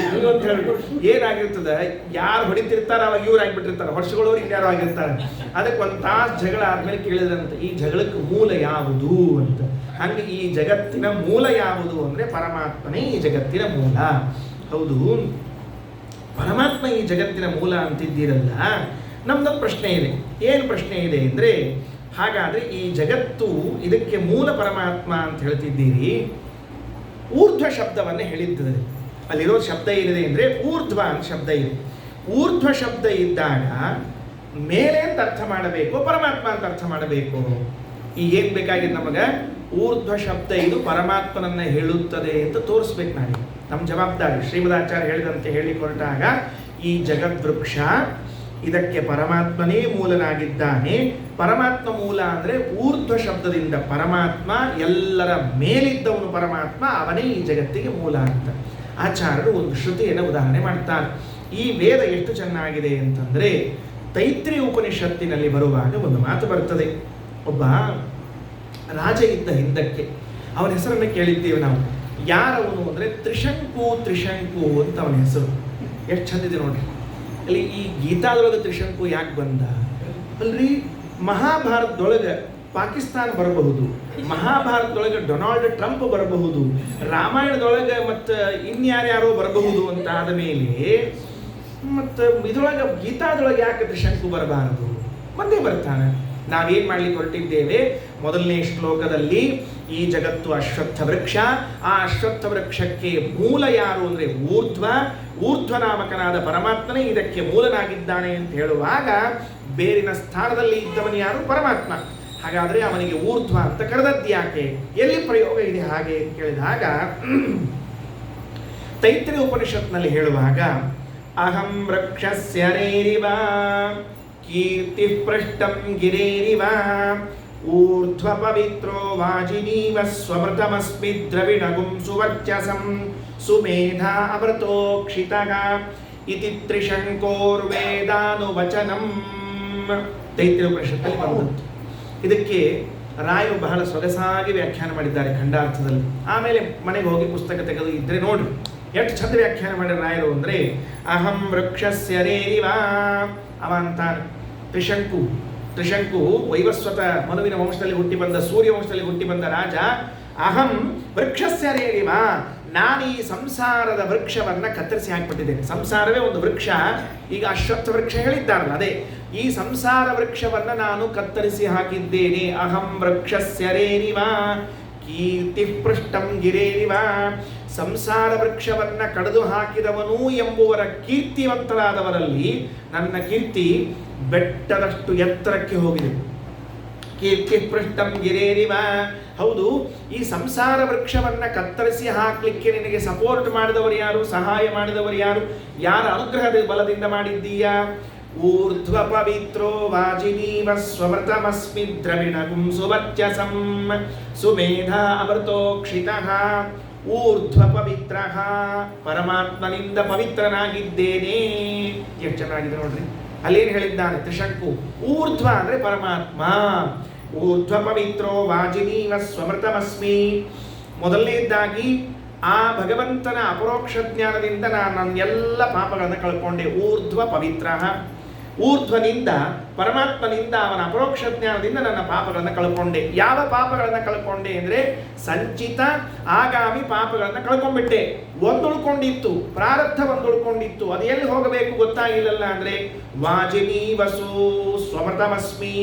ಏನಾಗಿರ್ತದೆ, ಯಾರು ಹೊಡಿತಿರ್ತಾರ ಅವಾಗ ಇವ್ರು ಆಗಿಬಿಟ್ಟಿರ್ತಾರೆ, ಹೊಡ್ಸ್ಕೊಳ್ಳೋರು ಇನ್ಯಾರು ಆಗಿರ್ತಾರೆ. ಅದಕ್ಕೆ ಒಂದು ತಾಸು ಜಗಳ ಆದ್ಮೇಲೆ ಕೇಳಿದ್ರಂತೆ ಈ ಜಗಳಕ್ಕೆ ಮೂಲ ಯಾವುದು ಅಂತ. ಹಂಗೆ ಈ ಜಗತ್ತಿನ ಮೂಲ ಯಾವುದು ಅಂದ್ರೆ ಪರಮಾತ್ಮನೇ ಈ ಜಗತ್ತಿನ ಮೂಲ. ಹೌದು, ಪರಮಾತ್ಮ ಈ ಜಗತ್ತಿನ ಮೂಲ ಅಂತಿದ್ದೀರಲ್ಲ, ನಮ್ದೊಂದು ಪ್ರಶ್ನೆ ಇದೆ. ಏನು ಪ್ರಶ್ನೆ ಇದೆ ಅಂದ್ರೆ, ಹಾಗಾದ್ರೆ ಈ ಜಗತ್ತು ಇದಕ್ಕೆ ಮೂಲ ಪರಮಾತ್ಮ ಅಂತ ಹೇಳ್ತಿದ್ದೀರಿ, ಊರ್ಧ್ವ ಶಬ್ದವನ್ನೇ ಹೇಳಿದ್ದಾರೆ. ಅಲ್ಲಿರೋ ಶಬ್ದ ಏನಿದೆ ಅಂದ್ರೆ ಊರ್ಧ್ವ ಅಂತ ಶಬ್ದ ಇದೆ. ಊರ್ಧ್ವ ಶಬ್ದ ಇದ್ದಾಗ ಮೇಲೆ ಅಂತ ಅರ್ಥ ಮಾಡಬೇಕು, ಪರಮಾತ್ಮ ಅಂತ ಅರ್ಥ ಮಾಡಬೇಕು. ಈಗ ಏನ್ ಬೇಕಾಗಿದೆ ನಮಗೆ? ಊರ್ಧ್ವ ಶಬ್ದ ಇದು ಪರಮಾತ್ಮನನ್ನ ಹೇಳುತ್ತದೆ ಅಂತ ತೋರಿಸ್ಬೇಕು. ನಾಳೆ ನಮ್ಮ ಜವಾಬ್ದಾರಿ. ಶ್ರೀಮದಾಚಾರ್ಯ ಹೇಳಿದಂತೆ ಹೇಳಿ ಹೊರಟಾಗ ಈ ಜಗದ್ವೃಕ್ಷ ಇದಕ್ಕೆ ಪರಮಾತ್ಮನೇ ಮೂಲನಾಗಿದ್ದಾನೆ. ಪರಮಾತ್ಮ ಮೂಲ ಅಂದ್ರೆ ಊರ್ಧ್ವ ಶಬ್ದದಿಂದ ಪರಮಾತ್ಮ, ಎಲ್ಲರ ಮೇಲಿದ್ದವನು ಪರಮಾತ್ಮ, ಅವನೇ ಈ ಜಗತ್ತಿಗೆ ಮೂಲ ಅಂತ ಆಚಾರ್ಯರು ಒಂದು ಶ್ರುತಿಯನ್ನು ಉದಾಹರಣೆ ಮಾಡ್ತಾರೆ. ಈ ವೇದ ಎಷ್ಟು ಚೆನ್ನಾಗಿದೆ ಅಂತಂದ್ರೆ, ತೈತ್ರಿ ಉಪನಿಷತ್ತಿನಲ್ಲಿ ಬರುವಾಗ ಒಂದು ಮಾತು ಬರ್ತದೆ. ಒಬ್ಬ ರಾಜ ಇದ್ದ ಹಿಂದಕ್ಕೆ, ಅವನ ಹೆಸರನ್ನು ಕೇಳಿದ್ದೇವೆ ನಾವು. ಯಾರವನು ಅಂದ್ರೆ ತ್ರಿಶಂಕು ಅಂತ ಅವನ ಹೆಸರು. ಎಷ್ಟು ಚಂದಿದೆ ನೋಡಿ. ಅಲ್ಲಿ ಈ ಗೀತಾದೊಳಗೆ ತ್ರಿಶಂಕು ಯಾಕೆ ಬಂದ ಅಲ್ರಿ? ಮಹಾಭಾರತದೊಳಗೆ ಪಾಕಿಸ್ತಾನ ಬರಬಹುದು, ಮಹಾಭಾರತದೊಳಗೆ ಡೊನಾಲ್ಡ್ ಟ್ರಂಪ್ ಬರಬಹುದು, ರಾಮಾಯಣದೊಳಗೆ ಮತ್ತು ಇನ್ಯಾರ್ಯಾರೋ ಬರಬಹುದು ಅಂತ ಆದ ಮೇಲೆ ಮತ್ತು ಇದರೊಳಗೆ ಗೀತಾದೊಳಗೆ ಯಾಕೆ ತ್ರಿಶಂಕು ಬರಬಾರದು? ಬಂದೇ ಬರ್ತಾನೆ. ನಾವೇನು ಮಾಡ್ಲಿಕ್ಕೆ ಹೊರಟಿದ್ದೇವೆ? ಮೊದಲನೇ ಶ್ಲೋಕದಲ್ಲಿ ಈ ಜಗತ್ತು ಅಶ್ವತ್ಥ ವೃಕ್ಷ, ಆ ಅಶ್ವತ್ಥ ವೃಕ್ಷಕ್ಕೆ ಮೂಲ ಯಾರು ಅಂದರೆ ಊರ್ಧ್ವ ನಾಮಕನಾದ ಪರಮಾತ್ಮನೇ ಇದಕ್ಕೆ ಮೂಲನಾಗಿದ್ದಾನೆ ಅಂತ ಹೇಳುವಾಗ ಬೇರಿನ ಸ್ಥಾನದಲ್ಲಿ ಇದ್ದವನು ಯಾರು? ಪರಮಾತ್ಮ. ಹಾಗಾದರೆ ಅವನಿಗೆ ಊರ್ಧ್ವ ಅಂತ ಕರೆದದ್ದು ಯಾಕೆ? ಎಲ್ಲಿ ಪ್ರಯೋಗ ಇದೆ ಹಾಗೆ ಅಂತ ಕೇಳಿದಾಗ, ತೈತ್ರಿ ಉಪನಿಷತ್ನಲ್ಲಿ ಹೇಳುವಾಗ ಅಹಂ ವೃಕ್ಷಸ್ಯ ರೇರಿವ ಕೀರ್ತಿ ಪೃಷ್ಟಂ ಗಿರೇರಿವ ಊರ್ಧ್ವ ಪವಿತ್ರೋ ವಾಜಿನೀವ ಸ್ವಮೃತಮಸ್ಮಿ ದ್ರವಿಣಗುಂ ಸುವರ್ಚಸಂ ಸುಮೇಧಾ ಅಮೃತೋಕ್ಷಿತಃ ಇತಿ ತ್ರಿಶಂಕೋರ್ವೇದಾನುವಚನಂ. ತೈತ್ರಿ ಉಪನಿಷತ್ತಲ್ಲಿ ಬಂದದ್ದು. ಇದಕ್ಕೆ ರಾಯರು ಬಹಳ ಸೊಗಸಾಗಿ ವ್ಯಾಖ್ಯಾನ ಮಾಡಿದ್ದಾರೆ ಖಂಡಾರ್ಥದಲ್ಲಿ. ಆಮೇಲೆ ಮನೆಗೆ ಹೋಗಿ ಪುಸ್ತಕ ತೆಗೆದು ಇದ್ರೆ ನೋಡ್ರಿ ಎಷ್ಟು ಚಂದ ವ್ಯಾಖ್ಯಾನ ಮಾಡಿದ ರಾಯರು ಅಂದರೆ, ಅಹಂ ವೃಕ್ಷಸ್ಯ ರೇರಿವ ಅವ ಅಂತಾನೆ. ತ್ರಿಶಂಕು ವೈವಸ್ವತ ಮನುವಿನ ವಂಶದಲ್ಲಿ ಹುಟ್ಟಿ ಬಂದ, ಸೂರ್ಯ ವಂಶದಲ್ಲಿ ಹುಟ್ಟಿ ಬಂದ ರಾಜ. ಅಹಂ ವೃಕ್ಷಸ್ಯ ರೇರಿವ, ನಾನು ಈ ಸಂಸಾರದ ವೃಕ್ಷವನ್ನ ಕತ್ತರಿಸಿ ಹಾಕಿಬಿಟ್ಟಿದ್ದೇನೆ. ಸಂಸಾರವೇ ಒಂದು ವೃಕ್ಷ. ಈಗ ಅಶ್ವತ್ಥ ವೃಕ್ಷ ಹೇಳಿದ್ದಾರಲ್ಲ, ಅದೇ ಈ ಸಂಸಾರ ವೃಕ್ಷವನ್ನ ನಾನು ಕತ್ತರಿಸಿ ಹಾಕಿದ್ದೇನೆ. ಅಹಂ ವೃಕ್ಷಸ್ಯ ರೇರಿವ ಕೀರ್ತಿ ಪೃಷ್ಟಂ ಗಿರೇರಿವ, ಸಂಸಾರ ವೃಕ್ಷವನ್ನ ಕಡಿದು ಹಾಕಿದವನು ಎಂಬುವರ ಕೀರ್ತಿವಂತರಾದವರಲ್ಲಿ ನನ್ನ ಕೀರ್ತಿ ಬೆಟ್ಟದಷ್ಟು ಎತ್ತರಕ್ಕೆ ಹೋಗಿದೆ. ಕೀರ್ತಿ ಪೃಷ್ಟಂ ಗಿರೇರಿವ. ಹೌದು, ಈ ಸಂಸಾರ ವೃಕ್ಷವನ್ನ ಕತ್ತರಿಸಿ ಹಾಕ್ಲಿಕ್ಕೆ ನಿನಗೆ ಸಪೋರ್ಟ್ ಮಾಡಿದವರು ಯಾರು, ಸಹಾಯ ಮಾಡಿದವರು ಯಾರು, ಯಾರ ಅನುಗ್ರಹದ ಬಲದಿಂದ ಮಾಡಿದ್ದೀಯಾ? ಊರ್ಧ್ವ ಪವಿತ್ರೋ ವಾಜಿನೀವ ಸ್ವಮೃತಮಸ್ಮಿ ದ್ರವಿಣಗುಂ ಸುವರ್ಚಸಂ ಸುಮೇಧಾ ಅಮೃತೋಕ್ಷಿತಃ. ಊರ್ಧ್ವ ಪವಿತ್ರ, ಪರಮಾತ್ಮನಿಂದ ಪವಿತ್ರನಾಗಿದ್ದೇನೆ. ಎಷ್ಟು ಚೆನ್ನಾಗಿದೆ ನೋಡ್ರಿ. ಅಲ್ಲೇನು ಹೇಳಿದ್ದಾನೆ ತ್ರಿಶಂಕು? ಊರ್ಧ್ವ ಅಂದ್ರೆ ಪರಮಾತ್ಮ. ಊರ್ಧ್ವ ಪವಿತ್ರೋ ವಾಜಿನೀವ ಸ್ವಮೃತಮಸ್ಮಿ. ಮೊದಲನೇದಾಗಿ ಆ ಭಗವಂತನ ಅಪರೋಕ್ಷ ಜ್ಞಾನದಿಂದ ನಾನು ನನ್ನ ಎಲ್ಲ ಪಾಪಗಳನ್ನು ಕಳ್ಕೊಂಡೆ. ಊರ್ಧ್ವ ಪವಿತ್ರ, ಊರ್ಧ್ವನಿಂದ ಪರಮಾತ್ಮನಿಂದ ಅವನ ಅಪರೋಕ್ಷ ಜ್ಞಾನದಿಂದ ನನ್ನ ಪಾಪಗಳನ್ನು ಕಳ್ಕೊಂಡೆ. ಯಾವ ಪಾಪಗಳನ್ನು ಕಳ್ಕೊಂಡೆ ಅಂದರೆ ಸಂಚಿತ ಆಗಾಮಿ ಪಾಪಗಳನ್ನು ಕಳ್ಕೊಂಡ್ಬಿಟ್ಟೆ. ಒಂದು ಉಳ್ಕೊಂಡಿತ್ತು, ಪ್ರಾರಬ್ಧ ಒಂದು ಉಳ್ಕೊಂಡಿತ್ತು. ಅದು ಎಲ್ಲಿ ಹೋಗಬೇಕು ಗೊತ್ತಾಗಿಲ್ಲಲ್ಲ ಅಂದರೆ ವಾಜಿನಿ ವಸು ಸ್ವಮೃತಮಸ್ಮಿ.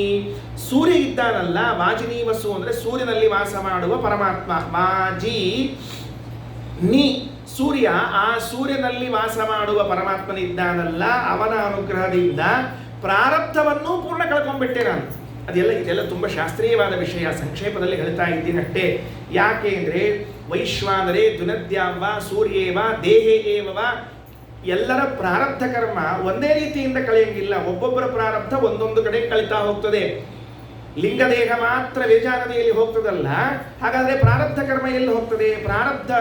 ಸೂರ್ಯ ಇದ್ದಾನಲ್ಲ, ವಾಜಿನಿ ವಸು ಅಂದರೆ ಸೂರ್ಯನಲ್ಲಿ ವಾಸ ಮಾಡುವ ಪರಮಾತ್ಮ. ವಾಜಿ ನೀ ಸೂರ್ಯ, ಆ ಸೂರ್ಯನಲ್ಲಿ ವಾಸ ಮಾಡುವ ಪರಮಾತ್ಮನಿದ್ದಾನಲ್ಲ, ಅವನ ಅನುಗ್ರಹದಿಂದ ಪ್ರಾರಬ್ಧವನ್ನು ಪೂರ್ಣ ಕಳ್ಕೊಂಡ್ಬಿಟ್ಟೆ ನಾನು. ಇದೆಲ್ಲ ತುಂಬ ಶಾಸ್ತ್ರೀಯವಾದ ವಿಷಯ, ಸಂಕ್ಷೇಪದಲ್ಲಿ ಹೇಳ್ತಾ ಇದ್ದೀನಿ ಅಷ್ಟೇ. ಯಾಕೆ ಅಂದರೆ ವೈಶ್ವಾನರೇ ದುನದ್ಯಾವ ಸೂರ್ಯೇವ ದೇಹೇ ಏವವ. ಎಲ್ಲರ ಪ್ರಾರಬ್ಧ ಕರ್ಮ ಒಂದೇ ರೀತಿಯಿಂದ ಕಳೆಯಂಗಿಲ್ಲ. ಒಬ್ಬೊಬ್ಬರ ಪ್ರಾರಬ್ಧ ಒಂದೊಂದು ಕಡೆ ಕಳೀತಾ ಹೋಗ್ತದೆ. ಲಿಂಗದೇಹ ಮಾತ್ರ ವಿರಜಾನದಿಯಲ್ಲಿ ಹೋಗ್ತದಲ್ಲ, ಹಾಗಾದರೆ ಪ್ರಾರಬ್ಧ ಕರ್ಮ ಎಲ್ಲಿ ಹೋಗ್ತದೆ? ಪ್ರಾರಬ್ಧ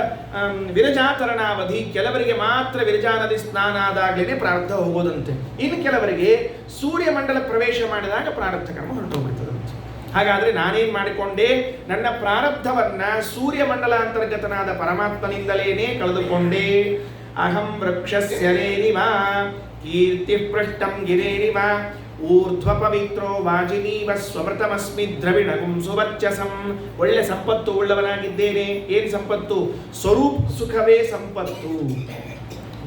ವಿರಜಾತರಣಾವಧಿ. ಕೆಲವರಿಗೆ ಮಾತ್ರ ವಿರಜಾನದಿ ಸ್ನಾನ ಆದಾಗಲೇ ಪ್ರಾರಬ್ಧ ಹೋಗೋದಂತೆ. ಇನ್ನು ಕೆಲವರಿಗೆ ಸೂರ್ಯಮಂಡಲ ಪ್ರವೇಶ ಮಾಡಿದಾಗ ಪ್ರಾರಬ್ಧ ಕರ್ಮ ಹೊರಟೋಗ್ಬಿಡ್ತದಂತೆ. ಹಾಗಾದರೆ ನಾನೇನು ಮಾಡಿಕೊಂಡೆ? ನನ್ನ ಪ್ರಾರಬ್ಧವನ್ನ ಸೂರ್ಯಮಂಡಲ ಅಂತರ್ಗತನಾದ ಪರಮಾತ್ಮನಿಂದಲೇನೆ ಕಳೆದುಕೊಂಡೆ. ಅಹಂ ವೃಕ್ಷಸ್ಯರೇರಿವ ಕೀರ್ತಿ ಪೃಷ್ಟಂ ಗಿರೇರಿವ ಊರ್ಧ್ವ ಪವಿತ್ರೋ ವಾಜಿನೀವ ಸ್ವಮೃತಮಸ್ಮಿ ದ್ರವಿಣಗುಂ ಸುವರ್ಚಸಂ. ಒಳ್ಳೆ ಸಂಪತ್ತು ಉಳ್ಳವನಾಗಿದ್ದೇನೆ. ಏನು ಸಂಪತ್ತು? ಸ್ವರೂಪ ಸುಖವೇ ಸಂಪತ್ತು,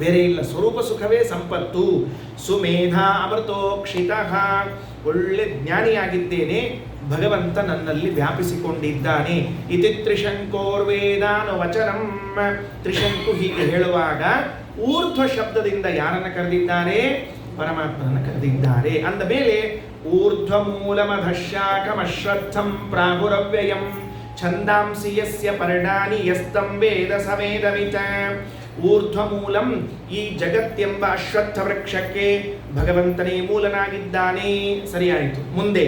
ಬೇರೆ ಇಲ್ಲ. ಸ್ವರೂಪ ಸುಖವೇ ಸಂಪತ್ತು. ಸುಮೇಧಾ ಅಮೃತೋಕ್ಷಿತಃ. ಒಳ್ಳೆ ಜ್ಞಾನಿಯಾಗಿದ್ದೇನೆ. ಭಗವಂತ ನನ್ನಲ್ಲಿ ವ್ಯಾಪಿಸಿಕೊಂಡಿದ್ದಾನೆ. ಇತಿ ತ್ರಿಶಂಕೋರ್ವೇದಾನು ವಚನಂ. ತ್ರಿಶಂಕು ಹೀಗೆ ಹೇಳುವಾಗ ಊರ್ಧ್ವ ಶಬ್ದದಿಂದ ಯಾರನ್ನು ಕರೆದಿದ್ದಾರೆ? ಪರಮಾತ್ಮನನ್ನು ಕರೆದಿದ್ದಾರೆ. ಅಂದ ಮೇಲೆ ಊರ್ಧ್ವ ಮೂಲಮಧಶಾಖಮಶ್ರದ್ಧಂ ಪ್ರಾಹುರವ್ಯಯಂ ಛಂದಾಂಸಿ ಯಸ್ಯ ಪರ್ಣಾನಿ ಯಸ್ತಂ ವೇದ ಸವೇದವಿತ. ಊರ್ಧ್ವ ಮೂಲಂ, ಈ ಜಗತ್ತೆಂಬ ಅಶ್ವತ್ಥ ವೃಕ್ಷಕ್ಕೆ ಭಗವಂತನೇ ಮೂಲನಾಗಿದ್ದಾನೆ. ಸರಿಯಾಯಿತು. ಮುಂದೆ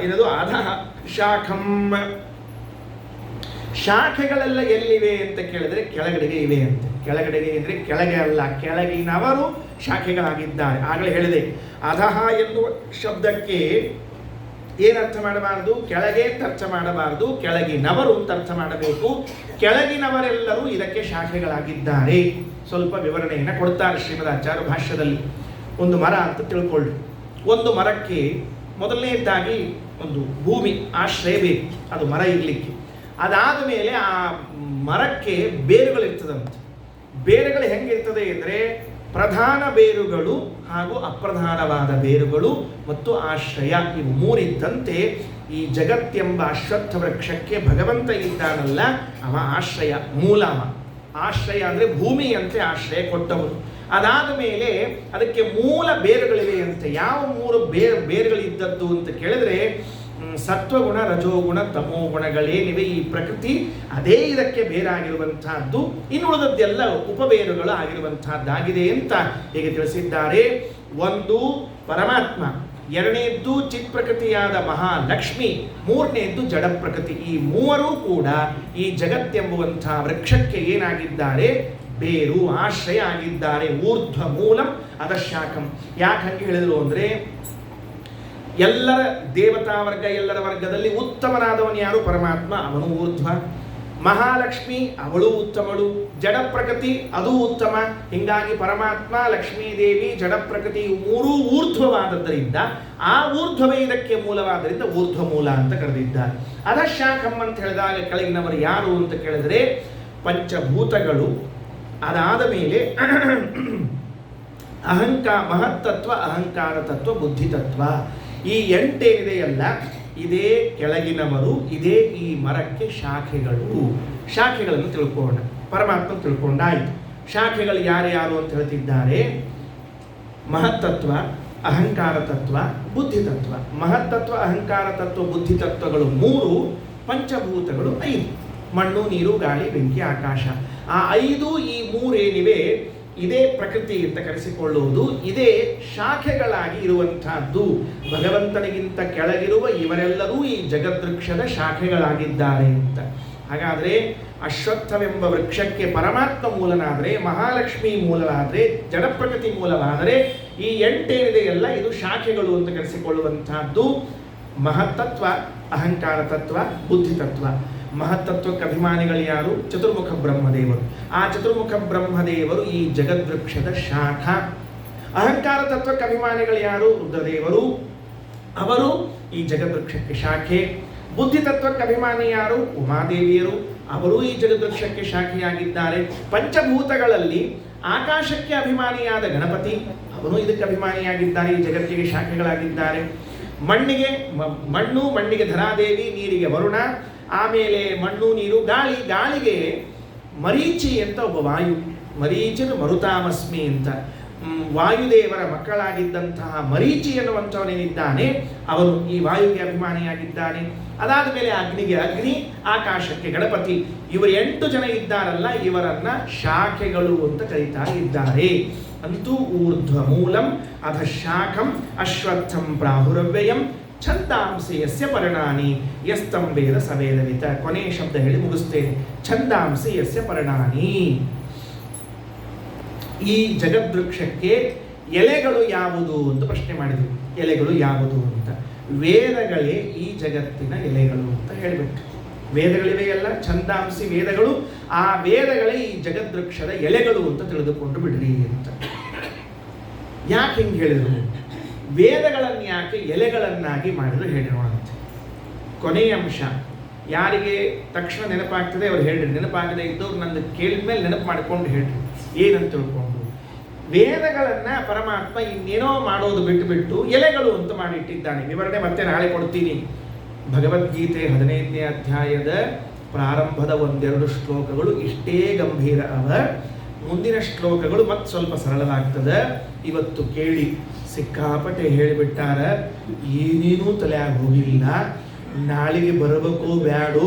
ಏನದು ಅಧಃ ಶಾಖಂ. ಶಾಖೆಗಳೆಲ್ಲ ಎಲ್ಲಿವೆ ಅಂತ ಕೇಳಿದ್ರೆ ಕೆಳಗಡೆಗೆ ಇವೆ ಅಂತೆ. ಕೆಳಗಡೆಗೆ ಅಂದರೆ ಕೆಳಗೆ ಅಲ್ಲ, ಕೆಳಗಿನವರು ಶಾಖೆಗಳಾಗಿದ್ದಾರೆ. ಆಗಲೇ ಹೇಳಿದೆ, ಅಧಃ ಎನ್ನುವ ಶಬ್ದಕ್ಕೆ ಏನರ್ಥ ಮಾಡಬಾರದು? ಕೆಳಗೆ ಅರ್ಥ ಮಾಡಬಾರದು, ಕೆಳಗಿನವರು ಅಂತ ಅರ್ಥ ಮಾಡಬೇಕು. ಕೆಳಗಿನವರೆಲ್ಲರೂ ಇದಕ್ಕೆ ಶಾಖೆಗಳಾಗಿದ್ದಾರೆ. ಸ್ವಲ್ಪ ವಿವರಣೆಯನ್ನು ಕೊಡ್ತಾರೆ ಶ್ರೀಮದಾಚಾರ್ಯ ಭಾಷ್ಯದಲ್ಲಿ. ಒಂದು ಮರ ಅಂತ ತಿಳ್ಕೊಳ್ಳಿ. ಒಂದು ಮರಕ್ಕೆ ಮೊದಲನೇದಾಗಿ ಒಂದು ಭೂಮಿ ಆಶ್ರಯ ಬೇಕು, ಅದು ಮರ ಇರಲಿಕ್ಕೆ. ಅದಾದ ಮೇಲೆ ಆ ಮರಕ್ಕೆ ಬೇರುಗಳಿರ್ತದಂತೆ. ಬೇರುಗಳು ಹೆಂಗಿರ್ತದೆ ಅಂದರೆ ಪ್ರಧಾನ ಬೇರುಗಳು ಹಾಗೂ ಅಪ್ರಧಾನವಾದ ಬೇರುಗಳು ಮತ್ತು ಆಶ್ರಯ, ಇವು ಮೂರಿದ್ದಂತೆ ಈ ಜಗತ್ತೆಂಬ ಅಶ್ವತ್ಥ ವೃಕ್ಷಕ್ಕೆ ಭಗವಂತ ಇದ್ದಾನಲ್ಲ, ಅವ ಆಶ್ರಯ, ಮೂಲ. ಆಶ್ರಯ ಅಂದರೆ ಭೂಮಿಯಂತೆ ಆಶ್ರಯ ಕೊಟ್ಟವನು. ಅದಾದ ಮೇಲೆ ಅದಕ್ಕೆ ಮೂಲ ಬೇರುಗಳಿವೆ ಅಂತೆ. ಯಾವ ಮೂರು ಬೇರುಗಳಿದ್ದದ್ದು ಅಂತ ಕೇಳಿದ್ರೆ ಸತ್ವಗುಣ, ರಜೋಗುಣ, ತಮೋಗುಣಗಳೇನಿವೆ ಈ ಪ್ರಕೃತಿ, ಅದೇ ಇದಕ್ಕೆ ಬೇರಾಗಿರುವಂತಹದ್ದು. ಇನ್ನುಳಿದದ್ದೆಲ್ಲ ಉಪಬೇರುಗಳು ಆಗಿರುವಂತಹದ್ದಾಗಿದೆ ಅಂತ ಹೀಗೆ ತಿಳಿಸಿದ್ದಾರೆ. ಒಂದು ಪರಮಾತ್ಮ, ಎರಡನೇದ್ದು ಚಿತ್ ಪ್ರಕೃತಿಯಾದ ಮಹಾಲಕ್ಷ್ಮಿ, ಮೂರನೇದ್ದು ಜಡ ಪ್ರಕೃತಿ. ಈ ಮೂವರೂ ಕೂಡ ಈ ಜಗತ್ತೆಂಬುವಂತಹ ವೃಕ್ಷಕ್ಕೆ ಏನಾಗಿದ್ದಾರೆ? ಬೇರು, ಆಶ್ರಯ ಆಗಿದ್ದಾರೆ. ಊರ್ಧ್ವ ಮೂಲಂ ಅಧಶಾಖಂ. ಯಾಕೆ ಹಂಗೆ ಹೇಳಿದ್ರು ಅಂದರೆ ಎಲ್ಲರ ದೇವತಾ ವರ್ಗ, ಎಲ್ಲರ ವರ್ಗದಲ್ಲಿ ಉತ್ತಮನಾದವನು ಯಾರು? ಪರಮಾತ್ಮ, ಅವನು ಊರ್ಧ್ವ. ಮಹಾಲಕ್ಷ್ಮಿ ಅವಳು ಉತ್ತಮಳು. ಜಡ ಪ್ರಕೃತಿ ಅದು ಉತ್ತಮ. ಹೀಗಾಗಿ ಪರಮಾತ್ಮ, ಲಕ್ಷ್ಮೀದೇವಿ, ಜಡ ಪ್ರಕೃತಿ ಮೂರೂ ಊರ್ಧ್ವವಾದದ್ದರಿಂದ ಆ ಊರ್ಧ್ವವೇ ಇದಕ್ಕೆ ಮೂಲವಾದ್ದರಿಂದ ಊರ್ಧ್ವ ಮೂಲ ಅಂತ ಕರೆದಿದ್ದಾರೆ. ಅಧಶಾಖಂ ಅಂತ ಹೇಳಿದಾಗ ಕೆಳಗಿನವರು ಯಾರು ಅಂತ ಕೇಳಿದ್ರೆ ಪಂಚಭೂತಗಳು. ಅದಾದ ಮೇಲೆ ಮಹತ್ತತ್ವ, ಅಹಂಕಾರ ತತ್ವ, ಬುದ್ಧಿ ತತ್ವ, ಈ 8 ಏನಿದೆಯಲ್ಲ, ಇದೇ ಕೆಳಗಿನವರು, ಇದೇ ಈ ಮರಕ್ಕೆ ಶಾಖೆಗಳು. ಶಾಖೆಗಳನ್ನು ತಿಳ್ಕೊಳ್ಳೋಣ. ಪರಮಾತ್ಮ ತಿಳ್ಕೊಂಡಾಯಿತು. ಶಾಖೆಗಳು ಯಾರ್ಯಾರು ಅಂತ ಹೇಳ್ತಿದ್ದಾರೆ? ಮಹತ್ತತ್ವ, ಅಹಂಕಾರ ತತ್ವ, ಬುದ್ಧಿ ತತ್ವ. ಮಹತ್ತತ್ವ, ಅಹಂಕಾರ ತತ್ವ, ಬುದ್ಧಿ ತತ್ವಗಳು 3, ಪಂಚಭೂತಗಳು 5: ಮಣ್ಣು, ನೀರು, ಗಾಳಿ, ಬೆಂಕಿ, ಆಕಾಶ. ಆ 5 ಈ 3 ಏನಿವೆ ಇದೇ ಪ್ರಕೃತಿ ಅಂತ ಕರೆಸಿಕೊಳ್ಳುವುದು, ಇದೇ ಶಾಖೆಗಳಾಗಿ ಇರುವಂತಹದ್ದು. ಭಗವಂತನಿಗಿಂತ ಕೆಳಗಿರುವ ಇವರೆಲ್ಲರೂ ಈ ಜಗದೃಕ್ಷದ ಶಾಖೆಗಳಾಗಿದ್ದಾರೆ ಅಂತ. ಹಾಗಾದರೆ ಅಶ್ವತ್ಥವೆಂಬ ವೃಕ್ಷಕ್ಕೆ ಪರಮಾತ್ಮ ಮೂಲನಾದರೆ, ಮಹಾಲಕ್ಷ್ಮಿ ಮೂಲವಾದರೆ, ಜಡಪ್ರಕೃತಿ ಮೂಲವಾದರೆ, ಈ 8 ಏನಿದೆಯಲ್ಲ ಇದು ಶಾಖೆಗಳು ಅಂತ ಕರೆಸಿಕೊಳ್ಳುವಂತಹದ್ದು. ಮಹತ್ತತ್ವ, ಅಹಂಕಾರ ತತ್ವ, ಬುದ್ಧಿ ತತ್ವ. ಮಹತ್ತತ್ವಕ್ಕೆ ಅಭಿಮಾನಿಗಳು ಯಾರು? ಚತುರ್ಮುಖ ಬ್ರಹ್ಮದೇವರು. ಆ ಚತುರ್ಮುಖ ಬ್ರಹ್ಮದೇವರು ಈ ಜಗದ್ವೃಕ್ಷದ ಶಾಖ. ಅಹಂಕಾರ ತತ್ವಕ್ಕೆ ಅಭಿಮಾನಿಗಳು ಯಾರು? ರುದ್ರದೇವರು. ಅವರು ಈ ಜಗದ್ವೃಕ್ಷಕ್ಕೆ ಶಾಖೆ. ಬುದ್ಧಿ ತತ್ವಕ್ಕೆ ಅಭಿಮಾನಿ ಯಾರು? ಉಮಾದೇವಿಯರು. ಅವರು ಈ ಜಗದ್ವೃಕ್ಷಕ್ಕೆ ಶಾಖೆಯಾಗಿದ್ದಾರೆ. ಪಂಚಭೂತಗಳಲ್ಲಿ ಆಕಾಶಕ್ಕೆ ಅಭಿಮಾನಿಯಾದ ಗಣಪತಿ, ಅವನು ಇದಕ್ಕೆ ಅಭಿಮಾನಿಯಾಗಿದ್ದಾರೆ, ಈ ಜಗತ್ತಿಗೆ ಶಾಖೆಗಳಾಗಿದ್ದಾರೆ. ಮಣ್ಣಿಗೆ ಧರಾದೇವಿ, ನೀರಿಗೆ ವರುಣ, ಆಮೇಲೆ ಮಣ್ಣು, ನೀರು, ಗಾಳಿ. ಗಾಳಿಗೆ ಮರೀಚಿ ಅಂತ ಒಬ್ಬ ವಾಯು, ಮರೀಚಿನ ಮರುತಾಮಸ್ಮಿ ಅಂತ ವಾಯುದೇವರ ಮಕ್ಕಳಾಗಿದ್ದಂತಹ ಮರೀಚಿ ಎನ್ನುವಂಥವನೇನಿದ್ದಾನೆ ಅವನು ಈ ವಾಯುಗೆ ಅಭಿಮಾನಿಯಾಗಿದ್ದಾನೆ. ಅದಾದ ಮೇಲೆ ಅಗ್ನಿಗೆ ಅಗ್ನಿ, ಆಕಾಶಕ್ಕೆ ಗಣಪತಿ. ಇವರು 8 ಜನ ಇದ್ದಾರಲ್ಲ, ಇವರನ್ನ ಶಾಖೆಗಳು ಅಂತ ಕರೀತಾ ಇದ್ದಾರೆ. ಅಂತೂ ಊರ್ಧ್ವ ಮೂಲಂ ಅಧ ಶಾಖಂ ಅಶ್ವತ್ಥಂ ಪ್ರಾಹುರವ್ಯಯಂ ಛಂದಾಂಸಿ ಯಸ್ಯ ಪರ್ಣಾನಿ ಯಸ್ತಂ ವೇದ ಸವೇದವಿತ. ಕೊನೆಯ ಶಬ್ದ ಹೇಳಿ ಮುಗಿಸ್ತೇನೆ. ಛಂದಾಂಸಿ ಯಸ್ಯ ಪರ್ಣಾನಿ. ಈ ಜಗದ್ವೃಕ್ಷಕ್ಕೆ ಎಲೆಗಳು ಯಾವುದು ಅಂತ ಪ್ರಶ್ನೆ ಮಾಡಿದ್ರು. ಎಲೆಗಳು ಯಾವುದು ಅಂತ. ವೇದಗಳೇ ಈ ಜಗತ್ತಿನ ಎಲೆಗಳು ಅಂತ ಹೇಳಿಬಿಟ್ಟು. ವೇದಗಳಿವೆಯಲ್ಲ, ಛಂದಾಂಸಿ ವೇದಗಳು, ಆ ವೇದಗಳೇ ಈ ಜಗದ್ವೃಕ್ಷದ ಎಲೆಗಳು ಅಂತ ತಿಳಿದುಕೊಂಡು ಬಿಡ್ರಿ ಅಂತ. ಯಾಕೆ ಹಿಂಗೆ ಹೇಳಿದ್ರು? ವೇದಗಳನ್ನು ಯಾಕೆ ಎಲೆಗಳನ್ನಾಗಿ ಮಾಡಿದ್ರು ಹೇಳಿ ನೋಡಂತೆ. ಕೊನೆಯ ಅಂಶ ಯಾರಿಗೆ ತಕ್ಷಣ ನೆನಪಾಗ್ತದೆ ಅವ್ರು ಹೇಳ್ರಿ, ನೆನಪಾಗದೆ ಇದ್ದವ್ರು ನನ್ನ ಕೇಳಿದ ಮೇಲೆ ನೆನಪು ಮಾಡ್ಕೊಂಡು ಹೇಳ್ರಿ ಏನಂತ ತಿಳ್ಕೊಂಡು. ವೇದಗಳನ್ನ ಪರಮಾತ್ಮ ಇನ್ನೇನೋ ಮಾಡೋದು ಬಿಟ್ಟು ಎಲೆಗಳು ಅಂತ ಮಾಡಿಟ್ಟಿದ್ದಾನೆ. ವಿವರಣೆ ಮತ್ತೆ ನಾಳೆ ಕೊಡ್ತೀನಿ. ಭಗವದ್ಗೀತೆ 15ನೇ ಅಧ್ಯಾಯದ ಪ್ರಾರಂಭದ 1-2 ಶ್ಲೋಕಗಳು ಇಷ್ಟೇ ಗಂಭೀರ ಅವ. ಮುಂದಿನ ಶ್ಲೋಕಗಳು ಮತ್ತೆ ಸ್ವಲ್ಪ ಸರಳವಾಗ್ತದೆ. ಇವತ್ತು ಕೇಳಿ, ಸಿಕ್ಕಾಪಟ್ಟೆ ಹೇಳಿಬಿಟ್ಟಾರ, ಏನೇನೂ ತಲೆಯಾಗಿ ಹೋಗಿಲ್ಲ. ನಾಳೆಗೆ ಬರಬೇಕು ಬ್ಯಾಡು,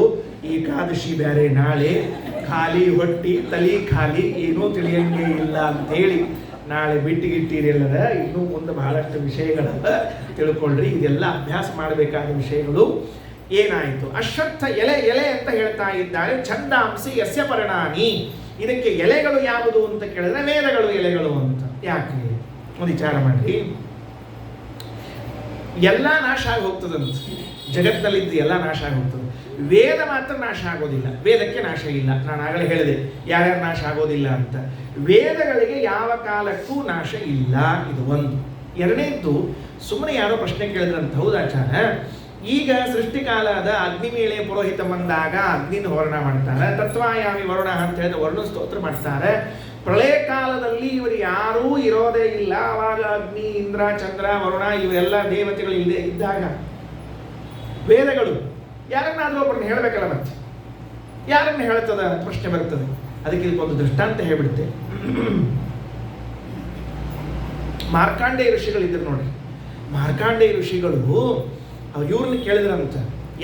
ಏಕಾದಶಿ ಬ್ಯಾರೆ ನಾಳೆ, ಖಾಲಿ ಹೊಟ್ಟಿ ತಲೆ ಖಾಲಿ, ಏನೂ ತಿಳಿಯಂಗೆ ಇಲ್ಲ ಅಂತೇಳಿ ನಾಳೆ ಬಿಟ್ಟಿಗಿಟ್ಟಿರಲ್ಲದ. ಇನ್ನೂ ಮುಂದೆ ಬಹಳಷ್ಟು ವಿಷಯಗಳ ತಿಳ್ಕೊಳ್ರಿ. ಇದೆಲ್ಲ ಅಭ್ಯಾಸ ಮಾಡಬೇಕಾದ ವಿಷಯಗಳು. ಏನಾಯಿತು? ಅಶ್ವತ್ಥ ಎಲೆ ಅಂತ ಹೇಳ್ತಾ ಇದ್ದಾರೆ. ಛಂದಾಂಸಿ ಯಸ್ಯ ಪರ್ಣಾನಿ. ಇದಕ್ಕೆ ಎಲೆಗಳು ಯಾವುದು ಅಂತ ಕೇಳಿದ್ರೆ ವೇದಗಳು ಎಲೆಗಳು ಅಂತ. ಯಾಕೆ ಒಂದು ವಿಚಾರ ಮಾಡಿ. ಎಲ್ಲ ನಾಶ ಆಗಿ ಹೋಗ್ತದಂತ, ಜಗತ್ತಿನಲ್ಲಿದ್ದು ಎಲ್ಲ ನಾಶ ಆಗಿ ಹೋಗ್ತದೆ. ವೇದ ಮಾತ್ರ ನಾಶ ಆಗೋದಿಲ್ಲ. ವೇದಕ್ಕೆ ನಾಶ ಇಲ್ಲ. ನಾನು ಆಗಲೇ ಹೇಳಿದೆ ಯಾರ್ಯಾರು ನಾಶ ಆಗೋದಿಲ್ಲ ಅಂತ. ವೇದಗಳಿಗೆ ಯಾವ ಕಾಲಕ್ಕೂ ನಾಶ ಇಲ್ಲ. ಇದು ಒಂದು. ಎರಡನೇದ್ದು, ಸುಮ್ಮನೆ ಯಾರೋ ಪ್ರಶ್ನೆ ಕೇಳಿದ್ರಂತ. ಹೌದಾಚಾರ, ಈಗ ಸೃಷ್ಟಿಕಾಲದ ಅಗ್ನಿಮೇಳೆ ಪುರೋಹಿತ ಬಂದಾಗ ಅಗ್ನಿನ ವರ್ಣ ಮಾಡ್ತಾರೆ, ತತ್ವಾಯಾಮಿ ವರುಣ ಅಂತ ಹೇಳಿದ್ರೆ ವರ್ಣ ಸ್ತೋತ್ರ ಮಾಡ್ತಾರೆ. ಪ್ರಳಯ ಕಾಲದಲ್ಲಿ ಇವರು ಯಾರೂ ಇರೋದೇ ಇಲ್ಲ. ಆವಾಗ ಅಗ್ನಿ, ಇಂದ್ರ, ಚಂದ್ರ, ವರುಣ ಇವರೆಲ್ಲ ದೇವತೆಗಳು ಇಲ್ಲದೆ ಇದ್ದಾಗ ವೇದಗಳು ಯಾರನ್ನಾದ್ರೂ ಒಬ್ಬರನ್ನ ಹೇಳಬೇಕಲ್ಲ, ಮತ್ತೆ ಯಾರನ್ನ ಹೇಳ್ತದ ಅಂತ ಪ್ರಶ್ನೆ ಬರ್ತದೆ. ಅದಕ್ಕೆ ಇದಕ್ಕೊಂದು ದೃಷ್ಟಾಂತ ಹೇಳ್ಬಿಡುತ್ತೆ. ಮಾರ್ಕಾಂಡೇಯ ಋಷಿಗಳಿದ್ರು ನೋಡಿ. ಮಾರ್ಕಾಂಡೇಯ ಋಷಿಗಳು ಇವ್ರನ್ನ ಕೇಳಿದ್ರಂತ.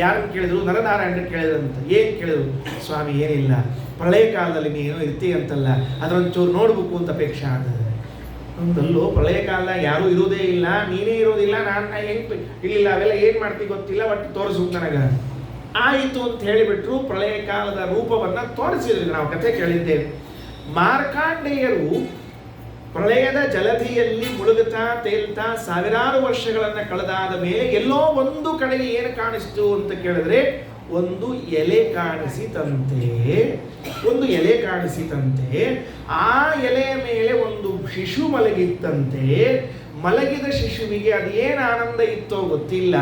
ಯಾರನ್ನು ಕೇಳಿದ್ರು? ನರನಾರಾಯಣನ ಕೇಳಿದ್ರಂತ. ಏನು ಕೇಳಿದ್ರು? ಸ್ವಾಮಿ ಏನಿಲ್ಲ, ಪ್ರಳಯ ಕಾಲದಲ್ಲಿ ನೀನು ಇರ್ತೀಯ ಅಂತಲ್ಲ, ಅದರೊಂಚೂರು ನೋಡ್ಬೇಕು ಅಂತ ಅಪೇಕ್ಷೆ ಆಗ್ತದೆ. ಒಂದಲ್ಲೋ ಪ್ರಳಯ ಕಾಲ ಯಾರೂ ಇರೋದೇ ಇಲ್ಲ, ನೀನೇ ಇರೋದಿಲ್ಲ, ನಾನು ಹೆಂಗೆ ಇಲ್ಲ, ಅವೆಲ್ಲ ಏನು ಮಾಡ್ತೀವಿ ಗೊತ್ತಿಲ್ಲ, ಒಟ್ಟು ತೋರಿಸು ನನಗೆ. ಆಯಿತು ಅಂತ ಹೇಳಿಬಿಟ್ರು. ಪ್ರಳಯ ಕಾಲದ ರೂಪವನ್ನು ತೋರಿಸಿದ್ರು. ನಾವು ಕಥೆ ಕೇಳಿದ್ದೇವೆ. ಮಾರ್ಕಾಂಡೇಯರು ಪ್ರಳಯದ ಜಲಧಿಯಲ್ಲಿ ಮುಳುಗುತ್ತಾ ತೇಲ್ತಾ ಸಾವಿರಾರು ವರ್ಷಗಳನ್ನು ಕಳೆದಾದ ಮೇಲೆ ಎಲ್ಲೋ ಒಂದು ಕಡೆಗೆ ಏನು ಕಾಣಿಸ್ತು ಅಂತ ಕೇಳಿದ್ರೆ ಒಂದು ಎಲೆ ಕಾಣಿಸಿತಂತೆ. ಒಂದು ಎಲೆ ಕಾಣಿಸಿತಂತೆ. ಆ ಎಲೆಯ ಮೇಲೆ ಒಂದು ಶಿಶು ಮಲಗಿತ್ತಂತೆ. ಮಲಗಿದ ಶಿಶುವಿಗೆ ಅದೇನು ಆನಂದ ಇತ್ತೋ ಗೊತ್ತಿಲ್ಲ.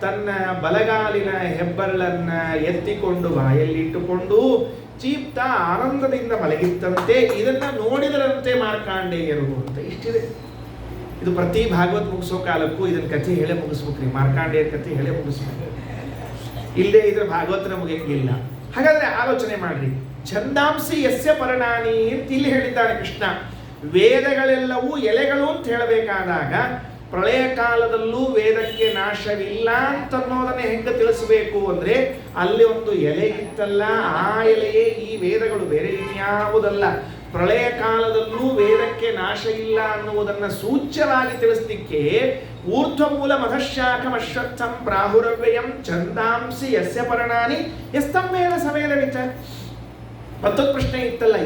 ತನ್ನ ಬಲಗಾಲಿನ ಹೆಬ್ಬರಳನ್ನ ಎತ್ತಿಕೊಂಡು ಬಾಯಲ್ಲಿಟ್ಟುಕೊಂಡು ಚೀಪ್ತಾ ಆನಂದದಿಂದ ಮಲಗಿತ್ತಂತೆ. ಇದನ್ನ ನೋಡಿದರಂತೆ ಮಾರ್ಕಾಂಡೇಯರು ಅಂತ. ಇಷ್ಟಿದೆ. ಇದು ಪ್ರತಿ ಭಾಗವತ್ ಮುಗಿಸೋ ಕಾಲಕ್ಕೂ ಇದನ್ನ ಕಥೆ ಹೇಳೇ ಮುಗಿಸ್ಬೇಕ್ರಿ. ಮಾರ್ಕಾಂಡೇಯರ ಕಥೆ ಹೇಳೇ ಮುಗಿಸ್ಬೇಕು. ಇಲ್ಲೇ ಇದ್ರೆ ಭಾಗವತನ ಮುಗಿಯಂಗಿಲ್ಲ. ಹಾಗಾದ್ರೆ ಆಲೋಚನೆ ಮಾಡ್ರಿ. ಛಂದಾಂಸಿ ಯಸ್ಯ ಪರ್ಣಾನಿ ಅಂತ ಇಲ್ಲಿ ಹೇಳಿದ್ದಾನೆ ಕೃಷ್ಣ. ವೇದಗಳೆಲ್ಲವೂ ಎಲೆಗಳು ಅಂತ ಹೇಳಬೇಕಾದಾಗ ಪ್ರಳಯ ಕಾಲದಲ್ಲೂ ವೇದಕ್ಕೆ ನಾಶವಿಲ್ಲ ಅಂತನ್ನೋದನ್ನೇ ಹೆಂಗೆ ತಿಳಿಸಬೇಕು ಅಂದರೆ ಅಲ್ಲಿ ಒಂದು ಎಲೆ ಇತ್ತಲ್ಲ, ಆ ಎಲೆಯೇ ಈ ವೇದಗಳು, ಬೇರೆ ಇನ್ಯಾವುದಲ್ಲ. ಪ್ರಳಯ ಕಾಲದಲ್ಲೂ ವೇದಕ್ಕೆ ನಾಶ ಇಲ್ಲ ಅನ್ನುವುದನ್ನು ಸೂಚ್ಯವಾಗಿ ತಿಳಿಸ್ಲಿಕ್ಕೆ ಊರ್ಧ್ವಮೂಲ ಮಧಶಾಖಂ ಅಶ್ವತ್ಥಂ ಪ್ರಾಹುರವ್ಯಯಂ ಛಂದಾಂಸಿ ಯಸ್ಯ ಪರ್ಣಾನಿ ಯಸ್ತಂವೇದ ಸವೇದವಿಚ. ಮತ್ತೊಂದು ಪ್ರಶ್ನೆ ಇತ್ತಲ್ಲ,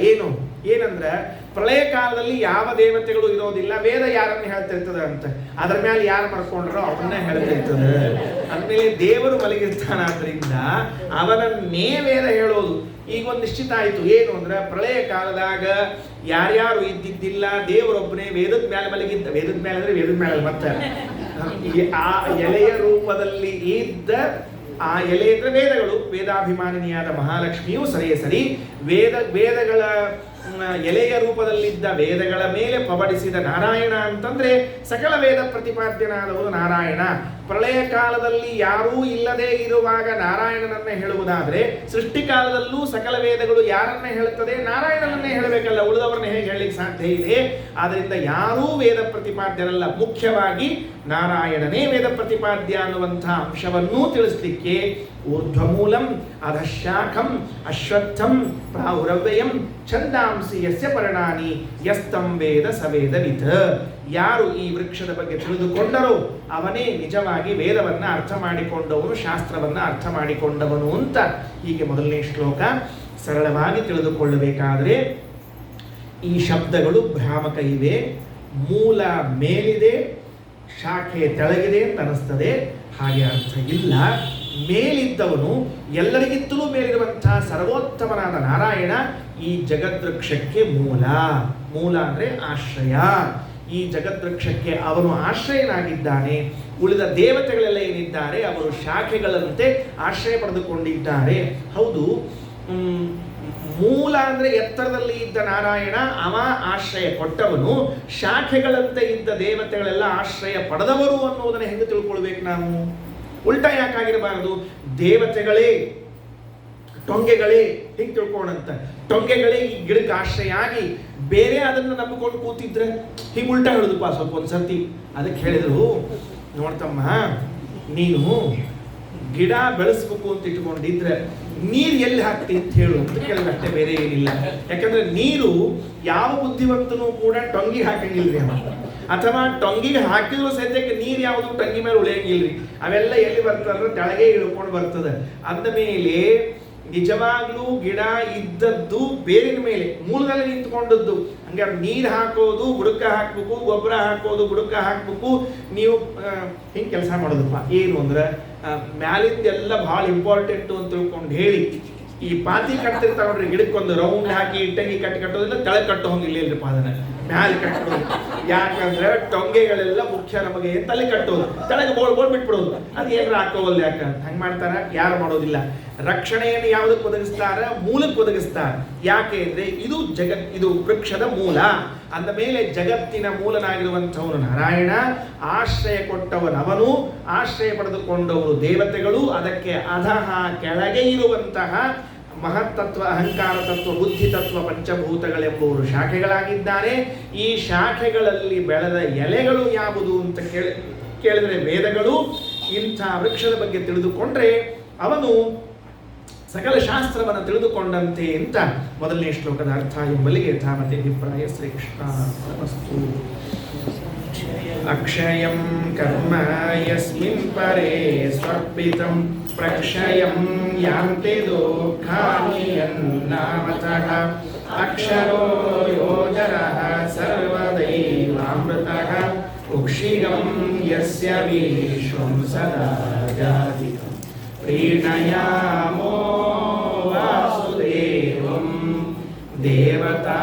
ಏನಂದ್ರೆ ಪ್ರಳಯ ಕಾಲದಲ್ಲಿ ಯಾವ ದೇವತೆಗಳು ಇರೋದಿಲ್ಲ, ವೇದ ಯಾರನ್ನ ಹೇಳ್ತಿರ್ತದೆ ಅಂತ. ಅದ್ರ ಮೇಲೆ ಯಾರು ಬರ್ಕೊಂಡ್ರೋ ಅವನ್ನ ಹೇಳ್ತಿರ್ತದೆ. ಅಂದಮೇಲೆ ದೇವರು ಮಲಗಿರ್ತಾನಾದ್ರಿಂದ ಅವನನ್ನೇ ವೇದ ಹೇಳೋದು. ಈಗ ಒಂದು ನಿಶ್ಚಿತ ಆಯಿತು, ಏನು ಅಂದ್ರೆ ಪ್ರಳಯ ಕಾಲದಾಗ ಯಾರ್ಯಾರು ಇದ್ದಿದ್ದಿಲ್ಲ, ದೇವರೊಬ್ಬನೇ ವೇದದ ಮೇಲೆ ಮಲಗಿದ್ದ. ವೇದದ ಮೇಲೆ ಅಂದ್ರೆ ವೇದದ ಮೇಲೆ ಮತ್ತೆ ಆ ಎಲೆಯ ರೂಪದಲ್ಲಿ ಇದ್ದ, ಆ ಎಲೆ ಅಂದ್ರೆ ವೇದಗಳು, ವೇದಾಭಿಮಾನಿನಿಯಾದ ಮಹಾಲಕ್ಷ್ಮಿಯು ಸರಿ ವೇದಗಳ ಎಲೆಯ ರೂಪದಲ್ಲಿದ್ದ ವೇದಗಳ ಮೇಲೆ ಪವಡಿಸಿದ ನಾರಾಯಣ ಅಂತಂದ್ರೆ ಸಕಲ ವೇದ ಪ್ರತಿಪಾದ್ಯನಾದವರು ನಾರಾಯಣ. ಪ್ರಳಯ ಕಾಲದಲ್ಲಿ ಯಾರೂ ಇಲ್ಲದೆ ಇರುವಾಗ ನಾರಾಯಣನನ್ನೇ ಹೇಳುವುದಾದ್ರೆ ಸೃಷ್ಟಿ ಕಾಲದಲ್ಲೂ ಸಕಲ ವೇದಗಳು ಯಾರನ್ನೇ ಹೇಳುತ್ತದೆ? ನಾರಾಯಣನನ್ನೇ ಹೇಳಬೇಕಲ್ಲ, ಉಳಿದವರನ್ನ ಹೇಗೆ ಹೇಳಲಿಕ್ಕೆ ಸಾಧ್ಯ ಇದೆ? ಆದ್ದರಿಂದ ಯಾರೂ ವೇದ ಪ್ರತಿಪಾದ್ಯರಲ್ಲ, ಮುಖ್ಯವಾಗಿ ನಾರಾಯಣನೇ ವೇದ ಪ್ರತಿಪಾದ್ಯ ಅನ್ನುವಂಥ ಅಂಶವನ್ನೂ ತಿಳಿಸ್ಲಿಕ್ಕೆ ಊರ್ಧ್ವಮೂಲಂ ಅಧಶಾಖಂ ಅಶ್ವತ್ಥಂ ಪ್ರಾಹುರವ್ಯಯಂ ಛಂದಾಂಸಿ ಯಸ್ಯ ಪರ್ಣಾನಿ ಯಸ್ತಂ ವೇದ ಸವೇದವಿತ್. ಯಾರು ಈ ವೃಕ್ಷದ ಬಗ್ಗೆ ತಿಳಿದುಕೊಂಡರೋ ಅವನೇ ನಿಜವಾಗಿ ವೇದವನ್ನ ಅರ್ಥ ಮಾಡಿಕೊಂಡವನು, ಶಾಸ್ತ್ರವನ್ನ ಅರ್ಥ ಮಾಡಿಕೊಂಡವನು ಅಂತ. ಹೀಗೆ ಮೊದಲನೇ ಶ್ಲೋಕ ಸರಳವಾಗಿ ತಿಳಿದುಕೊಳ್ಳಬೇಕಾದರೆ ಈ ಶಬ್ದಗಳು ಭ್ರಾಮಕ ಇವೆ. ಮೂಲ ಮೇಲಿದೆ, ಶಾಖೆ ತೆಳಗಿದೆ ಅಂತ ಅನಿಸ್ತದೆ. ಹಾಗೆ ಅರ್ಥ ಇಲ್ಲ. ಮೇಲಿದ್ದವನು, ಎಲ್ಲರಿಗಿಂತಲೂ ಮೇಲಿರುವಂತಹ ಸರ್ವೋತ್ತಮನಾದ ನಾರಾಯಣ ಈ ಜಗದ್ವೃಕ್ಷಕ್ಕೆ ಮೂಲ ಅಂದರೆ ಆಶ್ರಯ. ಈ ಜಗದ್ವೃಕ್ಷಕ್ಕೆ ಅವನು ಆಶ್ರಯನಾಗಿದ್ದಾನೆ. ಉಳಿದ ದೇವತೆಗಳೆಲ್ಲ ಏನಿದ್ದಾರೆ ಅವರು ಶಾಖೆಗಳಂತೆ ಆಶ್ರಯ ಪಡೆದುಕೊಂಡಿದ್ದಾರೆ. ಹೌದು, ಮೂಲ ಅಂದ್ರೆ ಎತ್ತರದಲ್ಲಿ ಇದ್ದ ನಾರಾಯಣ, ಅವ ಆಶ್ರಯ ಕೊಟ್ಟವನು. ಶಾಖೆಗಳಂತೆ ಇದ್ದ ದೇವತೆಗಳೆಲ್ಲ ಆಶ್ರಯ ಪಡೆದವರು ಅನ್ನೋದನ್ನ ಹೆಂಗೆ ತಿಳ್ಕೊಳ್ಬೇಕು ನಾವು? ಉಲ್ಟಾ ಯಾಕಾಗಿರಬಾರದು? ದೇವತೆಗಳೇ ಟೊಂಗೆಗಳೇ ಹಿಂಗೆ ತಿಳ್ಕೋಣಂತ. ಟೊಂಗೆಗಳೇ ಈ ಗಿಡಕ್ಕೆ ಆಶ್ರಯ ಆಗಿ ಬೇರೆ ಅದನ್ನು ನಂಬಿಕೊಂಡು ಕೂತಿದ್ರೆ ಹಿಂಗೆ ಉಲ್ಟಾ ಹೇಳುದಪ್ಪ ಸ್ವಲ್ಪ ಒಂದ್ಸರ್ತಿ. ಅದಕ್ಕೆ ಹೇಳಿದ್ರು, ನೋಡ್ತಮ್ಮ, ನೀನು ಗಿಡ ಬೆಳೆಸ್ಬೇಕು ಅಂತ ಇಟ್ಕೊಂಡಿದ್ರೆ ನೀರು ಎಲ್ಲಿ ಹಾಕ್ತಿ ಅಂತ ಹೇಳು ಅಂತ ಕೇಳಿದಷ್ಟೇ, ಬೇರೆ ಏನಿಲ್ಲ. ಯಾಕಂದ್ರೆ ನೀರು ಯಾವ ಬುದ್ಧಿವಂತನೂ ಕೂಡ ಟೊಂಗಿ ಹಾಕಂಗಿಲ್ರಿ ಅವ, ಅಥವಾ ಟೊಂಗಿಗೆ ಹಾಕಿದ್ರು ಸದ್ಯಕ್ಕೆ ನೀರು ಯಾವುದು ಟೊಂಗಿ ಮೇಲೆ ಉಳಿಯಂಗಿಲ್ರಿ. ಅವೆಲ್ಲ ಎಲ್ಲಿ ಬರ್ತದ್ರೆ ಕೆಳಗೆ ಇಳ್ಕೊಂಡು ಬರ್ತದೆ. ಅಂದ ಮೇಲೆ ನಿಜವಾಗ್ಲೂ ಗಿಡ ಇದ್ದದ್ದು ಬೇರಿನ ಮೇಲೆ, ಮೂಲದಲ್ಲಿ ನಿಂತ್ಕೊಂಡದ್ದು. ಹಂಗಾರೆ ನೀರು ಹಾಕೋದು ಬುಡಕ ಹಾಕ್ಬೇಕು, ಗೊಬ್ಬರ ಹಾಕೋದು ಬುಡಕ ಹಾಕ್ಬೇಕು. ನೀವು ಹಿಂಗೆ ಕೆಲಸ ಮಾಡೋದಪ್ಪ. ಏನು ಅಂದ್ರೆ ಮ್ಯಾಲಿಂದೆಲ್ಲ ಭಾಳ ಇಂಪಾರ್ಟೆಂಟು ಅಂತ ತಿಳ್ಕೊಂಡು ಹೇಳಿ ಈ ಪಾತಿ ಕಟ್ತಿರ್ತಾವ ನೋಡ್ರಿ, ಗಿಡಕ್ಕೊಂದು ರೌಂಡ್ ಹಾಕಿ ಇಟ್ಟಂಗಿ ಕಟ್ಟೋದಿಲ್ಲ, ತೆಳಗೆ ಕಟ್ಟೋ ಹಂಗಿಲ್ಲ ಇಲ್ರಿಪ್ಪ. ಅದನ್ನ ಮ್ಯಾಲೆ ಕಟ್ಟೋದು. ಯಾಕಂದ್ರೆ ಟೊಂಗೆಗಳೆಲ್ಲ ಮುಖ್ಯ ನಮಗೆ. ತಲೆ ಕಟ್ಟೋದು, ತೆಳಗೆ ಬೋಳ್ ಬಿಟ್ಬಿಡೋದು. ಅದು ಏನಾರ ಹಾಕೋವಲ್ಲ, ಯಾಕಂತ ಹಂಗೆ ಮಾಡ್ತಾರ? ಯಾರು ಮಾಡೋದಿಲ್ಲ. ರಕ್ಷಣೆಯನ್ನು ಯಾವುದಕ್ಕೆ ಒದಗಿಸ್ತಾರ? ಮೂಲಕ್ಕೆ ಒದಗಿಸ್ತಾರ. ಯಾಕೆ ಅಂದ್ರೆ ಇದು ವೃಕ್ಷದ ಮೂಲ. ಅಂದ ಮೇಲೆ ಜಗತ್ತಿನ ಮೂಲನಾಗಿರುವಂಥವನು ನಾರಾಯಣ, ಆಶ್ರಯ ಕೊಟ್ಟವನವನು, ಆಶ್ರಯ ಪಡೆದುಕೊಂಡವರು ದೇವತೆಗಳು. ಅದಕ್ಕೆ ಅಧಃ ಕೆಳಗೆ ಇರುವಂತಹ ಮಹತ್ತತ್ವ, ಅಹಂಕಾರ ತತ್ವ, ಬುದ್ಧಿ ತತ್ವ, ಪಂಚಭೂತಗಳೆಂಬುವರು ಶಾಖೆಗಳಾಗಿದ್ದಾರೆ. ಈ ಶಾಖೆಗಳಲ್ಲಿ ಬೆಳೆದ ಎಲೆಗಳು ಯಾವುದು ಅಂತ ಕೇಳಿದರೆ ವೇದಗಳು. ಇಂಥ ವೃಕ್ಷದ ಬಗ್ಗೆ ತಿಳಿದುಕೊಂಡ್ರೆ ಅವನು ಸಕಲ ಶಾಸ್ತ್ರವನ್ನು ತಿಳಿದುಕೊಂಡಂತೆ ಅಂತ ಮೊದಲನೇ ಶ್ಲೋಕದ ಅರ್ಥ ಎಂಬಲ್ಲಿಗೆ ಯಥಾಮತಿ ಅಭಿಪ್ರಾಯ. ಶ್ರೀಕೃಷ್ಣ. ಅಕ್ಷಯಂ ಕರ್ಮ ಯಸ್ಮಿನ್ ಪರೇ ಸ್ವರ್ಪಿತಂ ಪ್ರಕ್ಷಯಂ ಯಾಂತೆ ದುಃಖಾನಿ ಯನ್ನಾಮತಃ ಅಕ್ಷರೋ ಯೋಜರಃ ಸರ್ವದೈವಾಮೃತಃ ಉಕ್ಷಿಗಂ ಯಸ್ಯ ವಿಶ್ವಂ ಸದಾ ಜಾತಿಕಂ ಪ್ರೀಣಯಾಮೋ ವಾಸುದೇವಂ ದೇವತಾ